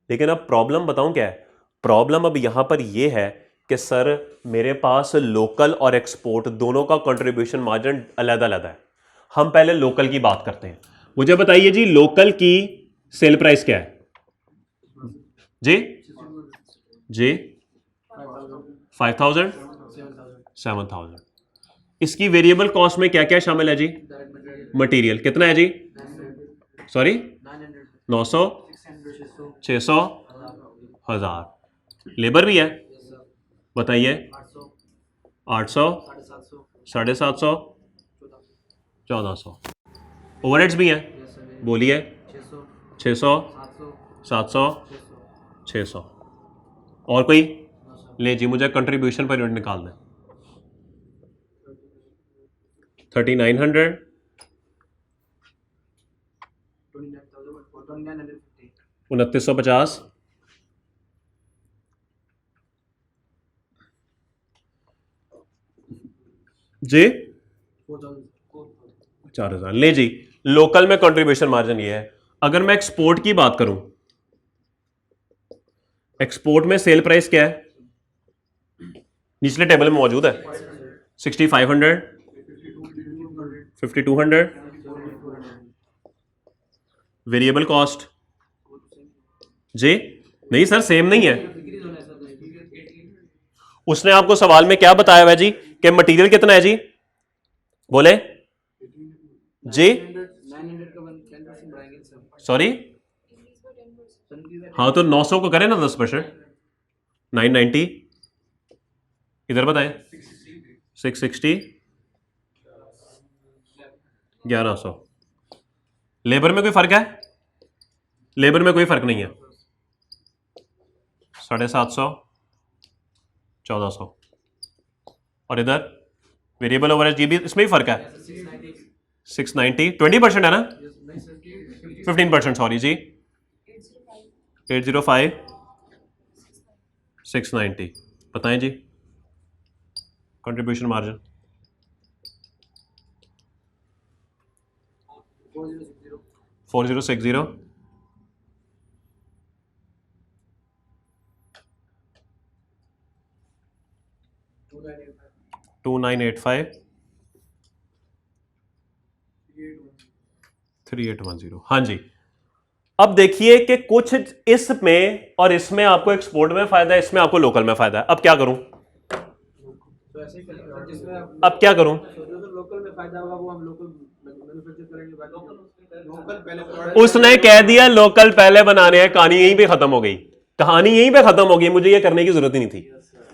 लेकिन अब प्रॉब्लम बताऊं क्या है? प्रॉब्लम अब यहां पर यह है कि सर मेरे पास लोकल और एक्सपोर्ट दोनों का कंट्रीब्यूशन मार्जिन अलग अलग है। हम पहले लोकल की बात करते हैं। मुझे बताइए जी, लोकल की सेल प्राइस क्या है जी? जी 5,000, 7,000। इसकी वेरिएबल कॉस्ट में क्या क्या शामिल है जी? मटेरियल कितना है जी? सॉरी, 900, 600, 1000। लेबर भी है, बताइए, 800, 750, 1400। ओवरहेड्स भी हैं, बोलिए, 600, 700, 600। और कोई? ले जी, मुझे कंट्रीब्यूशन पर यूनिट निकाल दें। 3900, 2950, जी 4,000 4,000 ले जी। लोकल में कंट्रीब्यूशन मार्जिन ये है। अगर मैं एक्सपोर्ट की बात करूं, एक्सपोर्ट में सेल प्राइस क्या है, निचले टेबल में मौजूद है, 6,500, 5,200। वेरिएबल कॉस्ट जी नहीं सर, सेम नहीं है। उसने आपको सवाल में क्या बताया हुआ है जी कि मटेरियल कितना है जी, बोले जी। 900 का 10% बढ़ाएंगे सर। सॉरी, हाँ तो 900 को करें ना 10%, 990। इधर बताएं, 660, 1100। लेबर में कोई फर्क है, लेबर में कोई फर्क नहीं है, 750, 1400। और इधर वेरिएबल ओवरहेड जी भी इसमें भी फर्क है, 690, 20% है ना, 15% सॉरी जी, 805, 690। बताएं जी कंट्रीब्यूशन मार्जिन। 4060, 2985, 3810। हाँ जी। अब देखिए कि कुछ इसमें और इसमें आपको एक्सपोर्ट में फायदा है, इसमें आपको लोकल में फायदा है। अब क्या करूं, तो ऐसे ही करेंगे सर, जिसमें अब क्या करूं, जो लोकल में फायदा होगा वो हम लोकल मैन्युफैक्चर करेंगे, बाकी लोकल पहले उसने कह दिया लोकल पहले बनाने हैं, कहानी यहीं पे खत्म हो गई, कहानी यहीं पे खत्म हो गई, मुझे ये करने की जरूरत ही नहीं थी।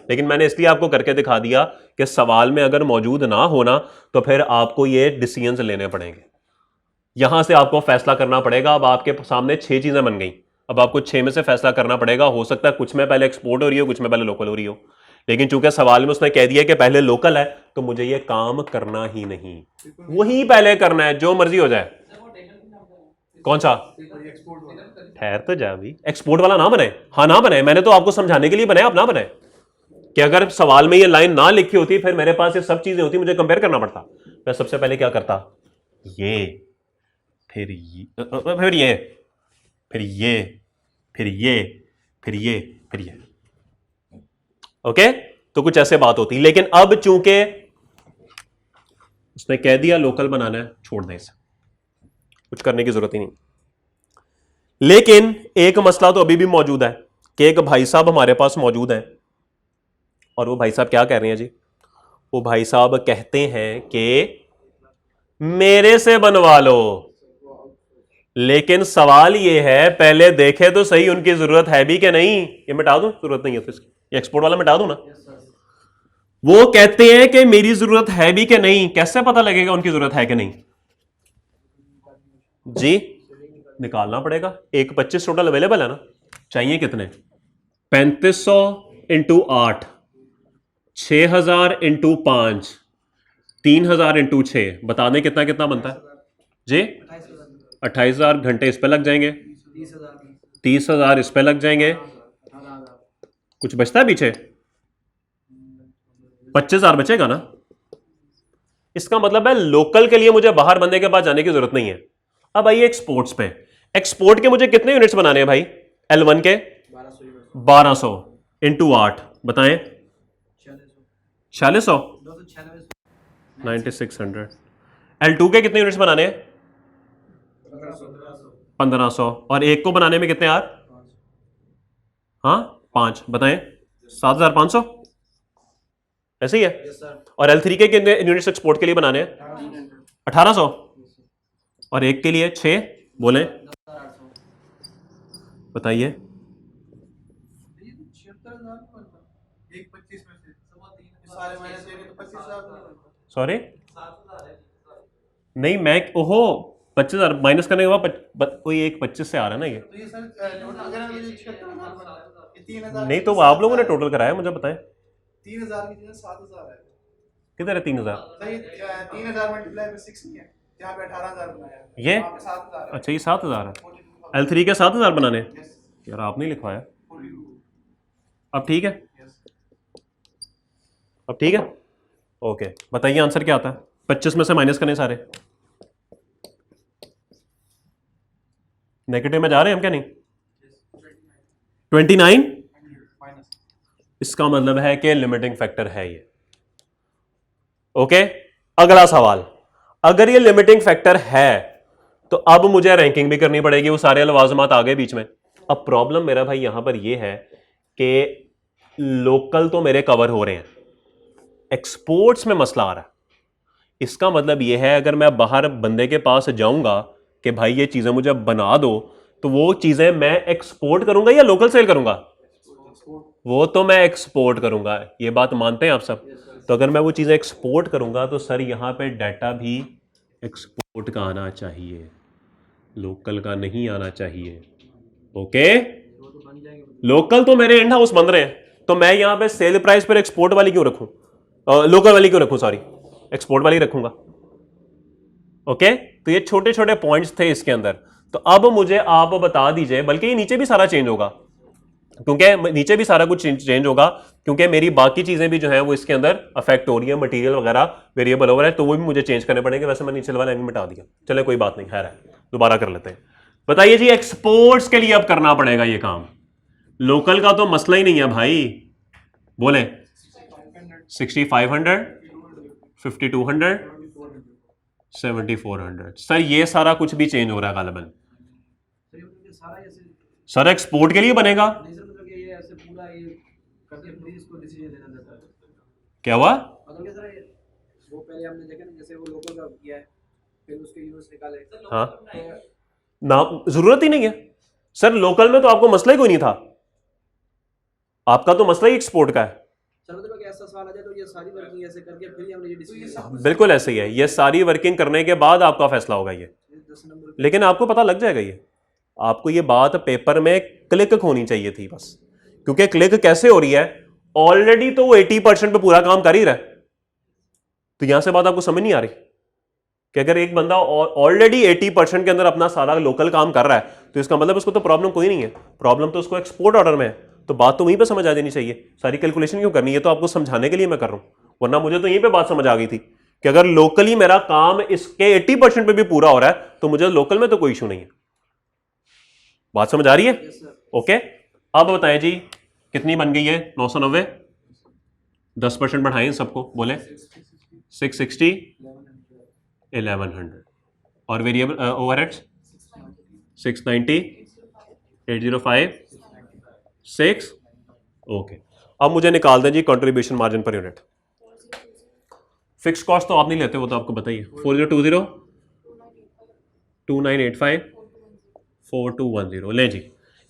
लेकिन मैंने इसलिए आपको करके दिखा दिया कि सवाल में अगर मौजूद ना होना तो फिर आपको ये डिसीजंस लेने पड़ेंगे, यहां से आपको फैसला करना पड़ेगा। अब आपके सामने 6 चीजें बन गई, अब आपको 6 में से फैसला करना पड़ेगा। हो सकता है कुछ में पहले एक्सपोर्ट हो रही हो, कुछ में पहले लोकल हो रही हो, लेकिन चूंकि सवाल में उसने कह दिया कि पहले लोकल है तो मुझे ये काम करना ही नहीं, वही पहले करना है, जो मर्जी हो जाए। कौन सा, ठहर तो जा भी, एक्सपोर्ट वाला ना बने, हाँ ना बने, मैंने तो आपको समझाने के लिए बनाया, आप ना बने। कि अगर सवाल में ये लाइन ना लिखी होती फिर मेरे पास ये सब चीजें होती, मुझे कंपेयर करना पड़ता। मैं सबसे पहले क्या करता, ये फिर ये फिर ये फिर ये फिर ये फिर ये फिर ये, ओके। तो कुछ ऐसे बात होती, लेकिन अब चूंकि उसने कह दिया लोकल बनाना है, छोड़ दें इसे, कुछ करने की जरूरत ही नहीं। लेकिन एक मसला तो अभी भी मौजूद है कि एक भाई साहब हमारे पास मौजूद हैं, और वो भाई साहब क्या कह रहे हैं जी, वो भाई साहब कहते हैं कि मेरे से बनवा लो। लेकिन सवाल ये है, पहले देखे तो सही उनकी जरूरत है भी कि नहीं। ये मिटा दूं, जरूरत नहीं है तो इसकी, ये एक्सपोर्ट वाला मिटा दूं ना। वो कहते हैं कि मेरी जरूरत है भी कि नहीं, कैसे पता लगेगा उनकी जरूरत है कि नहीं जी, निकालना पड़ेगा। 125 टोटल अवेलेबल है ना, चाहिए कितने, 3500 इंटू 8, 6000 इंटू 5, 3000 इंटू 6, बता दें कितना कितना बनता है जी। 28,000 घंटे इस पे लग जाएंगे, 30,000 इस पे लग जाएंगे, कुछ बचता है पीछे, 25,000 बचेगा ना। इसका मतलब है लोकल के लिए मुझे बाहर बंदे के पास जाने की जरूरत नहीं है। अब आइए एक्सपोर्ट्स पे, एक्सपोर्ट के मुझे कितने यूनिट्स बनाने हैं भाई, L1 के 1200 इंटू 8, बताएं 4600, 9600। L2 के कितने यूनिट्स बनाने हैं, 1500। और एक को बनाने में कितने यार, हाँ 5, बताएं 7,500, ऐसे ही है। और L3 के कितने यूनिट्स एक्सपोर्ट के लिए बनाने हैं, 1800। और एक के लिए 6, बोले बताइए, सॉरी नहीं मैं, ओहो 25,000 माइनस करने के बाद कोई एक 25 से आ रहा है ना ये, नहीं तो आप लोगों ने टोटल कराया, मुझे बताएं 3,000 की जगह 7,000 है। किधर है 3,000, 3,000 मल्टीप्लाई बाय 6 नहीं है, यहाँ पे 18,000 बनाया, ये वहाँ पे 7,000 है। अच्छा ये 7,000 है, L3 के 7,000 बनाने यार, आपने लिखवाया। अब ठीक है, अब ठीक है, ओके बताइए आंसर क्या आता है? 25 में से माइनस करने सारे, नेगेटिव में जा रहे हैं हम क्या नहीं? 29, इसका मतलब है कि लिमिटिंग फैक्टर है ये। ओके अगला सवाल, अगर ये लिमिटिंग फैक्टर है तो अब मुझे रैंकिंग भी करनी पड़ेगी, वो सारे लवाजमात आ गए बीच में। अब प्रॉब्लम मेरा भाई यहां पर ये है कि लोकल तो मेरे कवर हो रहे हैं, एक्सपोर्ट्स में मसला आ रहा है। इसका मतलब यह है अगर मैं बाहर बंदे के पास जाऊंगा कि भाई ये चीजें मुझे बना दो, तो वो चीजें मैं एक्सपोर्ट करूंगा या लोकल सेल करूंगा? वो तो मैं एक्सपोर्ट करूंगा, ये बात मानते हैं आप सब? तो अगर मैं वो चीजें एक्सपोर्ट करूंगा तो सर यहां पे डाटा भी एक्सपोर्ट का आना चाहिए, लोकल का नहीं आना चाहिए। ओके लोकल तो मेरे इन हाउस बन रहे हैं, तो मैं यहां पे सेल प्राइस पर एक्सपोर्ट वाली क्यों रखूं, लोकल वाली क्यों रखूं, सॉरी एक्सपोर्ट वाली रखूंगा। ओके तो ये छोटे छोटे पॉइंट्स थे इसके अंदर। तो अब मुझे आप बता दीजिए, बल्कि ये नीचे भी सारा चेंज होगा, क्योंकि नीचे भी सारा कुछ चेंज होगा, क्योंकि मेरी बाकी चीजें भी जो है वो इसके अंदर अफेक्ट हो रही है, मटेरियल वगैरह वेरिएबल हो रहा है, तो वो भी मुझे चेंज करने पड़ेंगे। वैसे मैं नीचे वाला भी मिटा दिया, चले कोई बात नहीं, खैर है, दोबारा कर लेते हैं। बताइए जी एक्सपोर्ट्स के लिए अब करना पड़ेगा ये काम, लोकल का तो मसला ही नहीं है भाई, बोले 6500, 5200, 7400। सर ये सारा कुछ भी चेंज हो रहा है गालिबन। सर एक्सपोर्ट के लिए बनेगा, क्या हुआ? वो पहले हमने देखा ना, जैसे वो लोकल का किया है, फिर उसके यूनिट्स निकाले। हाँ ना, जरूरत ही नहीं है सर, लोकल में तो आपको मसला ही कोई नहीं था, आपका तो मसला ही एक्सपोर्ट का है। मतलब ऐसा सवाल आ जाए तो ये सारी वर्किंग ऐसे करके फिर हमने ये डिसीजन। बिल्कुल ऐसे ही है, ये सारी वर्किंग करने के बाद आपका फैसला होगा ये, 10 नंबर। लेकिन आपको पता लग जाएगा ये, आपको ये बात पेपर में क्लिक होनी चाहिए थी बस, क्योंकि क्लिक कैसे हो रही है, ऑलरेडी तो वो 80% पे पूरा काम कर ही रहा है। तो यहां से बात आपको समझ नहीं आ रही कि अगर एक बंदा ऑलरेडी 80% के अंदर अपना सारा लोकल काम कर रहा है, तो इसका मतलब उसको तो प्रॉब्लम कोई नहीं है, प्रॉब्लम तो उसको एक्सपोर्ट ऑर्डर में है। तो बात तो वहीं पे समझ आ जानी चाहिए, सारी कैलकुलेशन क्यों करनी है, तो आपको समझाने के लिए मैं कर रहा हूं, वरना मुझे तो यहीं पे बात समझ आ गई थी कि अगर लोकली मेरा काम इसके 80% पे भी पूरा हो रहा है तो मुझे लोकल में तो कोई इशू नहीं है। बात समझ आ रही है? ओके अब बताएं जी कितनी बन गई है? 990, 10% बढ़ाएं सबको, बोले 660, 1100, और वेरिएबल ओवरहेड्स 690, 805, 6। ओके अब मुझे निकाल दें जी contribution margin per unit. Fix cost तो आप नहीं लेते, वो तो आपको बताइए। 4020, 2985, 4210, ले जी,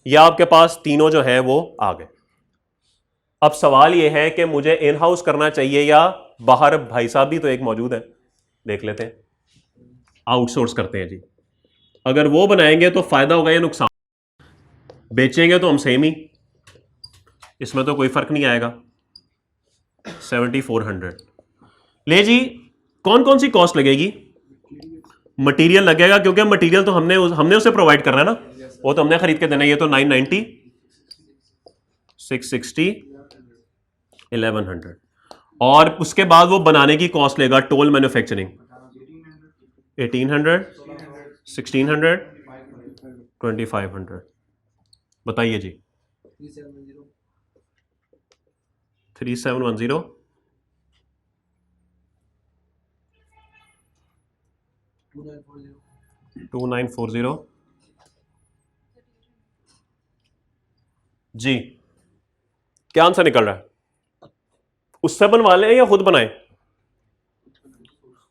ये आपके पास तीनों जो है वो आ गए। अब सवाल ये है कि मुझे इन हाउस करना चाहिए या बाहर, भाई साहब भी तो एक मौजूद है, देख लेते हैं, आउटसोर्स करते हैं जी। अगर वो बनाएंगे तो फायदा होगा या नुकसान? बेचेंगे तो हम सेम ही, इसमें तो कोई फर्क नहीं आएगा। 7400 ले जी, कौन कौन सी कॉस्ट लगेगी? मटेरियल लगेगा, क्योंकि मटेरियल तो हमने उसे प्रोवाइड करना है ना, वो तो हमने खरीद के देना है। ये तो 990, 660, 1100, और उसके बाद वो बनाने की कॉस्ट लेगा, टोल मैन्युफैक्चरिंग 1800, 1600, 2500। बताइए जी 3710, 2940 जी। क्या आंसर निकल रहा है? उससे बनवा लें या खुद बनाएं?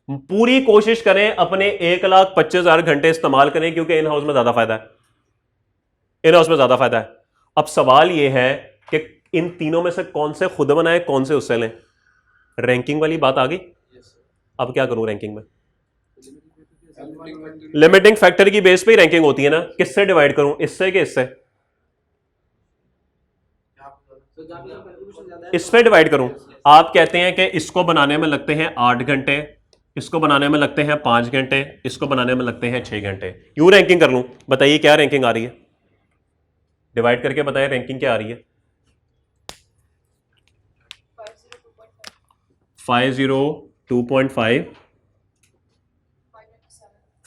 पूरी कोशिश करें अपने 1,25,000 घंटे इस्तेमाल करें, क्योंकि इन हाउस में ज्यादा फायदा है, इन हाउस में ज्यादा फायदा है। अब सवाल यह है कि इन तीनों में से कौन से खुद बनाए, कौन से उससे लें? रैंकिंग वाली बात आ गई। अब क्या करूं रैंकिंग में? लिमिटिंग फैक्टर की बेस पे ही रैंकिंग होती है ना, किससे डिवाइड करूं, इससे कि इससे? इस पे डिवाइड करूं। आप कहते हैं कि इसको बनाने में लगते हैं 8 घंटे, इसको बनाने में लगते हैं 5 घंटे, इसको बनाने में लगते हैं 6 घंटे, यूं रैंकिंग कर लूं। बताइए क्या रैंकिंग आ रही है? डिवाइड करके बताएं रैंकिंग क्या आ रही है? 502.5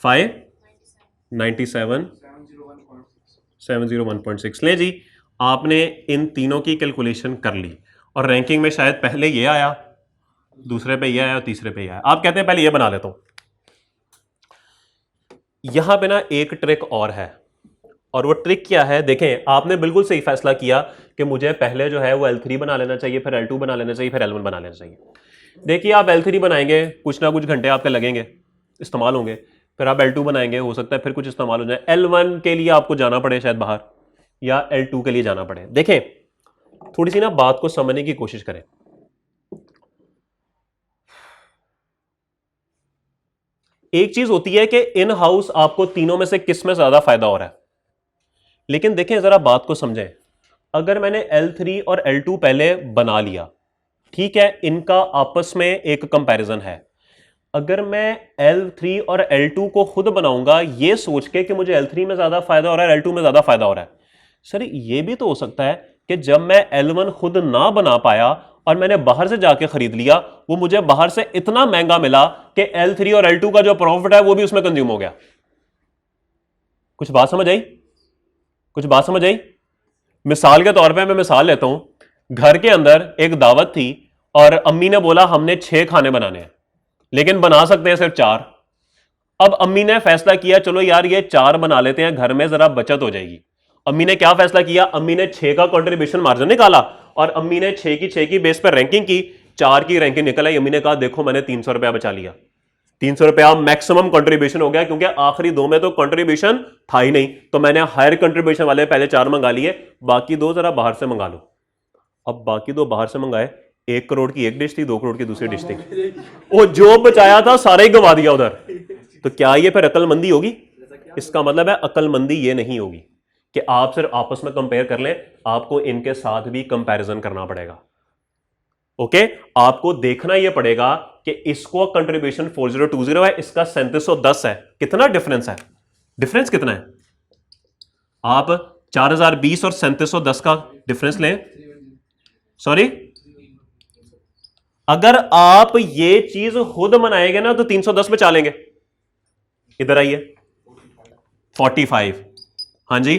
597 701.6 ले जी, आपने इन तीनों की कैलकुलेशन कर ली और रैंकिंग में शायद पहले ये आया, दूसरे पे ये आया और तीसरे पे ये आया। आप कहते हैं पहले ये बना लेता हूं। यहां पे ना एक ट्रिक और है, और वो ट्रिक क्या है देखें। आपने बिल्कुल सही फैसला किया कि मुझे पहले जो है वो L3 बना लेना चाहिए, फिर L2 बना लेना चाहिए, फिर L1 बना लेना चाहिए। देखिए आप L3 बनाएंगे, कुछ ना कुछ घंटे आपके लगेंगे, इस्तेमाल होंगे, फिर आप L2 बनाएंगे, हो सकता है फिर कुछ इस्तेमाल हो जाए, L1 के लिए आपको जाना पड़े शायद बाहर, या L2 के लिए जाना पड़े। देखें थोड़ी सी ना बात को समझने की कोशिश करें। एक चीज होती है कि इन हाउस आपको तीनों में से किस में ज्यादा फायदा हो रहा है, लेकिन देखें जरा बात को समझें। अगर मैंने L3 और L2 पहले बना लिया, ठीक है, इनका आपस में एक कंपैरिजन है। अगर मैं L3 और L2 को खुद बनाऊंगा ये सोच के कि मुझे L3 में ज्यादा फायदा हो रहा है, L2 में ज्यादा फायदा हो रहा है, सर ये भी तो हो सकता है कि जब मैं L1 खुद ना बना पाया और मैंने बाहर से जाके खरीद लिया, वो मुझे बाहर से इतना महंगा मिला कि L3 और L2 का जो प्रॉफिट है वो भी उसमें कंज्यूम हो गया। कुछ बात समझ आई? कुछ बात समझ आई? मिसाल के तौर पे मैं मिसाल लेता हूं, घर के अंदर एक दावत थी और अम्मी ने बोला हमने 6 खाने बनाने हैं, लेकिन बना सकते हैं सिर्फ 4। अब अम्मी ने फैसला किया चलो यार ये 4 बना लेते हैं, घर में जरा बचत हो जाएगी। अम्मी ने क्या फैसला किया? अम्मी ने 6 का कंट्रीब्यूशन मार्जिन निकाला और अम्मी ने 6 की बेस पर रैंकिंग की, 4 की रैंकिंग निकल आई। अम्मी ने कहा देखो मैंने 300 रुपया बचा लिया, 300 रुपया मैक्सिमम कंट्रीब्यूशन हो गया, क्योंकि आखिरी 2 में तो कंट्रीब्यूशन था ही नहीं, तो मैंने हायर कंट्रीब्यूशन वाले पहले 4 मंगा लिए, बाकी 2 जरा बाहर से मंगा लो। अब बाकी 2 बाहर से मंगाए, 1 करोड़ की एक डिश थी, 2 करोड़ की दूसरी डिश थी, वो जो बचाया था सारा ही गवा दिया उधर। तो क्या ये फिर अक्लमंदी होगी? इसका मतलब है अक्लमंदी ये नहीं होगी कि आप सिर्फ आपस में कंपेयर कर लें, आपको इनके साथ भी कंपैरिजन करना पड़ेगा। ओके, आपको देखना यह पड़ेगा कि इसको कंट्रीब्यूशन 4020 है, इसका 3710 है, कितना डिफरेंस है? डिफरेंस कितना है? आप 4020 और 3710 का डिफरेंस लें। सॉरी, अगर आप ये चीज खुद बनाएंगे ना तो 310 पे चालेंगे। इधर आइए, 45, हाँ जी,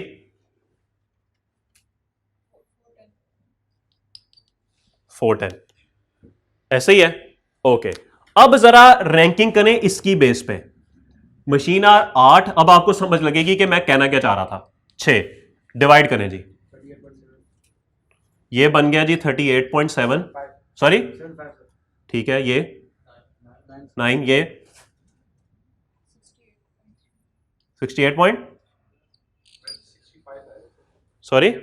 410, ऐसे ही है। ओके, अब जरा रैंकिंग करें इसकी बेस पे। मशीन 8, अब आपको समझ लगेगी कि मैं कहना क्या चाह रहा था। 6 डिवाइड करें जी, ये बन गया जी 38.7, सॉरी ठीक है, ये 9, ये 68 पॉइंट, सॉरी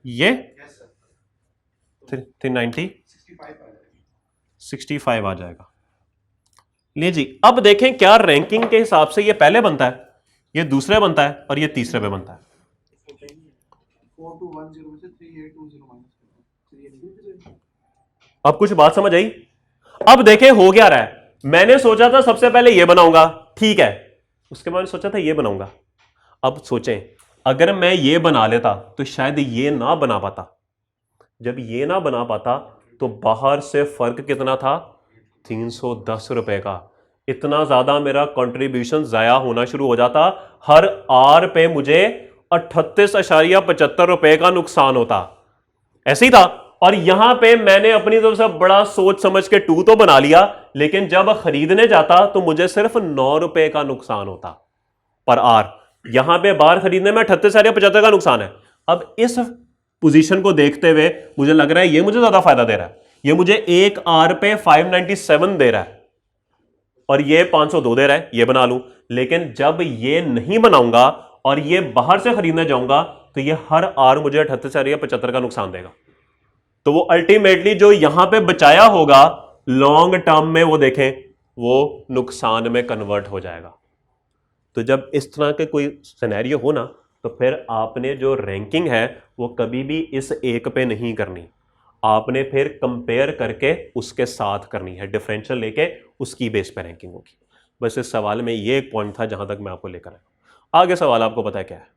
ये 390, 65 आ जाएगा। ले जी, अब देखें क्या रैंकिंग के हिसाब से ये पहले बनता है, ये दूसरे बनता है और ये तीसरे पे बनता है। 4210 से 3820 अब कुछ बात समझ आई? अब देखें हो क्या रहा है। मैंने सोचा था सबसे पहले ये बनाऊंगा, ठीक है, उसके बाद सोचा था ये बनाऊंगा। अब सोचें अगर मैं ये बना लेता तो शायद ये ना बना पाता। जब ये ना बना पाता तो बाहर से फर्क कितना था? 310 रुपए का। इतना ज्यादा मेरा कंट्रीब्यूशन जाया होना शुरू हो जाता, हर आर पे मुझे 38.75 रुपए का नुकसान होता। ऐसे ही था। और यहां पे मैंने अपनी तरफ से बड़ा सोच समझ के 2 तो बना लिया, लेकिन जब खरीदने जाता तो मुझे सिर्फ 9 रुपए का नुकसान होता पर आर। यहां पे बाहर खरीदने में 38.75 का नुकसान है। अब इस पोजीशन को देखते हुए मुझे लग रहा है ये मुझे ज्यादा फायदा दे रहा है, ये मुझे 1 आर पे 597 दे रहा है और ये 502 दे रहा है, ये बना लूं। लेकिन जब ये नहीं बनाऊंगा और ये बाहर से खरीदने जाऊंगा तो ये हर आर मुझे 38.75 का नुकसान देगा। तो वो अल्टीमेटली जो यहां पे बचाया होगा लॉन्ग टर्म में, वो देखें वो नुकसान में कन्वर्ट हो जाएगा। तो जब इस तरह के कोई सिनेरियो हो ना, तो फिर आपने जो रैंकिंग है वो कभी भी इस एक पे नहीं करनी, आपने फिर कंपेयर करके उसके साथ करनी है, डिफरेंशियल लेके उसकी बेस पे रैंकिंग होगी। बस इस सवाल में ये एक पॉइंट था जहां तक मैं आपको लेकर आया। आगे सवाल आपको पता है क्या है?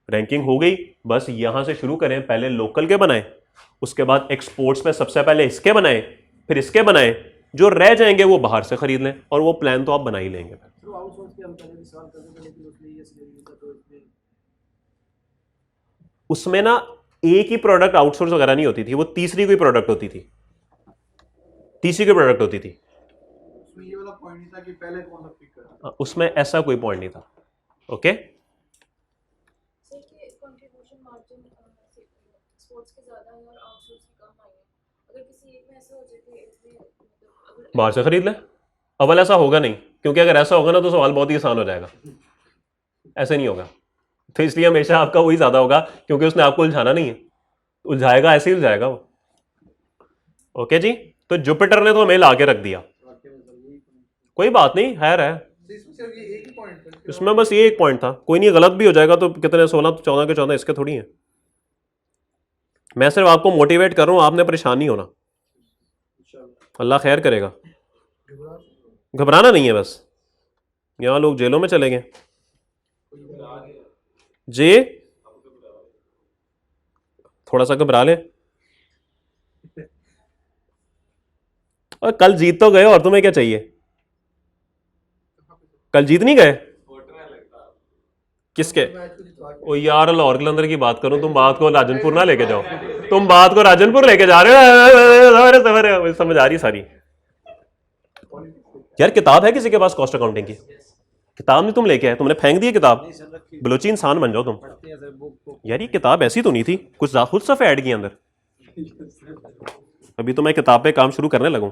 रैंकिंग हो गई, बस यहां से शुरू करें। पहले लोकल के बनाएं, उसके बाद एक्सपोर्ट्स में सबसे पहले इसके बनाए, फिर इसके बनाए, जो रह जाएंगे वो बाहर से खरीद लें, और वो प्लान तो आप बना ही लेंगे। तो आउटसोर्स की हम पहले सवाल करते थे, लेकिन उसमें ये सिनेरियो था, तो इसमें उसमें ना एक ही प्रोडक्ट आउटसोर्स वगैरह नहीं होती थी, वो तीसरी कोई प्रोडक्ट होती थी, तीसरी कोई प्रोडक्ट होती थी। उसमें ये वाला पॉइंट नहीं था कि पहले कौन सा पिक करना। उसमें ऐसा कोई पॉइंट नहीं था। ओके, सर के कंट्रीब्यूशन मार्जिन स्पोर्ट्स के ज़्यादा है और आउटसोर्स की कम आई है। अगर किसी एक में ऐसा हो जाए कि इसमें मतलब अगर बाहर से खरीद ले। अव्वल ऐसा होगा नहीं, क्योंकि अगर ऐसा होगा ना तो सवाल बहुत ही आसान हो जाएगा, ऐसे नहीं होगा। तो इसलिए हमेशा आपका वही ज्यादा होगा, क्योंकि उसने आपको उलझाना नहीं है, उलझाएगा ऐसे ही उलझाएगा वो। ओके जी, तो जुपिटर ने तो हमें ला के रख दिया, कोई बात नहीं, खैर है, इसमें सिर्फ ये एक ही पॉइंट था। इसमें बस ये एक पॉइंट था, कोई नहीं, गलत भी हो जाएगा तो कितने 16 तो 14 के 14 इसके थोड़ी हैं। मैं सिर्फ आपको मोटिवेट कर रहा हूं, आपने परेशान नहीं होना, अल्लाह खैर करेगा। घबराना नहीं है बस, यहां लोग जेलों में चले गए जी, थोड़ा सा घबरा ले। और कल जीत तो गए, और तुम्हें क्या चाहिए? कल जीत नहीं गए? किसके? ओ यार, लाहौर कलंदर की बात करूं, तुम बात को राजनपुर ना लेके जाओ, तुम बात को राजनपुर लेके जा रहे हो, समझ आ रही सारी। यार किताब है किसी के पास कॉस्ट अकाउंटिंग की? किताब नहीं तुम लेके आए, तुमने फेंक दी किताब। बलोची इंसान बन जाओ तुम। यार ये किताब ऐसी तो नहीं थी, कुछ खुद सफ़े ऐड किए अंदर। अभी तो मैं किताब पे काम शुरू करने लगूं।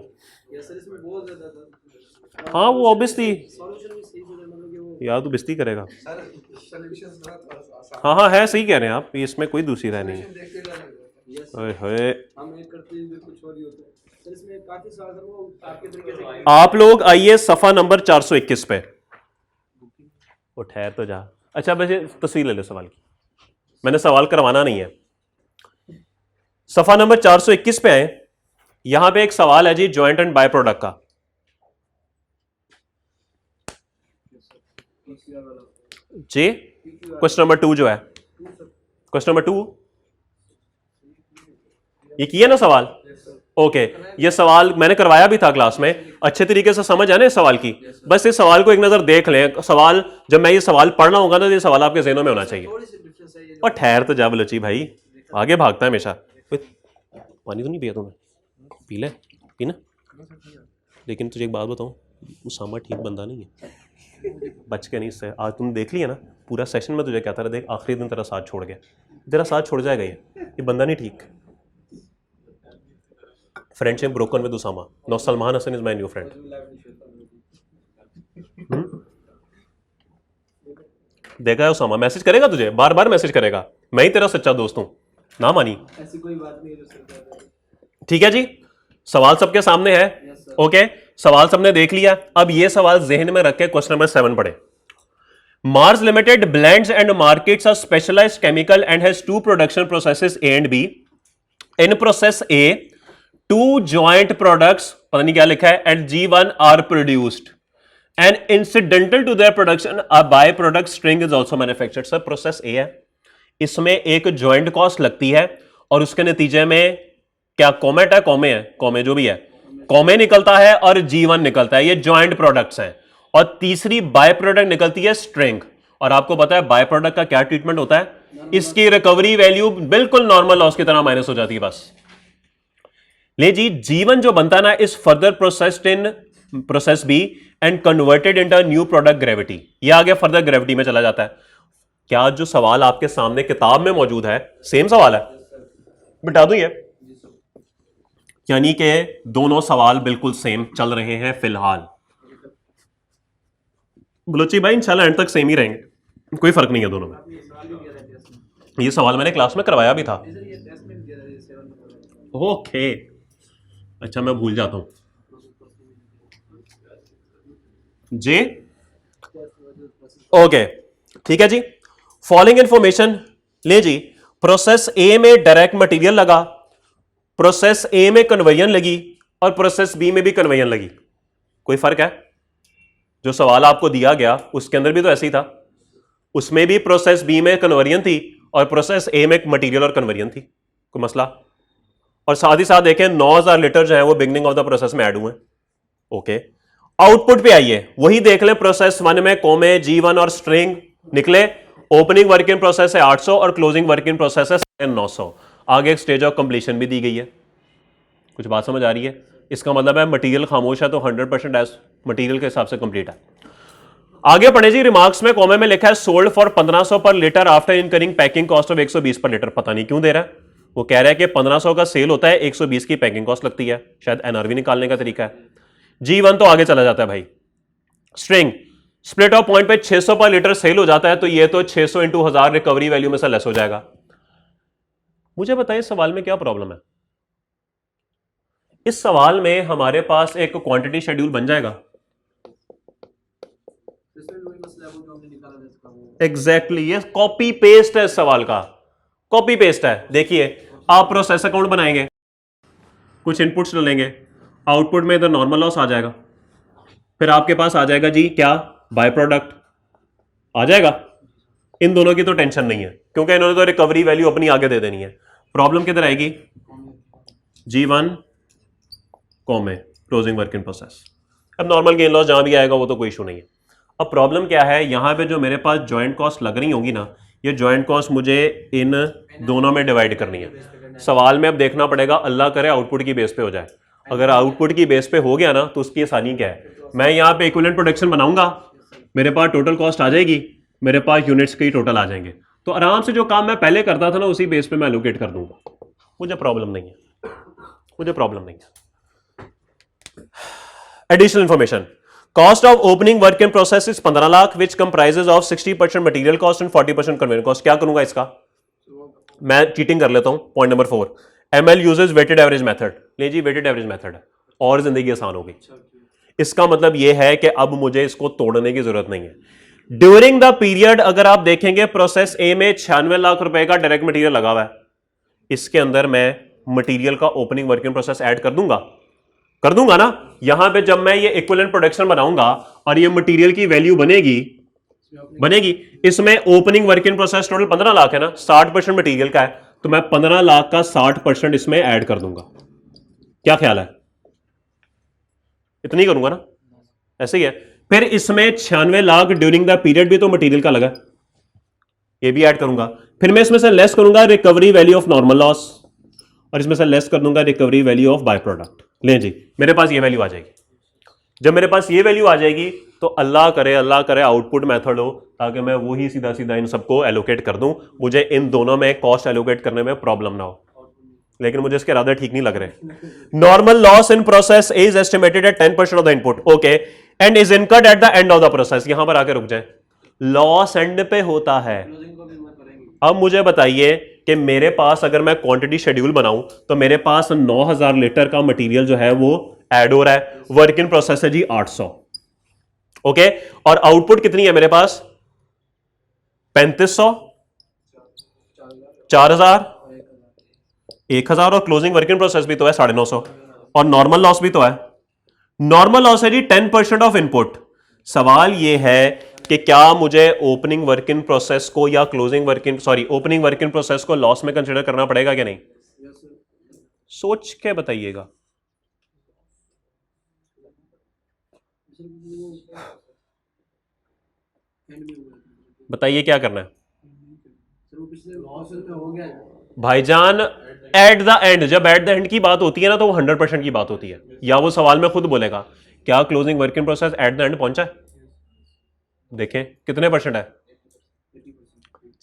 इसमें बहुत ज्यादा था। हाँ वो ऑब्वियसली, सॉल्यूशन भी सही से मतलब कि वो यार तू बेइज्जती करेगा। सर सॉल्यूशन थोड़ा आसान हाँ हाँ है, सही कह रहे हैं आप, इसमें कोई दूसरी राय नहीं है। देखते जाने। यस, ओए होए, हम एक करते हैं कुछ और ही होता है। सर इसमें काफी सवाल सर वो आपके तरीके से आप लोग आइए सफ़ा नंबर 421 पे। वो ठहर तो जा। अच्छा वैसे तस्वीर ले लो सवाल की, मैंने सवाल करवाना नहीं है। सफ़ा नंबर 421 पे आए, यहां पे एक सवाल है जी जॉइंट एंड बाय प्रोडक्ट का। जी क्वेश्चन नंबर 2 जो है, क्वेश्चन नंबर 2 ये किया ना सवाल? ओके, ये सवाल मैंने करवाया भी था क्लास में, अच्छे तरीके से समझ है ना इस सवाल की। बस इस सवाल को एक नजर देख लें, सवाल जब मैं ये सवाल पढ़ना होगा ना तो ये सवाल आपके ज़हनों में होना चाहिए। थोड़ी सी डिफरेंस है ये। और ठहर तो जा बलोची भाई, आगे भागता है हमेशा। पानी तो नहीं पिया तूने? पी ले, पीना। लेकिन तुझे एक बात बताऊं, उसामा ठीक बंदा नहीं है, बच के नहीं इससे। आज तुम देख लिया ना, पूरा सेशन में तुझे कहता रहा, देख आखिरी दिन तेरा साथ छोड़ गया, तेरा साथ छोड़ जाएगा ये बंदा नहीं ठीक। Friendship broken with Usama. No Salman Hasan is my new friend. देखा है उसामा मैसेज करेगा तुझे, बार बार मैसेज करेगा, मैं ही तेरा सच्चा दोस्त हूं, ना मानी। ऐसी कोई बात नहीं है जो सर कह रहे हैं। ठीक है जी, सवाल सबके सामने है। Yes sir. ओके, सवाल सबने देख लिया। अब ये सवाल जहन में रख के क्वेश्चन नंबर 7 पढ़े। Mars limited blends and markets a specialized chemical and has 2 production processes A and B. In process A 2 joint products, पता नहीं क्या लिखा है, at G1 are produced and incidental to their production a by product string is also manufactured. Sir process A है, इसमें एक joint cost लगती है और उसके नतीजे में क्या कॉमेट है, कॉमे है, कॉमे जो भी है, कॉमे निकलता है और G1 निकलता है, ये जॉइंट प्रोडक्ट्स हैं। और तीसरी बाय प्रोडक्ट निकलती है स्ट्रिंग, और आपको पता है बाय प्रोडक्ट का क्या ट्रीटमेंट होता है, इसकी रिकवरी वैल्यू बिल्कुल नॉर्मल लॉस की तरह माइनस हो जाती है बस। ले जी, G1 जो बनता है ना is further processed in process B and converted into new product gravity. ये आगे फर्दर ग्रेविटी में चला जाता है। क्या जो सवाल आपके सामने किताब में मौजूद है सेम सवाल है? बिठा दूं ये, यानी कि दोनों सवाल बिल्कुल सेम चल रहे हैं फिलहाल। बलोची भाई इंशाल्लाह एंड तक सेम ही रहेंगे, कोई फर्क नहीं है दोनों में। ये सवाल भी दिया था टेस्ट में। ये सवाल मैंने क्लास में करवाया भी था। सर ये टेस्ट में भी दिया था, ये 7 नंबर। ओके, अच्छा मैं भूल जाता हूं जी। ओके ठीक है जी। फॉलोइंग इंफॉर्मेशन ले जी, प्रोसेस ए में डायरेक्ट मटेरियल लगा, प्रोसेस ए में कन्वर्जन लगी और प्रोसेस बी में भी कन्वर्जन लगी। कोई फर्क है? जो सवाल आपको दिया गया उसके अंदर भी तो ऐसे ही था, उसमें भी प्रोसेस बी में कन्वर्जन थी और प्रोसेस ए में मटेरियल और कन्वर्जन थी। कोई मसला? और साथ ही साथ देखें 9000 लीटर जो है वो बिगनिंग ऑफ द प्रोसेस में ऐड हुए। ओके, आउटपुट पे आइए, वही देख लें प्रोसेस 1 में कोमे G1 और स्ट्रिंग निकले। ओपनिंग वर्क इन प्रोसेस है 800 और क्लोजिंग वर्क इन प्रोसेस है 900। आगे एक स्टेज ऑफ कंप्लीशन भी दी गई है। कुछ बात समझ आ रही है? इसका मतलब है मटेरियल खामोश है तो 100% एज मटेरियल के हिसाब से कंप्लीट है। आगे पढ़े जी, रिमार्क्स में कॉमे में लिखा है सोल्ड फॉर 1500 पर litre after incurring packing cost of 120 पर लीटर। पता नहीं क्यों दे रहा है, वो कह रहा है कि 1500 का सेल होता है, 120 की पैकिंग कॉस्ट लगती है, शायद एनआरवी निकालने का तरीका है। G1 तो आगे चला जाता है भाई। स्ट्रिंग स्प्लिट ऑफ पॉइंट पे 600 पर लीटर सेल हो जाता है, तो ये तो 600 इंटू 1000 रिकवरी वैल्यू में से लेस हो जाएगा। मुझे बताइए सवाल में क्या प्रॉब्लम है? इस सवाल में हमारे पास एक क्वांटिटी शेड्यूल बन जाएगा। एग्जैक्टली, ये कॉपी पेस्ट है इस सवाल का, कॉपी पेस्ट है। देखिए, आप प्रोसेस अकाउंट बनाएंगे, कुछ इनपुट्स डालेंगे, आउटपुट में तो नॉर्मल लॉस आ जाएगा, फिर आपके पास आ जाएगा जी क्या, बाय प्रोडक्ट आ जाएगा। इन दोनों की तो टेंशन नहीं है क्योंकि इन्होंने तो रिकवरी वैल्यू अपनी आगे दे देनी है। प्रॉब्लम किधर आएगी? G1 comma closing work in process. अब नॉर्मल गेन लॉस जहां भी आएगा वो तो कोई इशू नहीं है। अब प्रॉब्लम क्या है, यहां पे जो मेरे पास जॉइंट कॉस्ट लग रही होंगी ना, ये जॉइंट कॉस्ट मुझे इन दोनों में डिवाइड करनी है। सवाल में अब देखना पड़ेगा, अल्लाह करे आउटपुट की बेस पे हो जाए। अगर आउटपुट की बेस पे हो गया ना तो उसकी आसानी क्या है, मैं यहाँ पे इक्विवेलेंट प्रोडक्शन बनाऊंगा, मेरे पास टोटल कॉस्ट आ जाएगी, मेरे पास यूनिट्स की टोटल आ जाएंगे, तो आराम से जो काम मैं पहले करता था ना उसी बेस पे मैं एलोकेट कर दूंगा। मुझे प्रॉब्लम नहीं है, मुझे प्रॉब्लम नहीं है। Additional information, cost of opening work in process is 15 lakh which comprises of 60% material cost and 40% conveyor cost. क्या करूंगा इसका? मैं चीटिंग कर लेता हूं। Point number 4, ML uses weighted average method. ले जी, वेटेड एवरेज मेथड है और जिंदगी आसान होगी। इसका मतलब यह है कि अब मुझे इसको तोड़ने की जरूरत नहीं है। ड्यूरिंग द पीरियड अगर आप देखेंगे प्रोसेस ए में 96 लाख रुपए का डायरेक्ट मटेरियल लगा हुआ है, इसके अंदर मैं मटेरियल का opening work in process add कर दूंगा ना। यहां पे जब मैं ये इक्विवेलेंट प्रोडक्शन बनाऊंगा और ये मटेरियल की वैल्यू बनेगी, इसमें opening work in process total 15 lakh है ना, 60% मटेरियल का है, तो मैं 15 लाख का 60% इसमें ऐड कर दूंगा। क्या ख्याल है? इतनी करूंगा ना, ऐसे ही है। फिर इसमें 96 लाख ड्यूरिंग द पीरियड भी तो मटेरियल का लगा, ये भी ऐड करूंगा। फिर मैं इसमें से लेस करूंगा recovery value of normal loss और इसमें से लेस कर दूंगा recovery value of by product. ले जी, मेरे पास ये वैल्यू आ जाएगी। जब मेरे पास ये वैल्यू आ जाएगी तो अल्लाह करे आउटपुट मेथड हो ताकि मैं वही सीधा सीधा इन सबको एलोकेट कर दूं, मुझे इन दोनों में कॉस्ट एलोकेट करने में प्रॉब्लम ना हो। लेकिन मुझे इसके इरादे ठीक नहीं लग रहे। Normal loss in process is estimated at 10% of the input, okay, and is incurred at the end of the process. यहां पर आके रुक जाए, लॉस एंड पे होता है। अब मुझे बताइए कि मेरे पास अगर मैं क्वांटिटी शेड्यूल बनाऊं तो मेरे पास 9000 लीटर का मटेरियल जो है वो ऐड हो रहा है, वर्क इन प्रोसेस है जी 800, ओके, और आउटपुट कितनी है मेरे पास? 3500, 4000, 1000 और क्लोजिंग वर्क इन प्रोसेस भी तो है 950 और नॉर्मल लॉस भी तो है। नॉर्मल लॉस है जी 10% ऑफ इनपुट। सवाल ये है कि क्या मुझे ओपनिंग वर्क इन प्रोसेस को या ओपनिंग वर्क इन प्रोसेस को लॉस में कंसीडर करना पड़ेगा क्या नहीं? सोच के बताइएगा। बताइए क्या करना है भाईजान? एट द एंड, जब एट द एंड की बात होती है ना तो वो 100% की बात होती है, या वो सवाल में खुद बोलेगा क्या closing work in process at the end पहुंचा है? देखें कितने परसेंट है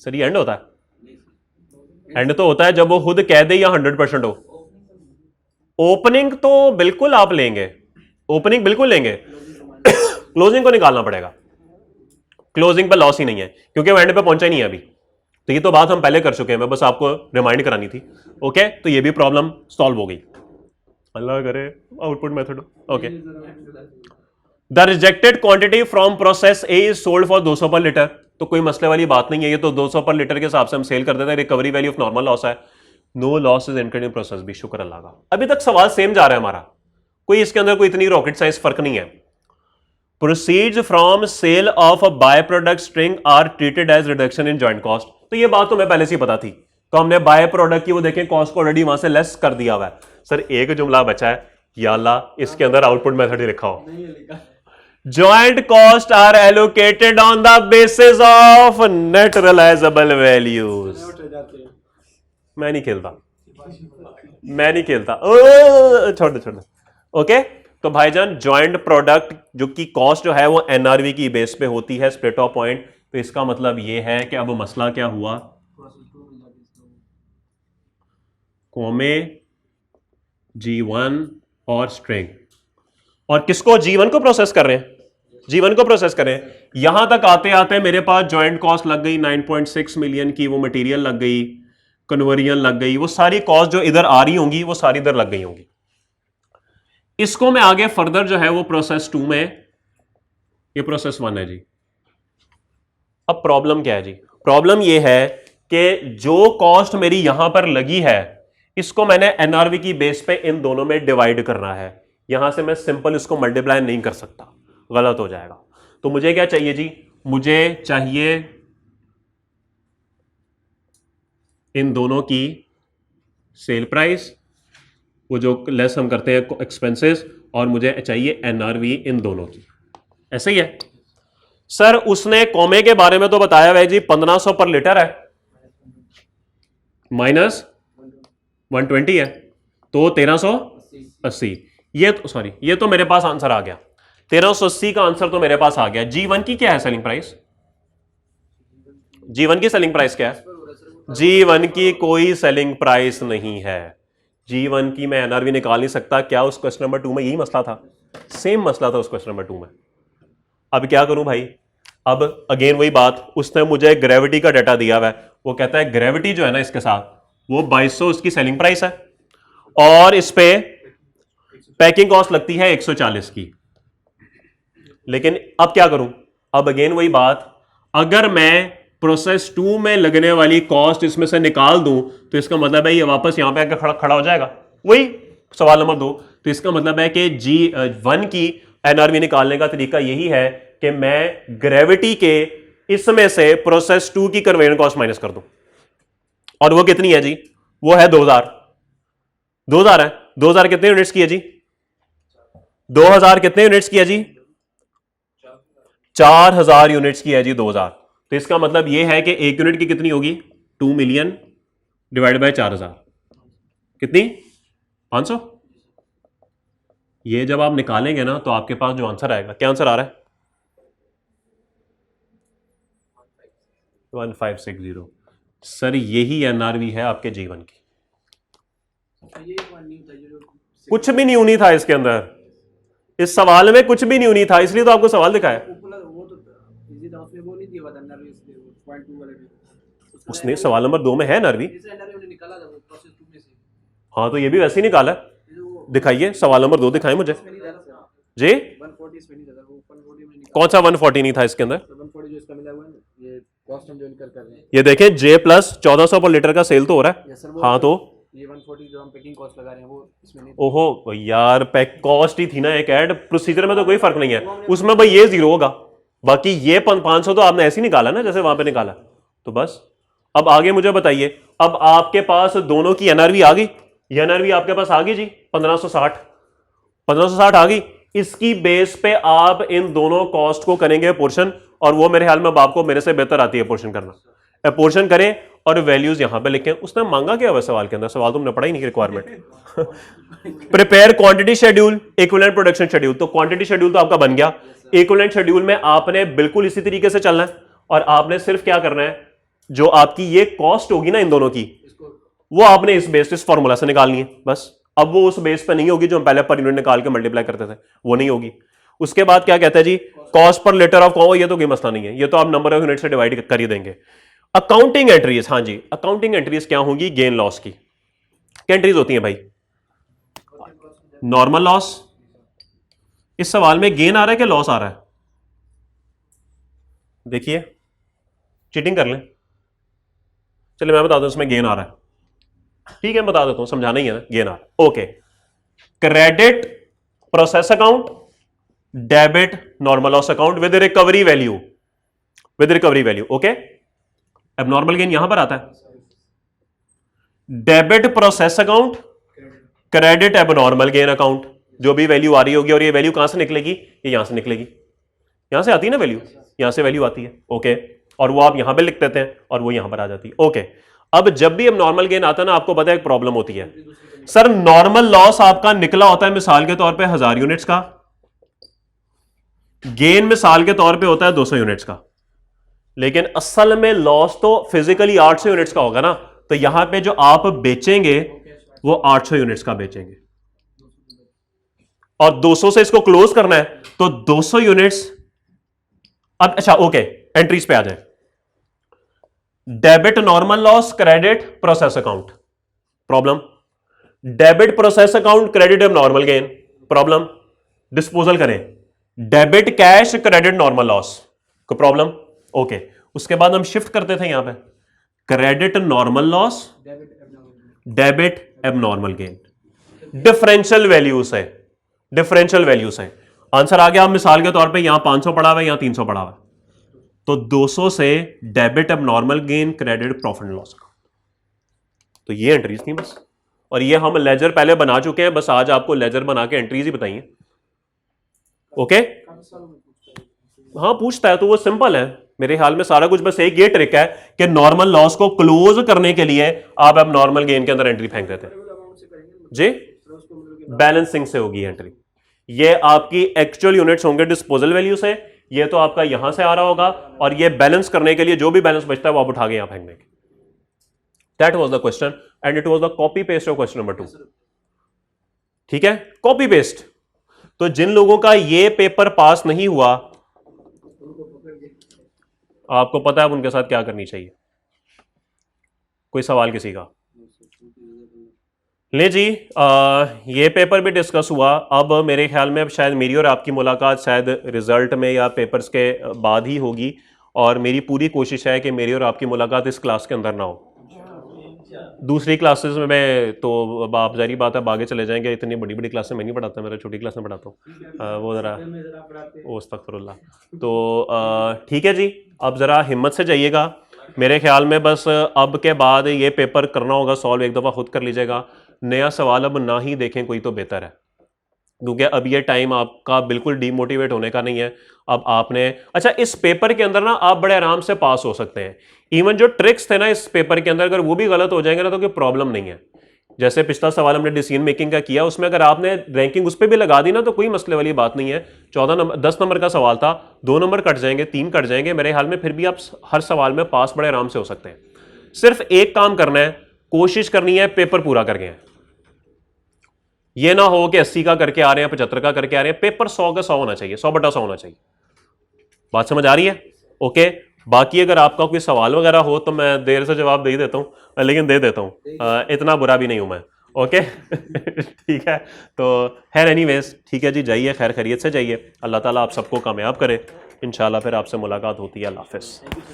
सर। ये एंड होता है? एंड तो होता है जब वो खुद कह दे या 100% हो। ओपनिंग तो बिल्कुल आप लेंगे, ओपनिंग बिल्कुल लेंगे, क्लोजिंग को निकालना पड़ेगा। क्लोजिंग पर लॉस ही नहीं है क्योंकि वो एंड पे पहुंचा ही नहीं है अभी। तो ये तो बात हम पहले कर चुके हैं, मैं बस आपको रिमाइंड करानी थी। ओके, तो ये भी प्रॉब्लम सॉल्व हो गई, अल्लाह करे output method. Okay, the rejected quantity from process A is sold for 200 पर लीटर। तो कोई मसले वाली बात नहीं है, ये तो 200 पर लीटर के हिसाब से हम सेल कर देते हैं। Recovery value of normal loss है, no loss is incurred in process भी, शुक्र अल्लाह का। अभी तक सवाल सेम जा रहा है हमारा, कोई इसके अंदर कोई इतनी रॉकेट साइंस फर्क नहीं है। Proceeds from sale of a by product string are treated as reduction in joint cost. तो ये बात तो मैं पहले से ही पता थी, तो हमने बाय प्रोडक्ट की वो देखें कॉस्ट को ऑलरेडी वहां से लेस कर दिया हुआ है। सर एक जुमला बचा है, या अल्लाह इसके अंदर आउटपुट मेथड ही लिखा हो। नहीं है लिखा। Joint cost are allocated on the basis of net realizable values. उठ जाते हैं। मैं नहीं खेलता छोड़। ओके, तो भाईजान जॉइंट प्रोडक्ट जो की कॉस्ट जो है वो एनआरवी की बेस पे होती है, स्प्लिट ऑफ पॉइंट। तो इसका मतलब ये है कि अब मसला क्या हुआ, कॉमे G1 और स्ट्रिंग, और किसको, G1 को प्रोसेस कर रहे हैं, G1 को प्रोसेस करें। यहां तक आते आते मेरे पास जॉइंट कॉस्ट लग गई 9.6 मिलियन की, वो मटेरियल लग गई, कन्वर्जन लग गई, वो सारी कॉस्ट जो इधर आ रही होंगी वो सारी इधर लग गई होंगी। इसको मैं आगे फर्दर जो है वो प्रोसेस 2 में, ये प्रोसेस 1 है जी। अब प्रॉब्लम क्या है जी, प्रॉब्लम ये है कि जो कॉस्ट मेरी यहां पर लगी है इसको मैंने एनआरवी की बेस पे इन दोनों में डिवाइड करना है। यहां से मैं सिंपल इसको मल्टीप्लाई नहीं कर सकता, गलत हो जाएगा। तो मुझे क्या चाहिए जी, मुझे चाहिए इन दोनों की सेल प्राइस, वो जो लेस हम करते हैं एक्सपेंसेस, और मुझे चाहिए एनआरवी इन दोनों की। ऐसे ही है सर। उसने कॉमे के बारे में तो बताया हुआ है जी 1500 पर लीटर है, माइनस 120 है, तो 1380। ये तो सॉरी, ये तो मेरे पास आंसर आ गया, 1380 का आंसर तो मेरे पास आ गया। G1 की क्या है सेलिंग प्राइस, G1 की सेलिंग प्राइस क्या है? G1 की कोई सेलिंग प्राइस नहीं है। G1 की मैं एनआरवी निकाल नहीं सकता। क्या उस क्वेश्चन नंबर 2 में यही मसला था? सेम मसला था उस क्वेश्चन नंबर 2 में। अब क्या करूं भाई, अब अगेन वही बात, उसने मुझे ग्रेविटी का डाटा दिया हुआ है, वो कहता है ग्रेविटी जो है ना इसके साथ वो 2200 उसकी सेलिंग प्राइस है, और इस पे पैकिंग कॉस्ट लगती है 140 की। लेकिन अब क्या करूं, अब अगेन वही बात, अगर मैं प्रोसेस 2 में लगने वाली कॉस्ट इसमें से निकाल दूं तो इसका मतलब है ये वापस यहां पे आकर खड़ा हो जाएगा। वही सवाल नंबर 2। तो इसका मतलब है कि G1 की एनआरवी निकालने का तरीका यही है कि मैं ग्रेविटी के इसमें से प्रोसेस 2 की कन्वेयर कॉस्ट माइनस कर दूं, और वो कितनी है जी, वो है 2000 है। 2000 कितने यूनिट्स की है जी, 2000 कितने यूनिट्स की है जी, 4000 यूनिट्स की है जी 2000। तो इसका मतलब यह है कि एक यूनिट की कितनी होगी, 2 मिलियन डिवाइड बाय 4000, कितनी, 500। ये जब आप निकालेंगे ना तो आपके पास जो आंसर आएगा, क्या आंसर आ रहा है, 1560। सर यही एनआरवी है आपके G1 की। ये वन नहीं था, ये जो कुछ भी न्यू नहीं था इसके अंदर, इस सवाल में कुछ भी न्यू नहीं था, इसलिए तो आपको सवाल दिखाया। ऊपर वो तो इजी था, उसमें वो नहीं दिया हुआ था एनआरवी, इसलिए वो पॉइंट 2 वाले में उसने सवाल नंबर 2 में है एनआरवी। इसे एनआरवी ने निकाला था वो प्रोसेस 2 में से। हाँ तो ये भी वैसे ही निकाला है। ये जो वो दिखाइए सवाल नंबर 2 दिखाएं मुझे इसमें नहीं था ना, जी। 140 इसमें नहीं था, वो 140 में निकाला। कौन सा 140 नहीं था इसके अंदर, 140 जो इसका मिला हुआ है ना, ये कॉस्ट हम जो इनकर कर रहे हैं। ये देखें J प्लस 1400 पर लीटर का सेल तो हो रहा है। यस सर, वो हाँ तो ये 140 जो हम पैकिंग कॉस्ट लगा रहे हैं वो इसमें नहीं। ओहो यार, पैक कॉस्ट ही थी ना एक ऐड, प्रोसीजर में तो कोई फर्क नहीं है उसमें भाई, ये जीरो होगा, बाकी ये 500 तो आपने ऐसे ही निकाला ना जैसे वहां पे निकाला। तो बस अब आगे मुझे बताइए, अब आपके पास दोनों की एनआरवी आ गई, ये एनआरवी आपके पास आ गई जी 1560 आ गई। इसकी बेस पे आप इन दोनों कॉस्ट को करेंगे पोर्शन, और वो मेरे ख्याल में बाप को मेरे से बेहतर आती है पोर्शन करना। पोर्शन करें और वैल्यूज यहां पे लिखें। उसने मांगा क्या हुआ सवाल के अंदर, सवाल तुमने पढ़ा ही नहीं requirement. Prepare quantity schedule, equivalent production schedule. तो क्वांटिटी शेड्यूल तो आपका बन गया। इक्विवेलेंट शेड्यूल में आपने बिल्कुल इसी तरीके से चलना है, और आपने सिर्फ क्या करना है, जो आपकी ये कॉस्ट होगी ना इन दोनों की, वो आपने इस बेस, इस फॉर्मूला से निकालनी है बस। अब वो उस बेस पे नहीं होगी जो हम पहले पर यूनिट निकाल के मल्टीप्लाई करते थे, वो नहीं होगी। उसके बाद क्या कहता है जी, cost per litre of cost, ये तो कोई मसला नहीं है, ये तो आप नंबर ऑफ यूनिट से डिवाइड कर ही देंगे। अकाउंटिंग एंट्रीज, हाँ जी, अकाउंटिंग एंट्रीज क्या होंगी, गेन लॉस की क्या एंट्रीज होती हैं भाई, नॉर्मल लॉस। इस सवाल में गेन आ रहा है कि लॉस आ रहा है, देखिए चीटिंग कर लें, चलिए मैं बता दूं इसमें गेन आ रहा है, ठीक है बता देता हूं, समझाना ही है ना, गेन आ रहा है। Okay, credit process account, debit normal loss account with recovery value, okay. अब नॉर्मल गेन यहां पर आता है, debit process account, credit abnormal gain account. जो भी वैल्यू आ रही होगी, और ये वैल्यू कहां से निकलेगी, ये यहां से निकलेगी, यहां से आती है ना वैल्यू, यहां से वैल्यू आती है, ओके। और वो आप यहां पे लिख देते हैं और वो यहां पर आ जाती है, ओके। अब जब भी एबनॉर्मल गेन आता है ना, आपको पता है एक प्रॉब्लम होती है सर, नॉर्मल लॉस आपका निकला होता है मिसाल के तौर पे 1000 यूनिट्स का, गेन मिसाल के तौर पे होता है 200 यूनिट्स का, लेकिन असल में लॉस तो फिजिकली 800 यूनिट्स का होगा ना। तो यहां पे जो आप बेचेंगे वो 800 यूनिट्स का बेचेंगे, और 200 से इसको क्लोज करना है तो 200 यूनिट्स। अब अच्छा ओके, एंट्रीज पे आ जाए। Debit normal loss, credit process account, problem. Debit process account, credit normal gain, problem. Disposal करें, debit cash, credit normal loss, को प्रॉब्लम, ओके। उसके बाद हम शिफ्ट करते थे यहां पे, credit normal loss, debit abnormal gain, differential values है, डिफरेंशियल वैल्यूज है। आंसर आ गया। मिसाल के तौर पे यहां 500 पड़ा हुआ है, यहां 300 पड़ा हुआ है, तो 200 से debit abnormal gain, credit profit and loss. तो ये एंट्रीज थी बस, और ये हम लेजर पहले बना चुके हैं, बस आज आपको लेजर बना के एंट्रीज ही बताइए, ओके। हाँ पूछता है तो वो सिंपल है मेरे ख्याल में सारा कुछ, बस एक ये ट्रिक है कि नॉर्मल लॉस को क्लोज करने के लिए आप अब नॉर्मल गेन के अंदर एंट्री फेंक देते हैं जी, बैलेंसिंग से होगी एंट्री। ये आपकी एक्चुअल यूनिट्स होंगे डिस्पोजल वैल्यू से, ये तो आपका यहां से आ रहा होगा, और ये बैलेंस करने के लिए जो भी बैलेंस बचता है वो आप उठा के यहां फेंक देंगे। That was the question and it was the copy paste of question number 2। ठीक है, कॉपी पेस्ट। तो जिन लोगों का ये पेपर पास नहीं हुआ, आपको पता है अब उनके साथ क्या करनी चाहिए। कोई सवाल किसी का? ले जी, ये पेपर भी डिस्कस हुआ। अब मेरे ख्याल में अब शायद मेरी और आपकी मुलाकात शायद रिजल्ट में या पेपर्स के बाद ही होगी, और मेरी पूरी कोशिश है कि मेरी और आपकी मुलाकात इस क्लास के अंदर ना हो। दूसरी क्लासेस में तो अब आप जारी बात है अब आगे चले जाएंगे, इतनी बड़ी बड़ी क्लासें मैं नहीं पढ़ाता, मेरा छोटी क्लास में पढ़ाता हूँ, वो ज़रा ओ अस्तगफिरुल्लाह। तो ठीक है जी, अब ज़रा हिम्मत से जाइएगा। मेरे ख्याल में बस अब के बाद ये पेपर करना होगा सॉल्व, एक दफ़ा खुद कर लीजिएगा। नया सवाल अब ना ही देखें कोई तो बेहतर है, क्योंकि अब ये टाइम आपका बिल्कुल डीमोटिवेट होने का नहीं है। अब आपने अच्छा इस पेपर के अंदर ना आप बड़े आराम से पास हो सकते हैं। इवन जो ट्रिक्स थे ना इस पेपर के अंदर, अगर वो भी गलत हो जाएंगे ना तो कोई प्रॉब्लम नहीं है। जैसे पिछला सवाल हमने डिसीजन मेकिंग का किया, उसमें अगर आपने रैंकिंग उस पर भी लगा दी ना तो कोई मसले वाली बात नहीं है। 10 नंबर का सवाल था, 2 नंबर कट जाएंगे, 3 कट जाएंगे, मेरे ख्याल में फिर भी आप हर सवाल में पास बड़े आराम से हो सकते हैं। सिर्फ एक काम करना है, कोशिश करनी है पेपर पूरा करके आए। ये ना हो कि 80 का करके आ रहे हैं, 75 का करके आ रहे हैं, पेपर 100 का 100 होना चाहिए, 100/100 होना चाहिए। बात समझ आ रही है? ओके। बाकी अगर आपका कोई सवाल वगैरह हो तो मैं देर से जवाब दे ही देता हूँ, लेकिन दे देता हूँ, इतना बुरा भी नहीं हूं मैं, ओके। ठीक है, तो खैर एनीवेज ठीक है जी, जाइए खैर खैरियत से जाइए। अल्लाह ताला आप सबको कामयाब करे। इंशाल्लाह फिर आपसे मुलाकात होती है। अल्लाह हाफ़िज़।